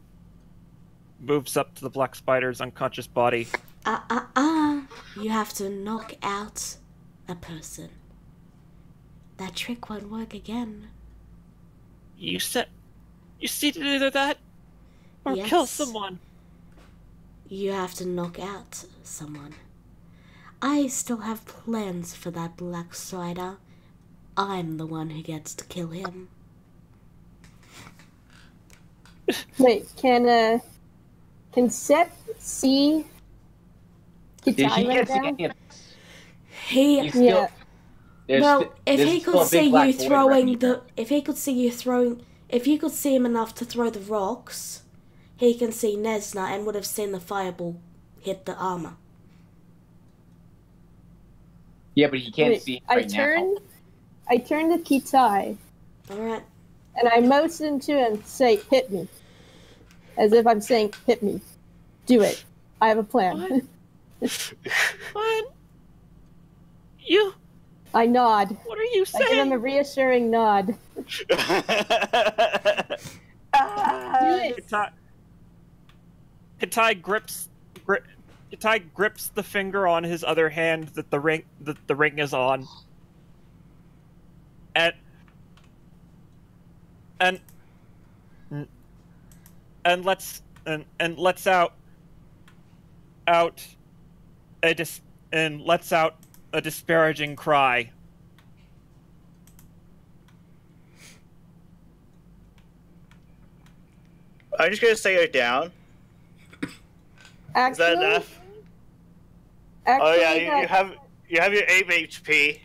S8: Moves up to the black spider's unconscious body.
S5: You have to knock out a person. That trick won't work again.
S8: You see to either that or
S5: Yes.
S8: kill someone.
S5: You have to knock out someone. I still have plans for that black spider. I'm the one who gets to kill him.
S4: Wait, can Set see Kitai right now?
S5: If he could see you throwing if he could see him enough to throw the rocks, he can see Nesna and would have seen the fireball hit the armor.
S3: Yeah, but he can't see right now.
S4: I turn to Kitai.
S5: Alright.
S4: And I motion to him and say, "Hit me." As if I'm saying, "Hit me. Do it. I have a plan."
S8: What? You?
S4: I nod.
S8: What are you saying?
S4: I give him a reassuring nod. Do it.
S8: Kitai grips the finger on his other hand that the ring is on, and lets out a disparaging cry.
S2: I'm just gonna say her down.
S4: Actually,
S2: is that enough?
S4: Actually,
S2: you have your 8 HP.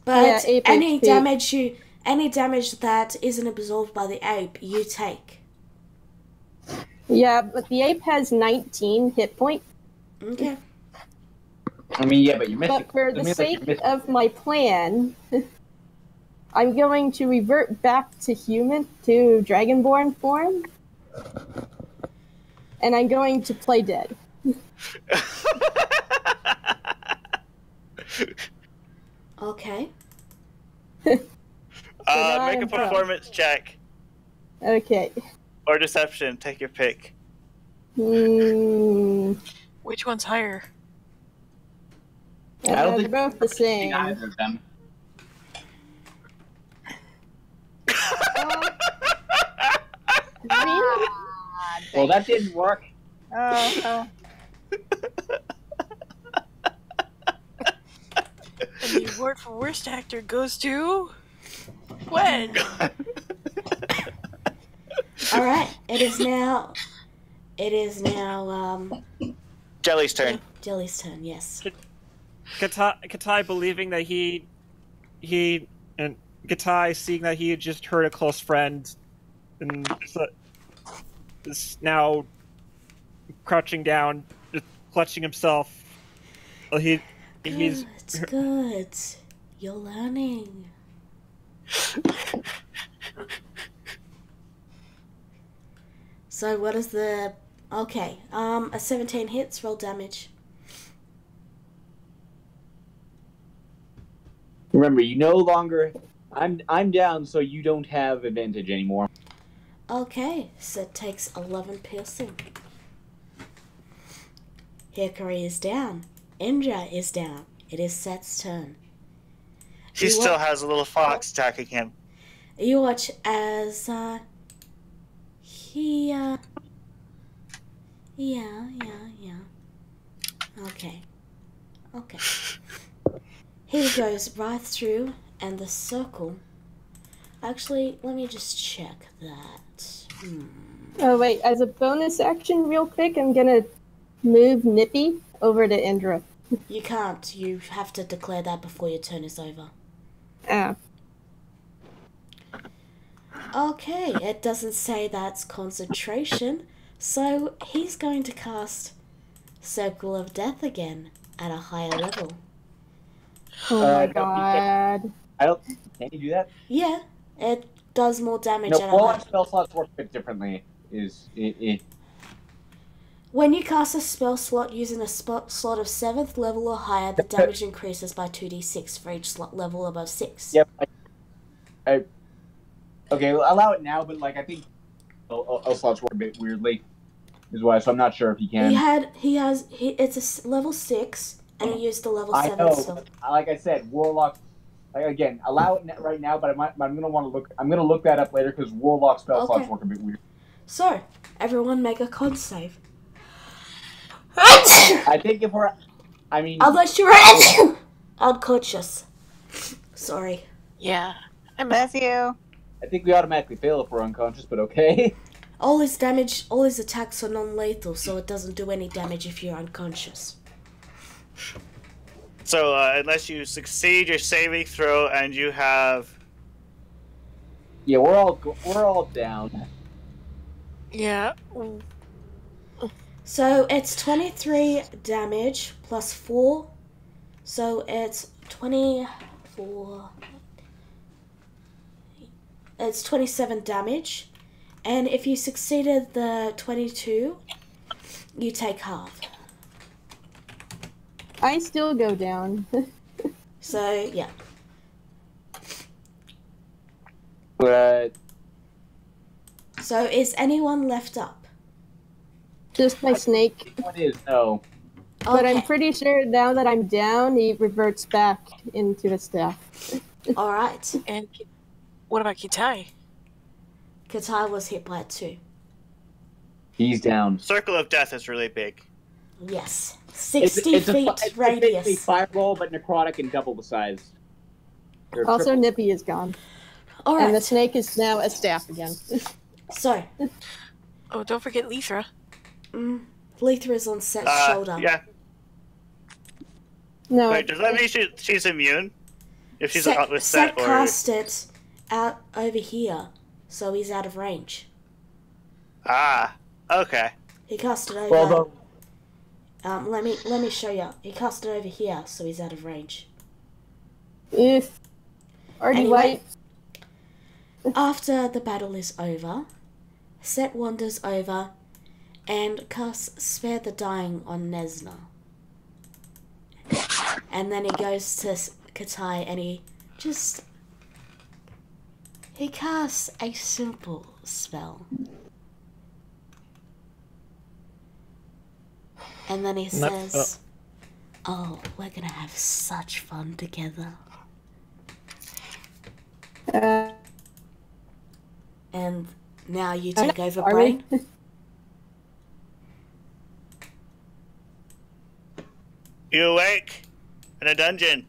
S5: But
S4: yeah,
S5: any
S4: HP.
S5: damage that isn't absorbed by the ape, you take.
S4: Yeah, but the ape has 19 hit points.
S5: Okay.
S3: I mean, yeah, but you're missing.
S4: But for the sake of my plan, I'm going to revert back to Dragonborn form. And I'm going to play dead.
S5: Okay.
S2: Make a performance check.
S4: Okay.
S2: Or deception, take your pick.
S9: Which one's higher?
S3: I don't
S4: they're
S3: think
S4: both the same.
S3: either of them.
S4: Really?
S3: Well, that didn't work.
S7: Oh.
S9: And the award for worst actor goes to Gwen.
S5: All right. It is now.
S2: Jelly's turn.
S5: Jelly's turn. Yes.
S8: Katai believing that and Katai seeing that he had just hurt a close friend, and is now crouching down, just clutching himself. He's
S5: good. You're learning. So what is the... Okay, a 17 hits, roll damage.
S3: Remember, you no longer I'm down, so you don't have advantage anymore.
S5: Okay, so it takes 11 piercing. Hickory is down. Indra is down. It is Set's turn.
S2: He still has a little fox attacking him.
S5: You watch as he yeah. Okay. He goes right through, and the circle. Actually, let me just check that.
S4: Oh wait, as a bonus action, real quick, I'm gonna move Nippy over to Indra.
S5: You can't. You have to declare that before your turn is over.
S4: Ah.
S5: Okay, it doesn't say that's concentration, so he's going to cast Circle of Death again at a higher level.
S4: Oh my god.
S3: Can you do that?
S5: Yeah, it does more damage
S3: No,
S5: at a
S3: all
S5: higher
S3: our spell slots work a bit differently.
S5: When you cast a spell slot using a slot of 7th level or higher, the damage increases by 2d6 for each slot level above 6.
S3: Yep. Okay, allow it now, but like I think slots work a bit weirdly, is why. So I'm not sure if he can.
S5: It's a level 6, and he used the level 7
S3: I know.
S5: still.
S3: Like I said, Warlock. Again, allow it right now, but I'm gonna want to look. I'm gonna look that up later because Warlock spell slots work a bit weird.
S5: So everyone make a con save.
S3: I think if we're,
S5: unless you're unconscious. Sorry.
S9: Yeah.
S7: Bless you.
S3: I think we automatically fail if we're unconscious, but okay.
S5: All his attacks are non-lethal, so it doesn't do any damage if you're unconscious.
S2: So unless you succeed your saving throw and you have,
S3: yeah, we're all down.
S9: Yeah.
S5: So it's 23 damage plus 4, so it's 24. It's 27 damage, and if you succeeded the 22, you take half.
S4: I still go down.
S5: So, yeah.
S3: But
S5: So, is anyone left up?
S4: Just my snake.
S3: What is no?
S4: But
S5: Okay.
S4: I'm pretty sure now that I'm down, he reverts back into a staff.
S5: Alright.
S9: And what about Kitai?
S5: Katai was hit by it too.
S3: He's down.
S2: Circle of Death is really big.
S5: Yes. 60
S3: it's
S5: feet
S3: it's
S5: radius.
S3: basically fireball, but necrotic and double the size. Or
S4: Also,
S3: triple.
S4: Nippy is gone.
S5: Alright.
S4: And the snake is now a staff again.
S5: So.
S9: Oh, don't forget Lithra.
S5: Lethra is on Set's shoulder.
S2: Yeah.
S4: No.
S2: Wait, does that mean she's immune? If she's out with
S5: Set
S2: Set or...
S5: cast it out over here, so he's out of range.
S2: Ah, okay.
S5: He cast it over.
S3: Well,
S5: let me show you. He cast it over here, so he's out of range.
S4: If already
S5: Anyway.
S4: white.
S5: After the battle is over, Set wanders over and casts Spare the Dying on Nesna. And then he goes to Katai and he casts a simple spell. And then he says, "Oh, we're gonna have such fun together." And now you take over,
S4: are
S5: Brain.
S4: we?
S2: You awake in a dungeon.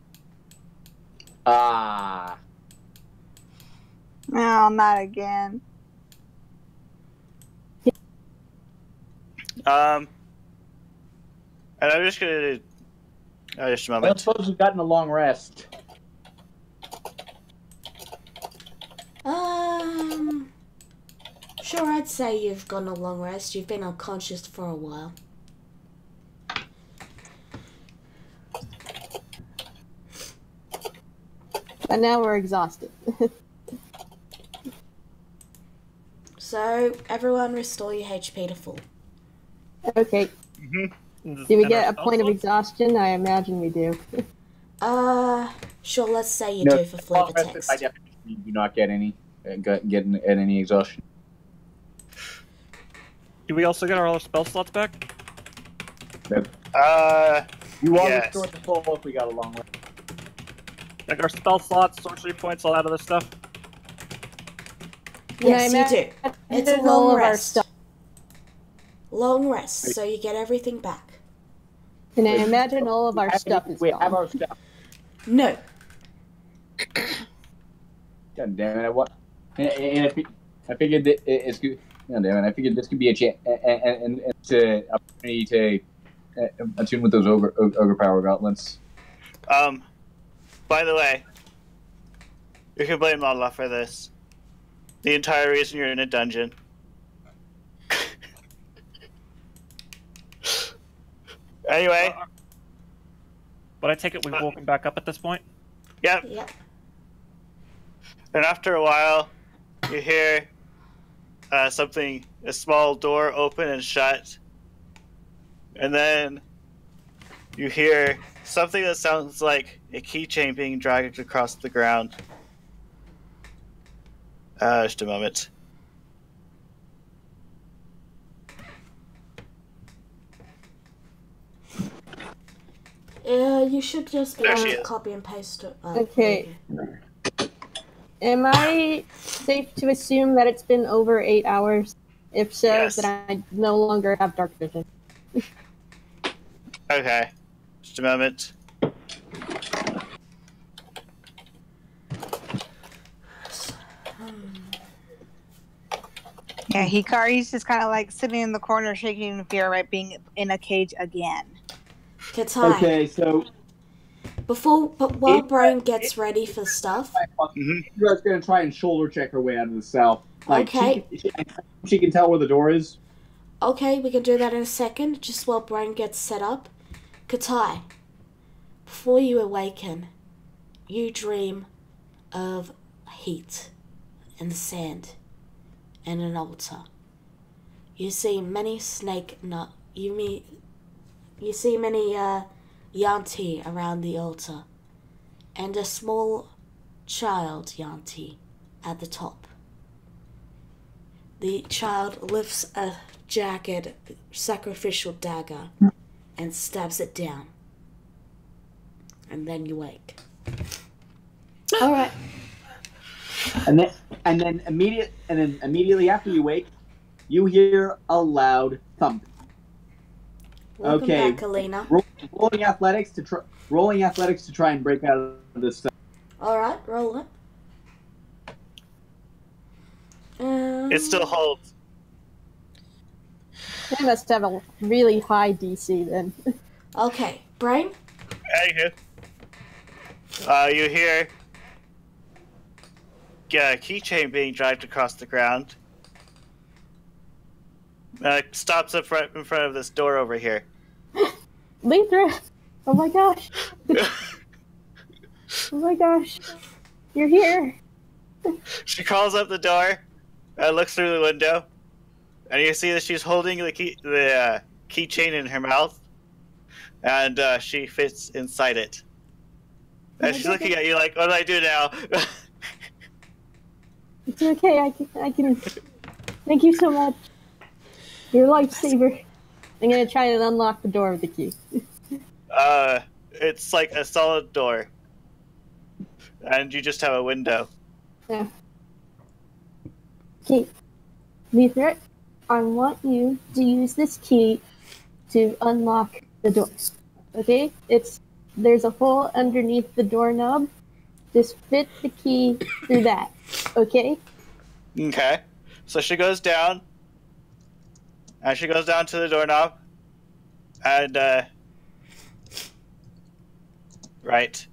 S3: Ah.
S7: No, not again.
S2: And I'm just gonna... just a
S3: I
S2: moment.
S3: suppose we've gotten a long rest.
S5: Sure, I'd say you've gotten a long rest. You've been unconscious for a while.
S4: And now we're exhausted.
S5: So, everyone restore your HP to full.
S4: Okay.
S2: Mm-hmm.
S4: Do we get a point of exhaustion? I imagine we do.
S5: Sure, let's say you
S3: No,
S5: do for flavor
S3: long rested
S5: text.
S3: by definition. You do not get any any exhaustion.
S8: Do we also get our other spell slots back?
S3: Nope. You are restored to full if we got a long way.
S8: Like our spell slots, sorcery points, all that other stuff?
S5: Yes, you do. It's a
S4: all
S5: long
S4: of our
S5: rest.
S4: stuff.
S5: Long rest, so you get everything back.
S4: Can I imagine all of our stuff is
S3: We
S4: gone?
S3: have our stuff.
S5: No.
S3: God damn it! I figured that it's good. God damn it! I figured this could be a chance and to opportunity to attune with those ogre power gauntlets.
S2: By the way, you can blame Allah for this. The entire reason you're in a dungeon. Anyway.
S8: But I take it we've woken back up at this point?
S2: Yep.
S5: Yep.
S2: And after a while, you hear a small door open and shut. And then you hear something that sounds like a keychain being dragged across the ground. Just a moment.
S5: You should just be able to copy and paste it.
S4: Okay. Am I safe to assume that it's been over 8 hours? If so,
S2: Yes.
S4: then I no longer have dark vision.
S2: Okay. Just a moment.
S7: Yeah, Hikari's just kind of like sitting in the corner, shaking in fear, right, being in a cage again.
S5: Katai.
S3: Okay, so
S5: while Brian gets ready for stuff.
S3: Indra's gonna try and shoulder check her way out of the cell. Like,
S5: Okay.
S3: She can tell where the door is.
S5: Okay, we can do that in a second, just while Brian gets set up. Katai, before you awaken, you dream of heat and sand and an altar. You see many you see many Yanti around the altar, and a small child Yanti at the top. The child lifts a jagged sacrificial dagger and stabs it down. And then you wake. All right.
S3: And then immediately after you wake, you hear a loud thump.
S5: Welcome
S3: Okay.
S5: back, Alina.
S3: Rolling athletics to try and break out of this stuff.
S5: All right, roll it.
S2: It still holds.
S4: They must have a really high DC then.
S5: Okay, Brain?
S2: Anywho. You hear a keychain being dragged across the ground. Stops up in front of this door over here.
S4: Lithra! Oh my gosh! Oh my gosh! You're here!
S2: She calls up the door and looks through the window, and you see that she's holding the keychain in her mouth, and she fits inside it. And she's looking at you like, "What do I do now?"
S4: It's okay, I can... Thank you so much. You're a lifesaver. I'm gonna try and unlock the door with the key.
S2: It's like a solid door, and you just have a window.
S4: Yeah. Okay, Lithra, I want you to use this key to unlock the door. Okay? There's a hole underneath the doorknob. Just fit the key through that. Okay?
S2: Okay. So she goes down, and she goes down to the doorknob, and right.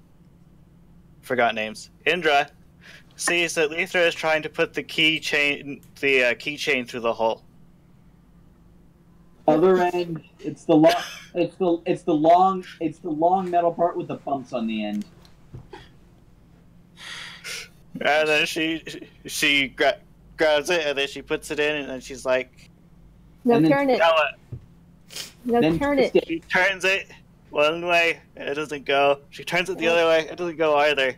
S2: Forgot names. Indra sees that Lithra is trying to put the keychain through the hole.
S3: Other end, it's the long metal part with the bumps on the end.
S2: And then she grabs it, and then she puts it in, and then she's like,
S4: No, turn it. No, turn it.
S2: She turns it one way, and it doesn't go. She turns it the other way, it doesn't go either.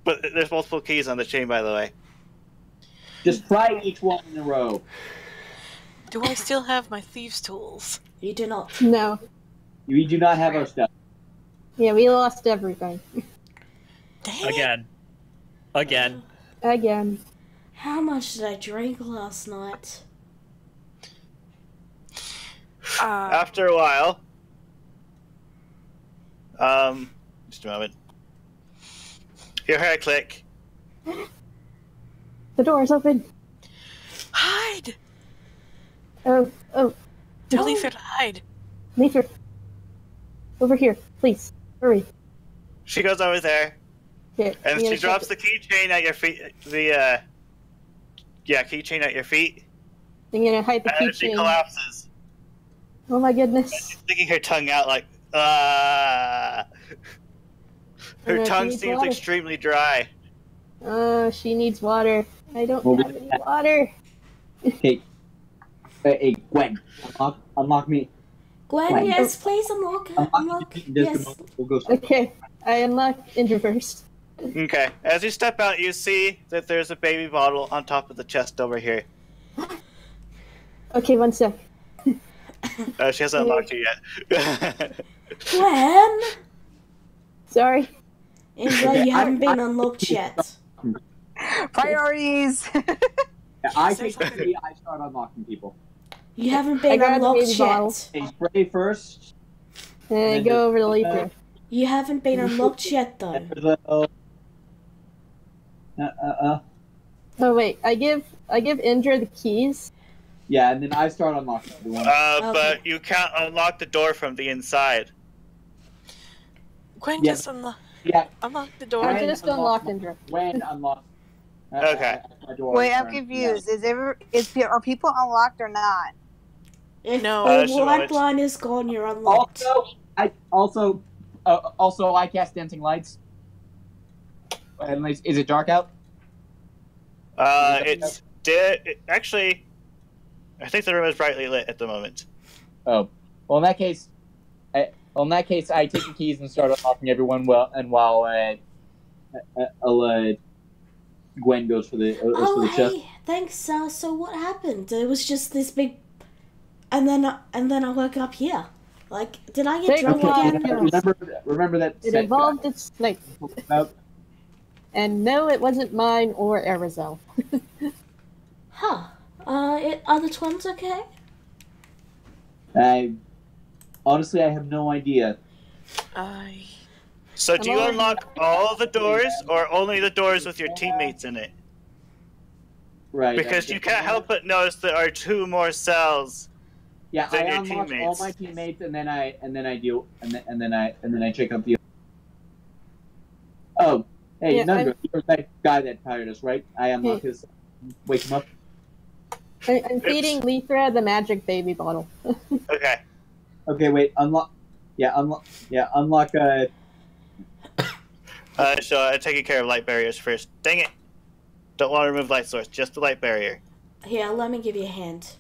S2: But there's multiple keys on the chain, by the way.
S3: Just try each one in a row.
S9: Do I still have my thieves' tools?
S5: You do not.
S4: No.
S3: We do not have our stuff.
S4: Yeah, we lost everything.
S9: Dang
S8: Again.
S4: Again.
S5: How much did I drink last night?
S2: After a while, just a moment. You hear a click.
S4: The door's open.
S9: Hide!
S4: Oh.
S9: Tell Ether to hide.
S4: Ether. Over here, please. Hurry.
S2: She goes over there,
S4: Here,
S2: and she drops the keychain at your feet. Keychain at your feet.
S4: I'm gonna hide the
S2: And she
S4: keychain.
S2: collapses.
S4: Oh my goodness.
S2: She's sticking her tongue out like, ah. Her
S4: she
S2: tongue
S4: needs
S2: seems
S4: water.
S2: extremely dry.
S4: She needs water. I don't have any water.
S3: Hey, Gwen, unlock me.
S5: Gwen, yes, please unlock. Yes.
S4: Okay, I unlocked Introverse.
S2: Okay, as you step out, you see that there's a baby bottle on top of the chest over here.
S4: Okay, 1 sec.
S2: She hasn't unlocked it yet.
S5: Gwen!
S4: Sorry.
S5: Indra, you haven't been unlocked yet.
S7: Priorities.
S3: I take the key, I start unlocking people.
S5: You haven't been
S4: got the
S5: unlocked
S4: baby bottle.
S5: yet.
S3: Hey, Spray first.
S4: And go over to Letha.
S5: You haven't been unlocked yet, though.
S4: Oh wait, I give Indra the keys.
S3: Yeah, and then I start unlocking everyone.
S2: But you can't unlock the door from the inside.
S9: Gwen,
S3: Yeah.
S9: just unlock the door.
S4: I just unlocked Indra.
S3: When unlock.
S2: Okay.
S3: My door
S7: Wait, I'm
S3: turns,
S7: confused. Are people unlocked or not?
S5: If
S9: No.
S5: the
S2: Sure,
S5: light
S2: it's-
S5: line is gone, you're unlocked.
S3: Also, I cast dancing lights. And is it dark out?
S2: It's actually, I think the room is brightly lit at the moment.
S3: Oh, well in that case, I take the keys and start unlocking everyone. While Gwen goes for the
S5: Oh,
S3: chest.
S5: hey, thanks. So what happened? It was just this big, and then I woke up here. Like, did I get
S4: Take
S5: drunk
S4: a while.
S5: again?
S3: Remember that.
S4: It
S3: set
S4: involved its snake.
S3: about-
S4: And no, it wasn't mine or Arizal.
S5: Huh. Are the twins okay?
S3: Honestly, I have no idea.
S2: So do you unlock all the doors, or only the doors with your teammates in it?
S3: Right.
S2: Because you can't help but notice there are 2 more cells.
S3: Yeah,
S2: than
S3: I
S2: your
S3: unlock all
S2: teammates.
S3: my teammates, and then I check up the. Oh, hey,
S4: Yeah,
S3: Nundra, you're that guy that tired us, right? I unlock his. Wake him up.
S4: I'm feeding Letha the magic baby bottle.
S2: Okay.
S3: Okay, wait. Unlock. Unlock.
S2: So I'm taking care of light barriers first. Dang it! Don't want to remove light source, just the light barrier.
S5: Here, let me give you a hand.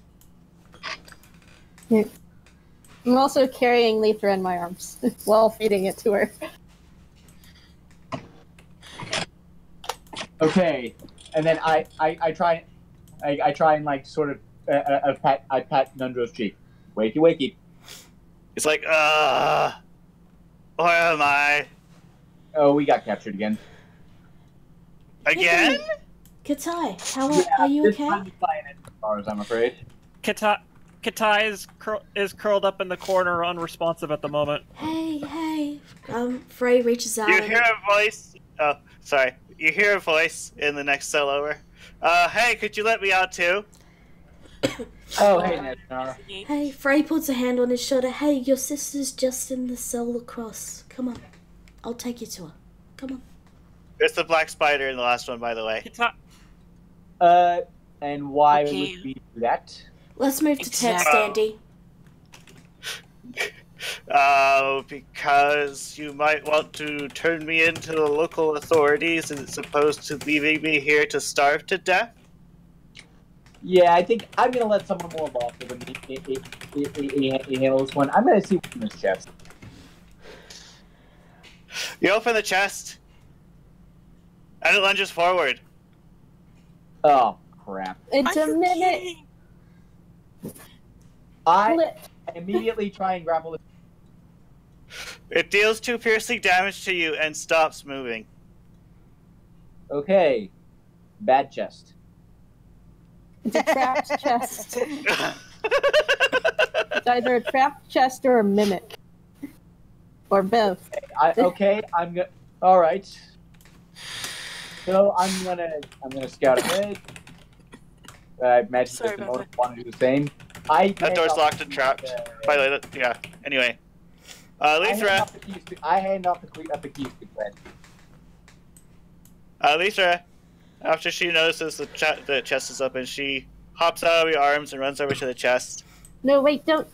S4: I'm also carrying Letha in my arms while feeding it to her.
S3: Okay, and then I try and like sort of I pat Nundra's cheek. Wakey.
S2: It's like, where am I?
S3: Oh, we got captured again.
S2: Again?
S5: Katai, are you
S3: this
S5: okay?
S3: time it's flying in stars, I'm afraid.
S8: Katai is curled up in the corner, unresponsive at the moment.
S5: Hey. Frey reaches out.
S2: You hear a voice. Oh, sorry. You hear a voice in the next cell over. Hey, could you let me out too?
S3: Oh, hey, Nednar.
S5: Hey, Frey puts a hand on his shoulder. Hey, your sister's just in the cell across. Come on. I'll take you to her. Come on.
S2: It's the black spider in the last one, by the way.
S3: And why
S9: Okay.
S3: would we do that?
S5: Let's move to text,
S9: Exactly.
S5: Andy.
S2: Because you might want to turn me into the local authorities as opposed to leaving me here to starve to death?
S3: Yeah, I think I'm gonna let someone more lawful than he handle this one. I'm gonna see what's in this chest.
S2: You open the chest, And it lunges forward.
S3: Oh, crap.
S4: It's a minute.
S3: I immediately try and grapple it.
S2: It deals 2 piercing damage to you and stops moving.
S3: Okay. Bad chest.
S4: It's a trapped chest. It's either a trapped chest or a mimic. Or both.
S3: Okay, I'm gonna. All right. So I'm gonna scout ahead. I imagine
S9: Sorry
S3: that the
S9: about
S3: motor want to do the same. That
S2: door's locked and trapped. By the way, yeah. Anyway, Lithra.
S3: I hand off the keys to Gwen.
S2: Lithra, after she notices the chest is open, she hops out of your arms and runs over to the chest.
S4: No, wait, don't.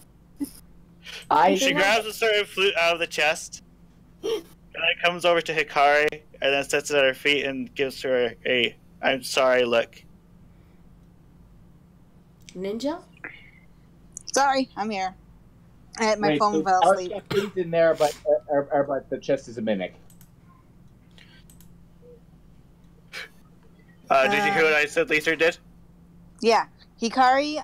S2: She grabs a certain flute out of the chest, and then comes over to Hikari, and then sets it at her feet and gives her a "I'm sorry" look.
S5: Ninja?
S7: Sorry, I'm here. My phone fell
S3: our
S7: asleep.
S3: stuff is in there, but the chest is a mimic.
S2: Did you hear what I said Lithra did?
S7: Yeah, Hikari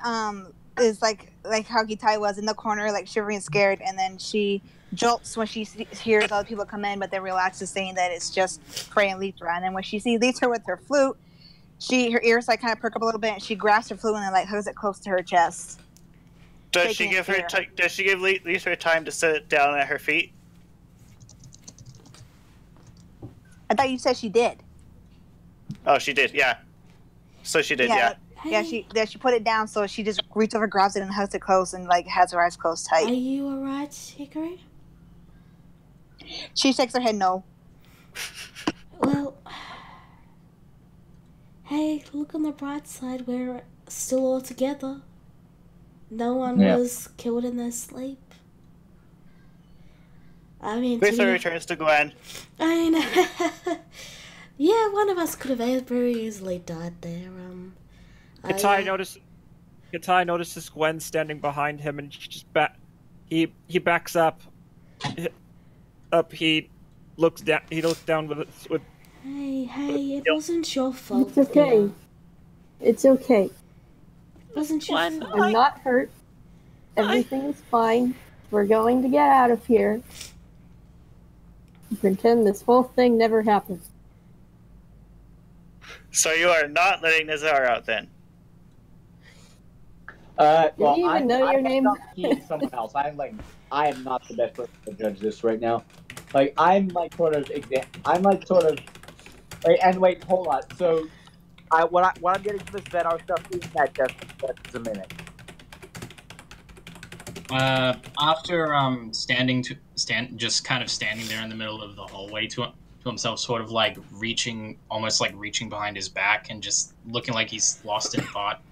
S7: is like how Gitai was in the corner, like shivering, scared, and then she jolts when she hears other people come in, but then relaxes, saying that it's just Prey and Lithra. And then when she sees Lithra with her flute, her ears like kind of perk up a little bit, and she grabs her flute and then like hugs it close to her chest.
S2: Does she give Lithra time to set it down at her feet?
S7: I thought you said she did.
S2: Oh, she did. Yeah. So she did. Yeah.
S7: Yeah, she put it down, so she just reaches over, grabs it, and hugs it close, and like has her eyes closed tight.
S5: Are you alright, Hickory?
S7: She shakes her head no.
S5: Well, hey, look on the bright side. We're still all together. No one was killed in their sleep. I mean,
S2: Lisa returns to Gwen.
S5: I mean, yeah, one of us could have very easily died there.
S8: Gitai notices Gwen standing behind him, and she just he backs up. He looks down. He looks down with.
S5: Hey, it wasn't your fault.
S4: It's okay. It's okay.
S5: It wasn't your fault.
S4: I'm not hurt. Everything is fine. We're going to get out of here. Pretend this whole thing never happened.
S2: So you are not letting Nazar out then?
S3: Well,
S4: Do you even know your name?
S3: Someone else. I am not the best person to judge this right now. Like, and wait, hold on. So, what I'm getting from this is that our stuff is that just a minute.
S6: After just kind of standing there in the middle of the hallway to himself, sort of like reaching behind his back and just looking like he's lost in thought,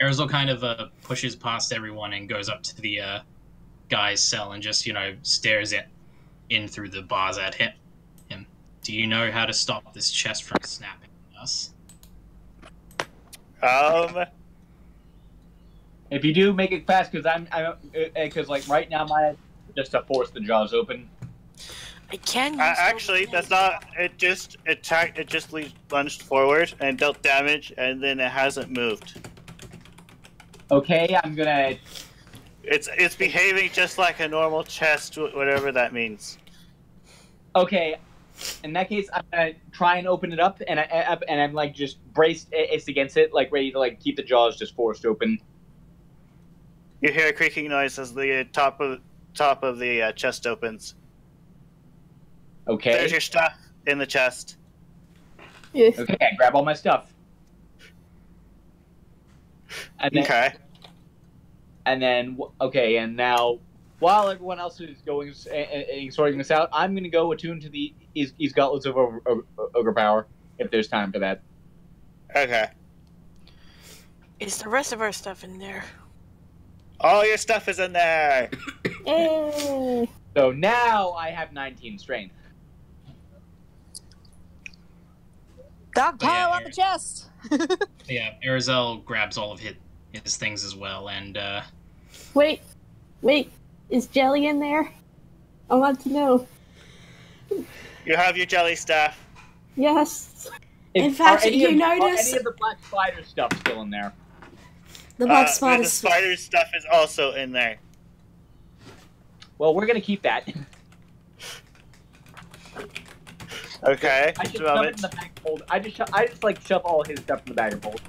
S6: Arizal kind of pushes past everyone and goes up to the guy's cell and just, stares in through the bars at him. Do you know how to stop this chest from snapping on us?
S3: If you do, make it fast, because like right now, just to force the jaws open.
S9: I can use
S2: actually, that's not. It just attacked. It just lunged forward and dealt damage, and then it hasn't moved.
S3: Okay, I'm gonna.
S2: It's behaving just like a normal chest, whatever that means.
S3: Okay, in that case, I'm gonna try and open it up, and I'm like just braced against it, like ready to like keep the jaws just forced open.
S2: You hear a creaking noise as the top of the chest opens.
S3: Okay.
S2: There's your stuff in the chest.
S4: Yes.
S3: Okay, I grab all my stuff. And then, and now, while everyone else is going and sorting this out, I'm going to go attune to the East Gauntlets of Ogre Power, if there's time for that.
S2: Okay.
S9: Is the rest of our stuff in there?
S2: All your stuff is in there!
S4: Yay!
S3: So now I have 19 strength.
S7: Dog pile on the chest!
S6: Yeah, Arizal grabs all of his things as well, and
S4: Wait, is Jelly in there? I want to know.
S2: You have your jelly staff.
S4: Yes.
S5: In fact, you
S3: Are
S5: notice
S3: any of the black spider stuff still in there?
S5: the black
S2: The
S5: spider.
S2: spider stuff is also in there.
S3: Well, we're gonna keep that.
S2: Okay.
S3: I just shove it in the bag and hold. I just like shove all his stuff in the bag and hold.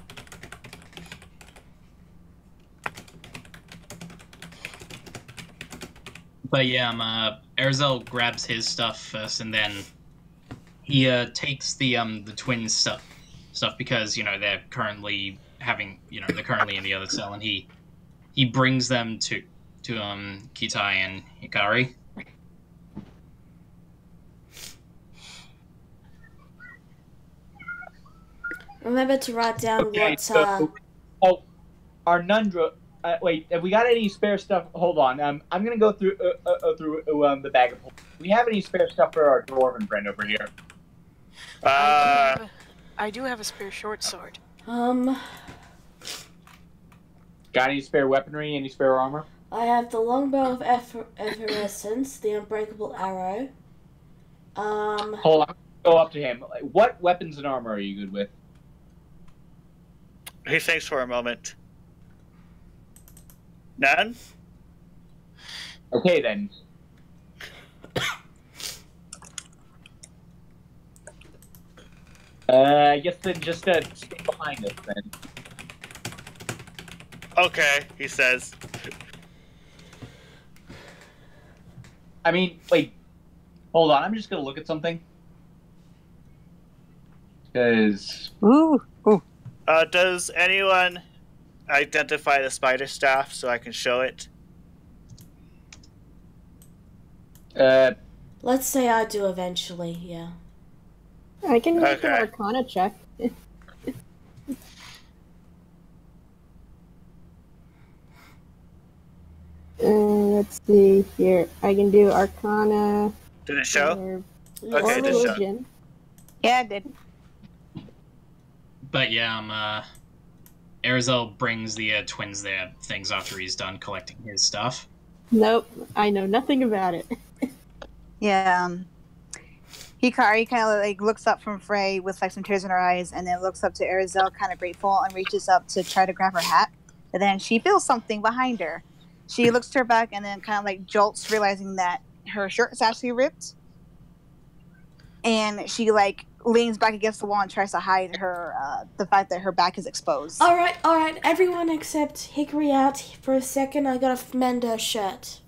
S6: But yeah, Erzel grabs his stuff first, and then he takes the twins stuff because they're currently they're currently in the other cell, and he brings them to Kitai and Hikari.
S5: Remember to write down what.
S3: Our Nundra. Wait, have we got any spare stuff? Hold on. I'm gonna go through the bag of. Do we have any spare stuff for our dwarven friend over here?
S9: I do have a spare short sword.
S3: Got any spare weaponry? Any spare armor?
S5: I have the longbow of effervescence, the unbreakable arrow.
S3: Hold on. Go up to him. What weapons and armor are you good with?
S2: He thinks for a moment. None?
S3: Okay, then. I guess then just stay behind us, then.
S2: Okay, he says.
S3: I mean, wait. Hold on, I'm just gonna look at something. Because...
S7: Ooh.
S2: Does anyone identify the spider staff so I can show it?
S5: Let's say I do eventually, yeah.
S4: I can make an Arcana check. Let's see here. I can do Arcana.
S2: Did it show?
S4: Or religion.
S7: Yeah, it did.
S6: But yeah, Erzel brings the twins their things after he's done collecting his stuff.
S4: Nope, I know nothing about it.
S7: Yeah. Hikari kind of like looks up from Frey with like some tears in her eyes, and then looks up to Erzel, kind of grateful, and reaches up to try to grab her hat. But then she feels something behind her. She looks to her back and then kind of like jolts, realizing that her shirt is actually ripped. And she like leans back against the wall and tries to hide her the fact that her back is exposed.
S5: All right, everyone except Hickory out for a second. I gotta mend her shirt.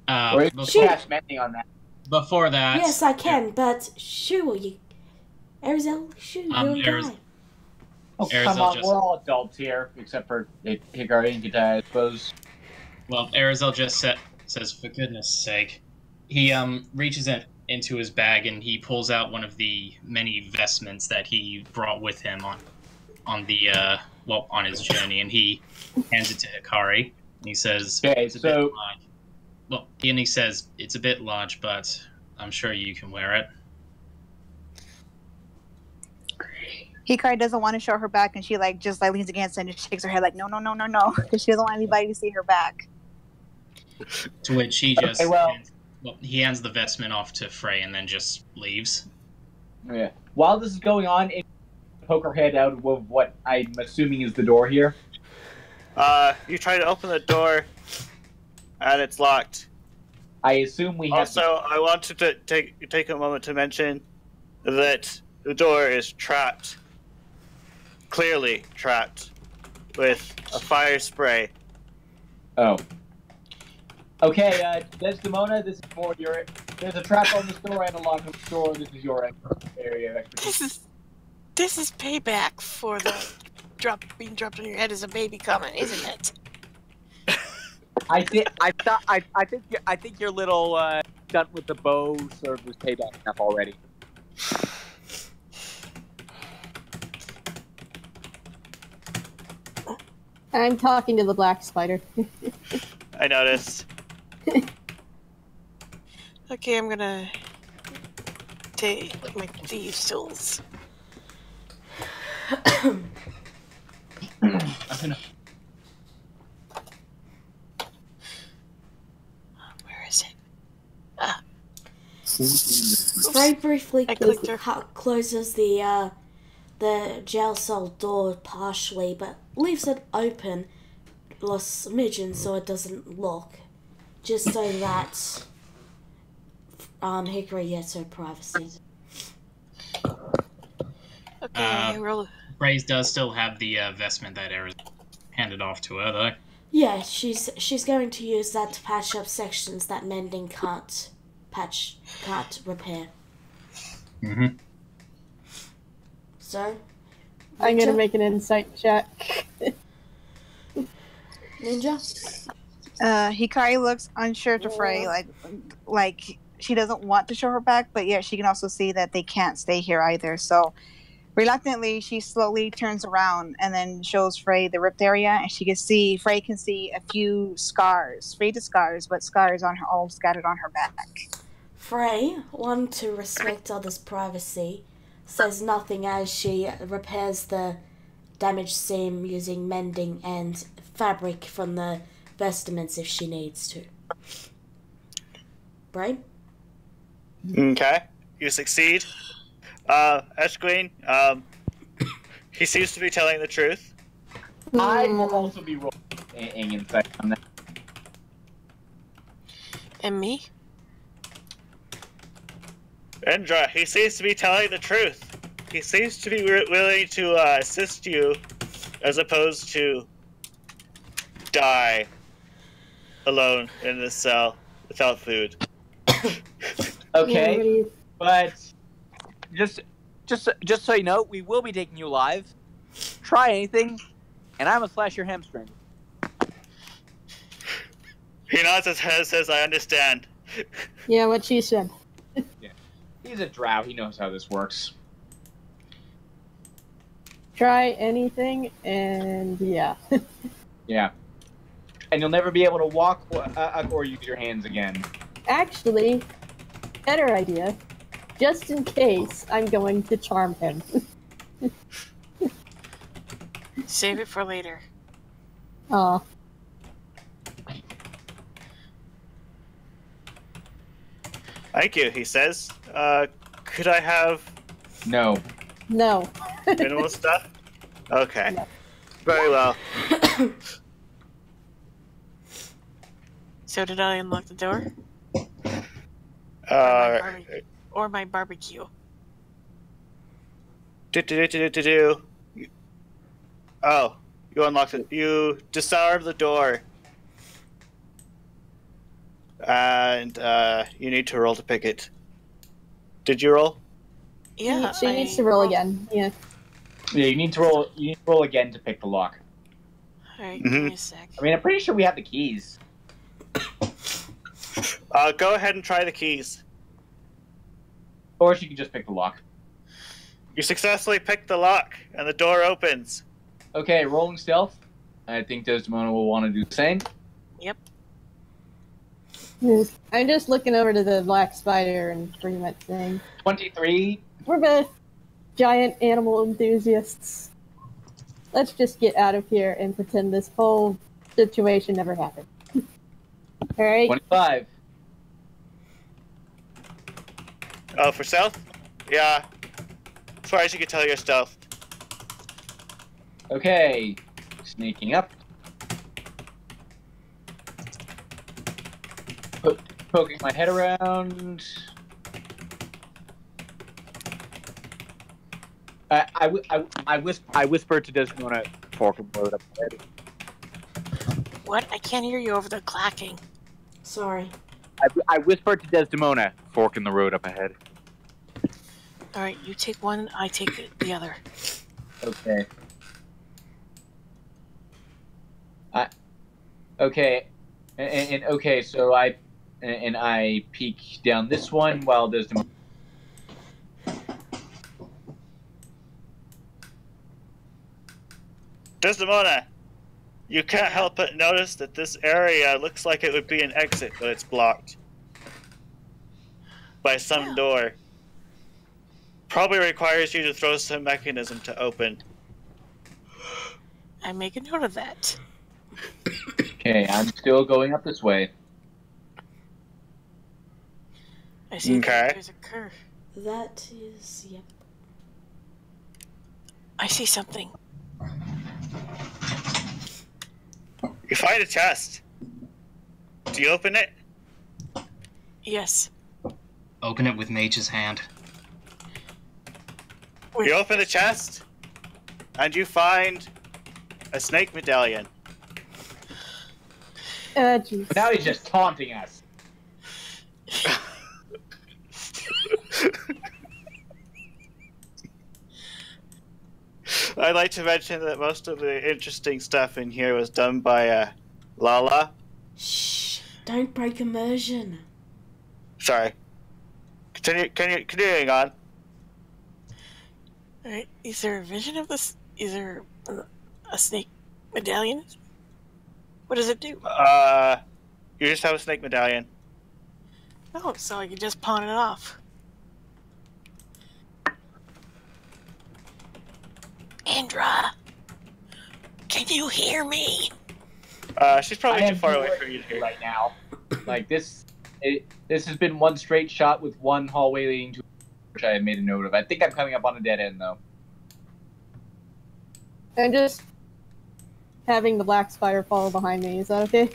S3: Cast mending on that.
S6: Before that,
S5: yes, I can, but sure, Erzel, sure, you're a guy.
S3: Oh, come on, we're all adults here, except for Hikari and Kitai, I suppose.
S6: Well, Erzel just says, for goodness sake. He reaches into his bag and he pulls out one of the many vestments that he brought with him on his journey, and he hands it to Hikari. And he says,
S3: "Okay, so."
S6: Well, and he says, it's a bit large, but I'm sure you can wear it.
S7: Hikari doesn't want to show her back, and she just leans against it and just shakes her head like, no, because she doesn't want anybody to see her back.
S6: To which he just he hands the vestment off to Frey and then just leaves.
S3: Yeah. While this is going on, poke her head out of what I'm assuming is the door here.
S2: You try to open the door, and it's locked.
S3: I assume we have.
S2: Also, I wanted to take a moment to mention that the door is trapped. Clearly trapped with a fire spray.
S3: Oh. Okay, Desdemona, this is more your. There's a trap on this door and a lock on the door. This is your area of expertise.
S9: This is payback for the being dropped on your head as a baby comment, isn't it?
S10: I think your little stunt with the bow served as payback enough already.
S4: I'm talking to the black spider.
S2: I noticed.
S9: Okay, I'm gonna take my thieves' tools. Where is it?
S5: Frey briefly
S9: I clicked her.
S5: closes the jail cell door partially, but leaves it open a smidgen so it doesn't lock, just so that Hickory gets her privacy.
S9: Okay, roll.
S6: Braze does still have the vestment that Era's handed off to her, though.
S5: Yeah, she's going to use that to patch up sections that mending can't repair.
S6: Mm-hmm.
S5: So,
S4: I'm gonna make an insight check.
S5: Ninja?
S7: Hikari looks unsure to Frey, like she doesn't want to show her back, but yet she can also see that they can't stay here either. So reluctantly, she slowly turns around and then shows Frey the ripped area, and Frey can see a few scars, faded scars, but scars on her all scattered on her back.
S5: Frey, one to respect others' privacy, says nothing as she repairs the damaged seam using mending and fabric from the vestments if she needs to. Brain?
S2: Okay, you succeed. Eshqueen, he seems to be telling the truth.
S3: I will also be rolling insight on that.
S9: And me?
S2: Indra, he seems to be telling the truth. He seems to be willing to assist you as opposed to die alone in this cell without food.
S3: Okay, but
S10: Just so you know, we will be taking you live. Try anything, and I'm gonna slash your hamstring.
S2: He nods his head and says, I understand.
S4: Yeah, what she said.
S3: he's a drow. He knows how this works.
S4: Try anything, and yeah.
S3: Yeah. And you'll never be able to walk or use your hands again.
S4: Actually, better idea. Just in case, I'm going to charm him.
S9: Save it for later.
S4: Aw.
S2: Thank you, he says. Could I have
S3: No.
S4: No.
S2: minimal stuff? Okay.
S4: No.
S2: Very well.
S9: So did I unlock the door?
S2: Uh,
S9: Or my barbecue?
S2: Oh, you unlocked it. You disarmed the door. And you need to roll to pick it. Did you roll?
S9: Yeah.
S4: She needs to roll again. Yeah.
S3: Yeah, you need to roll. You need to roll again to pick the lock.
S9: Alright, give me a sec.
S3: I mean, I'm pretty sure we have the keys.
S2: Go ahead and try the keys.
S3: Or she can just pick the lock.
S2: You successfully picked the lock, and the door opens.
S3: Okay, rolling stealth. I think Desdemona will want to do the same.
S9: Yep.
S4: I'm just looking over to the black spider and pretty much saying,
S3: 23.
S4: we're both giant animal enthusiasts. Let's just get out of here and pretend this whole situation never happened. Alright?
S3: 25.
S2: Oh, for stealth? Yeah. As far as you can tell, you're stealth.
S3: Okay. Sneaking up. Poking my head around.
S10: I whispered to Desdemona, fork and load up ahead.
S9: What? I can't hear you over the clacking.
S5: Sorry.
S10: I whispered to Desdemona, fork in the road up ahead.
S9: Alright, you take one, I take the other.
S3: Okay. Okay. And okay, so I peek down this one while Desdemona.
S2: Desdemona, you can't help but notice that this area looks like it would be an exit, but it's blocked by some door. Probably requires you to throw some mechanism to open.
S9: I make a note of that.
S3: Okay, I'm still going up this way.
S9: I see
S2: Okay.
S9: there's a curve.
S5: That is, yep.
S9: I see something.
S2: You find a chest. Do you open it?
S9: Yes.
S6: Open it with Mage's hand.
S2: You open the chest, and you find a snake medallion.
S4: Jeez.
S3: Now he's just taunting us.
S2: I'd like to mention that most of the interesting stuff in here was done by Lala.
S5: Shh! Don't break immersion.
S2: Sorry. Continuing on.
S9: Alright, is there a vision of this? Is there a snake medallion? What does it do?
S2: You just have a snake medallion.
S9: Oh, so I can just pawn it off. Andra, can you hear me?
S2: She's probably too far away for you to hear
S3: right now. Like this has been one straight shot with one hallway leading to, which I had made a note of. I think I'm coming up on a dead end though.
S4: I'm just having the black spider follow behind me. Is that okay?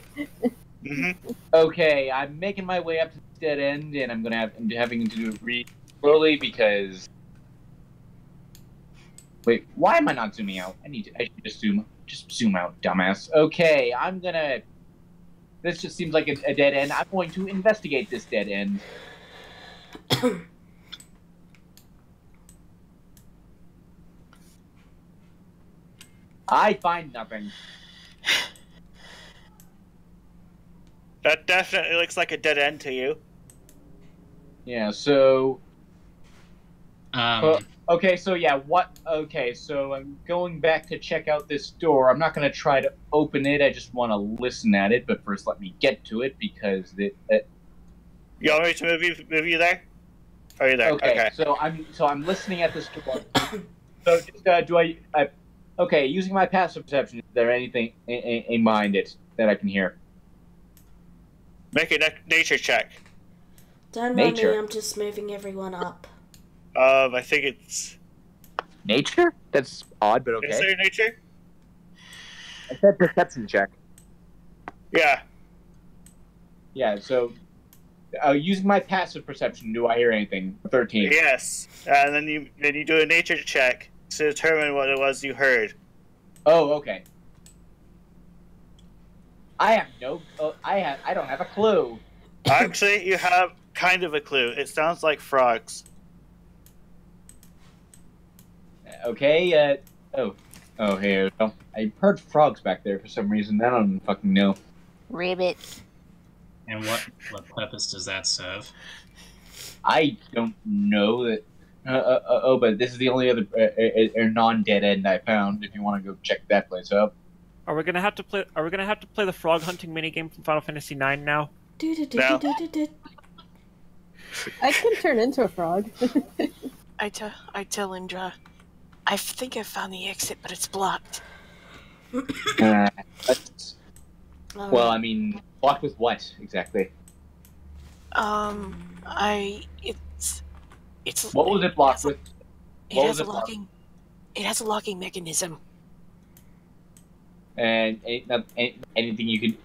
S2: Mm-hmm.
S3: Okay, I'm making my way up to the dead end, and I'm having to do it really slowly because. Wait, why am I not zooming out? I should just zoom out, dumbass. Okay, I'm gonna. This just seems like a dead end. I'm going to investigate this dead end. I find nothing.
S2: That definitely looks like a dead end to you.
S3: Yeah, so. Okay, so yeah, okay, so I'm going back to check out this door. I'm not going to try to open it, I just want to listen at it, but first let me get to it, because
S2: You want me to move you there? Are you there?
S3: Okay, so I'm listening at this door. So just, okay, using my passive perception, is there anything in mind that I can hear?
S2: Make a nature check.
S5: Don't mind me, I'm just moving everyone up.
S2: I think it's...
S10: Nature? That's odd, but okay.
S2: Is there nature?
S10: I said perception check.
S2: Yeah.
S3: Yeah, so... using my passive perception, do I hear anything? 13.
S2: Yes. And then you do a nature check to determine what it was you heard.
S3: Oh, okay. I don't have a clue.
S2: Actually, you have kind of a clue. It sounds like frogs.
S3: Okay, oh, here. I heard frogs back there for some reason. I don't fucking know.
S7: Ribbit.
S6: And what purpose does that serve?
S3: I don't know that. But this is the only other non-dead end I found. If you want to go check that place out.
S8: Are we gonna have to play the frog hunting minigame from Final Fantasy IX now?
S2: No.
S4: I can turn into a frog.
S9: I tell Indra, I think I found the exit, but it's blocked.
S3: Well, I mean, blocked with what exactly?
S9: It's.
S3: What was it blocked with?
S9: It has a locking mechanism.
S3: And anything you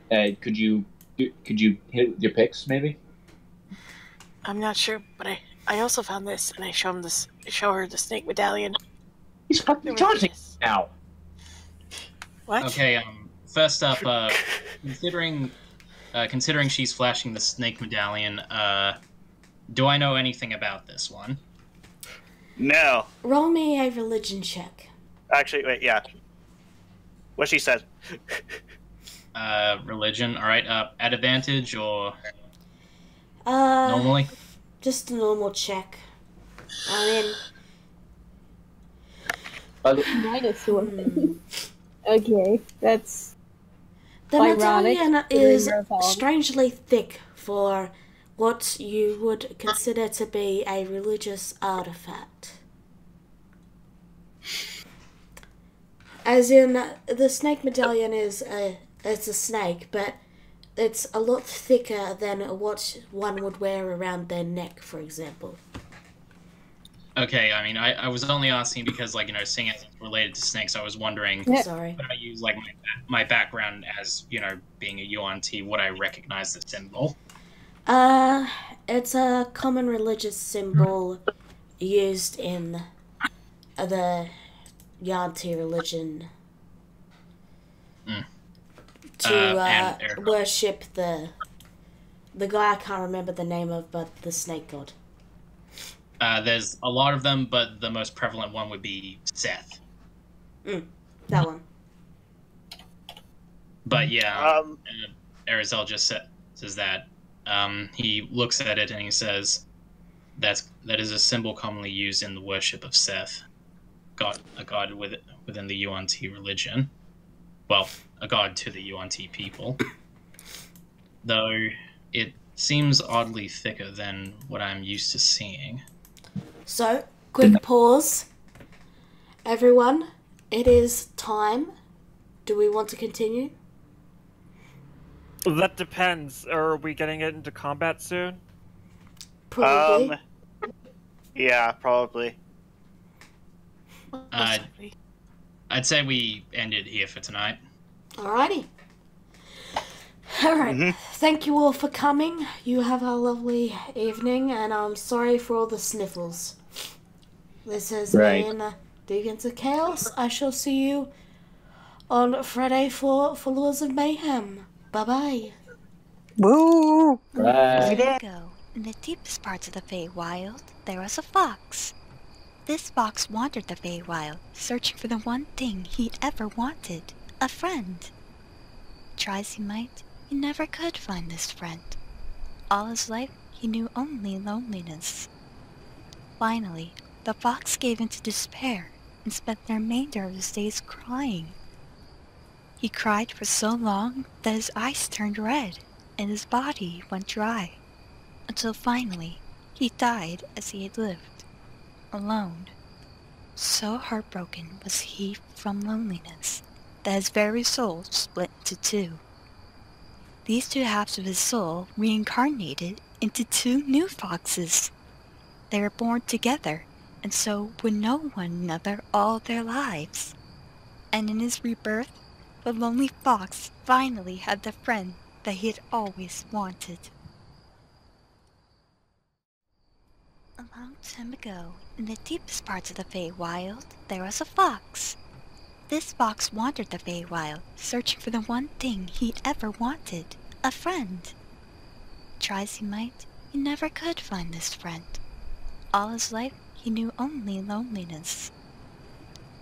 S3: could you hit with your picks maybe?
S9: I'm not sure, but I also found this, and I show her the snake medallion.
S3: He's fucking taunting now.
S9: What?
S6: Okay, first up, considering she's flashing the snake medallion, do I know anything about this one?
S2: No.
S5: Roll me a religion check.
S2: Actually, wait, yeah. What she said.
S6: Religion, alright, at advantage or normally?
S5: Just a normal check. I mean...
S4: -1. Okay, that's...
S5: The
S4: ironic,
S5: medallion is strangely thick for what you would consider to be a religious artifact. As in, the snake medallion is it's a snake, but it's a lot thicker than what one would wear around their neck, for example.
S6: Okay, I mean, I was only asking because, like, seeing as it's related to snakes, I was wondering,
S5: Sorry.
S6: would I use, like, my background as, being a UNT, would I recognize the symbol?
S5: It's a common religious symbol used in the Yanti religion to worship the guy I can't remember the name of, but the snake god.
S6: There's a lot of them, but the most prevalent one would be Seth.
S5: That one.
S6: But yeah, Arizel just says that. He looks at it and he says, that is a symbol commonly used in the worship of Seth, a god within the UNT religion. Well, a god to the UNT people. Though it seems oddly thicker than what I'm used to seeing.
S5: So, quick pause. Everyone, it is time. Do we want to continue?
S8: That depends. Are we getting it into combat soon?
S5: Probably.
S2: Yeah, probably.
S6: I'd say we end it here for tonight.
S5: Alrighty. Alright. Thank you all for coming. You have a lovely evening, and I'm sorry for all the sniffles. This has been Deviants of Chaos. I shall see you on Friday for Laws of Mayhem. Bye-bye.
S7: Woo!
S1: Long ago, in the deepest parts of the Feywild, there was a fox. This fox wandered the Feywild, searching for the one thing he'd ever wanted, a friend. Try as he might, he never could find this friend. All his life, he knew only loneliness. Finally, the fox gave in to despair and spent the remainder of his days crying. He cried for so long that his eyes turned red and his body went dry, until finally he died as he had lived, alone. So heartbroken was he from loneliness that his very soul split into two. These two halves of his soul reincarnated into two new foxes. They were born together, and so would know one another all their lives. And in his rebirth, the lonely fox finally had the friend that he had always wanted. A long time ago, in the deepest parts of the Feywild, there was a fox. This fox wandered the Feywild, searching for the one thing he'd ever wanted, a friend. Try as he might, he never could find this friend. All his life, he knew only loneliness.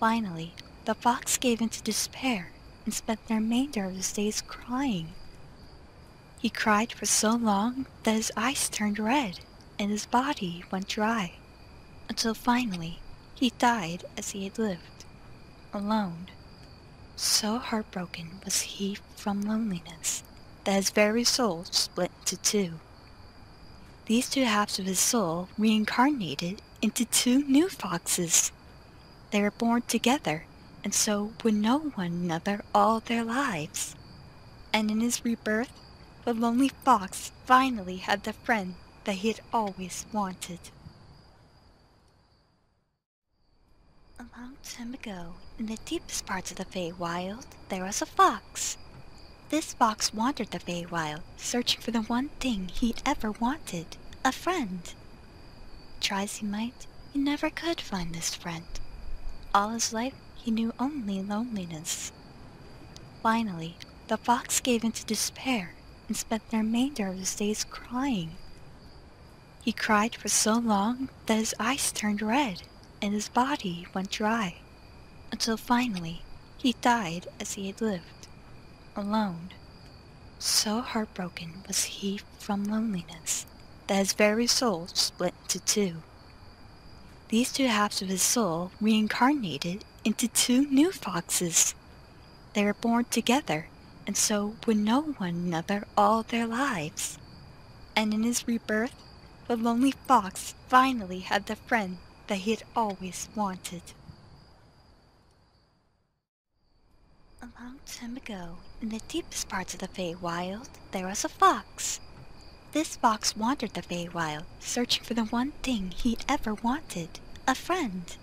S1: Finally, the fox gave in to despair and spent the remainder of his days crying. He cried for so long that his eyes turned red and his body went dry, until finally he died as he had lived, alone. So heartbroken was he from loneliness that his very soul split into two. These two halves of his soul reincarnated into two new foxes. They were born together, and so would know one another all their lives. And in his rebirth, the lonely fox finally had the friend that he had always wanted. A long time ago, in the deepest parts of the Feywild, there was a fox. This fox wandered the Feywild, searching for the one thing he'd ever wanted, a friend. Try as he might, he never could find this friend. All his life, he knew only loneliness. Finally, the fox gave in to despair and spent the remainder of his days crying. He cried for so long that his eyes turned red and his body went dry, until finally he died as he had lived, alone. So heartbroken was he from loneliness that his very soul split into two. These two halves of his soul reincarnated into two new foxes. They were born together, and so would know one another all their lives. And in his rebirth, the lonely fox finally had the friend that he had always wanted. A long time ago, in the deepest parts of the Feywild, there was a fox. This fox wandered the Feywild, searching for the one thing he'd ever wanted, a friend.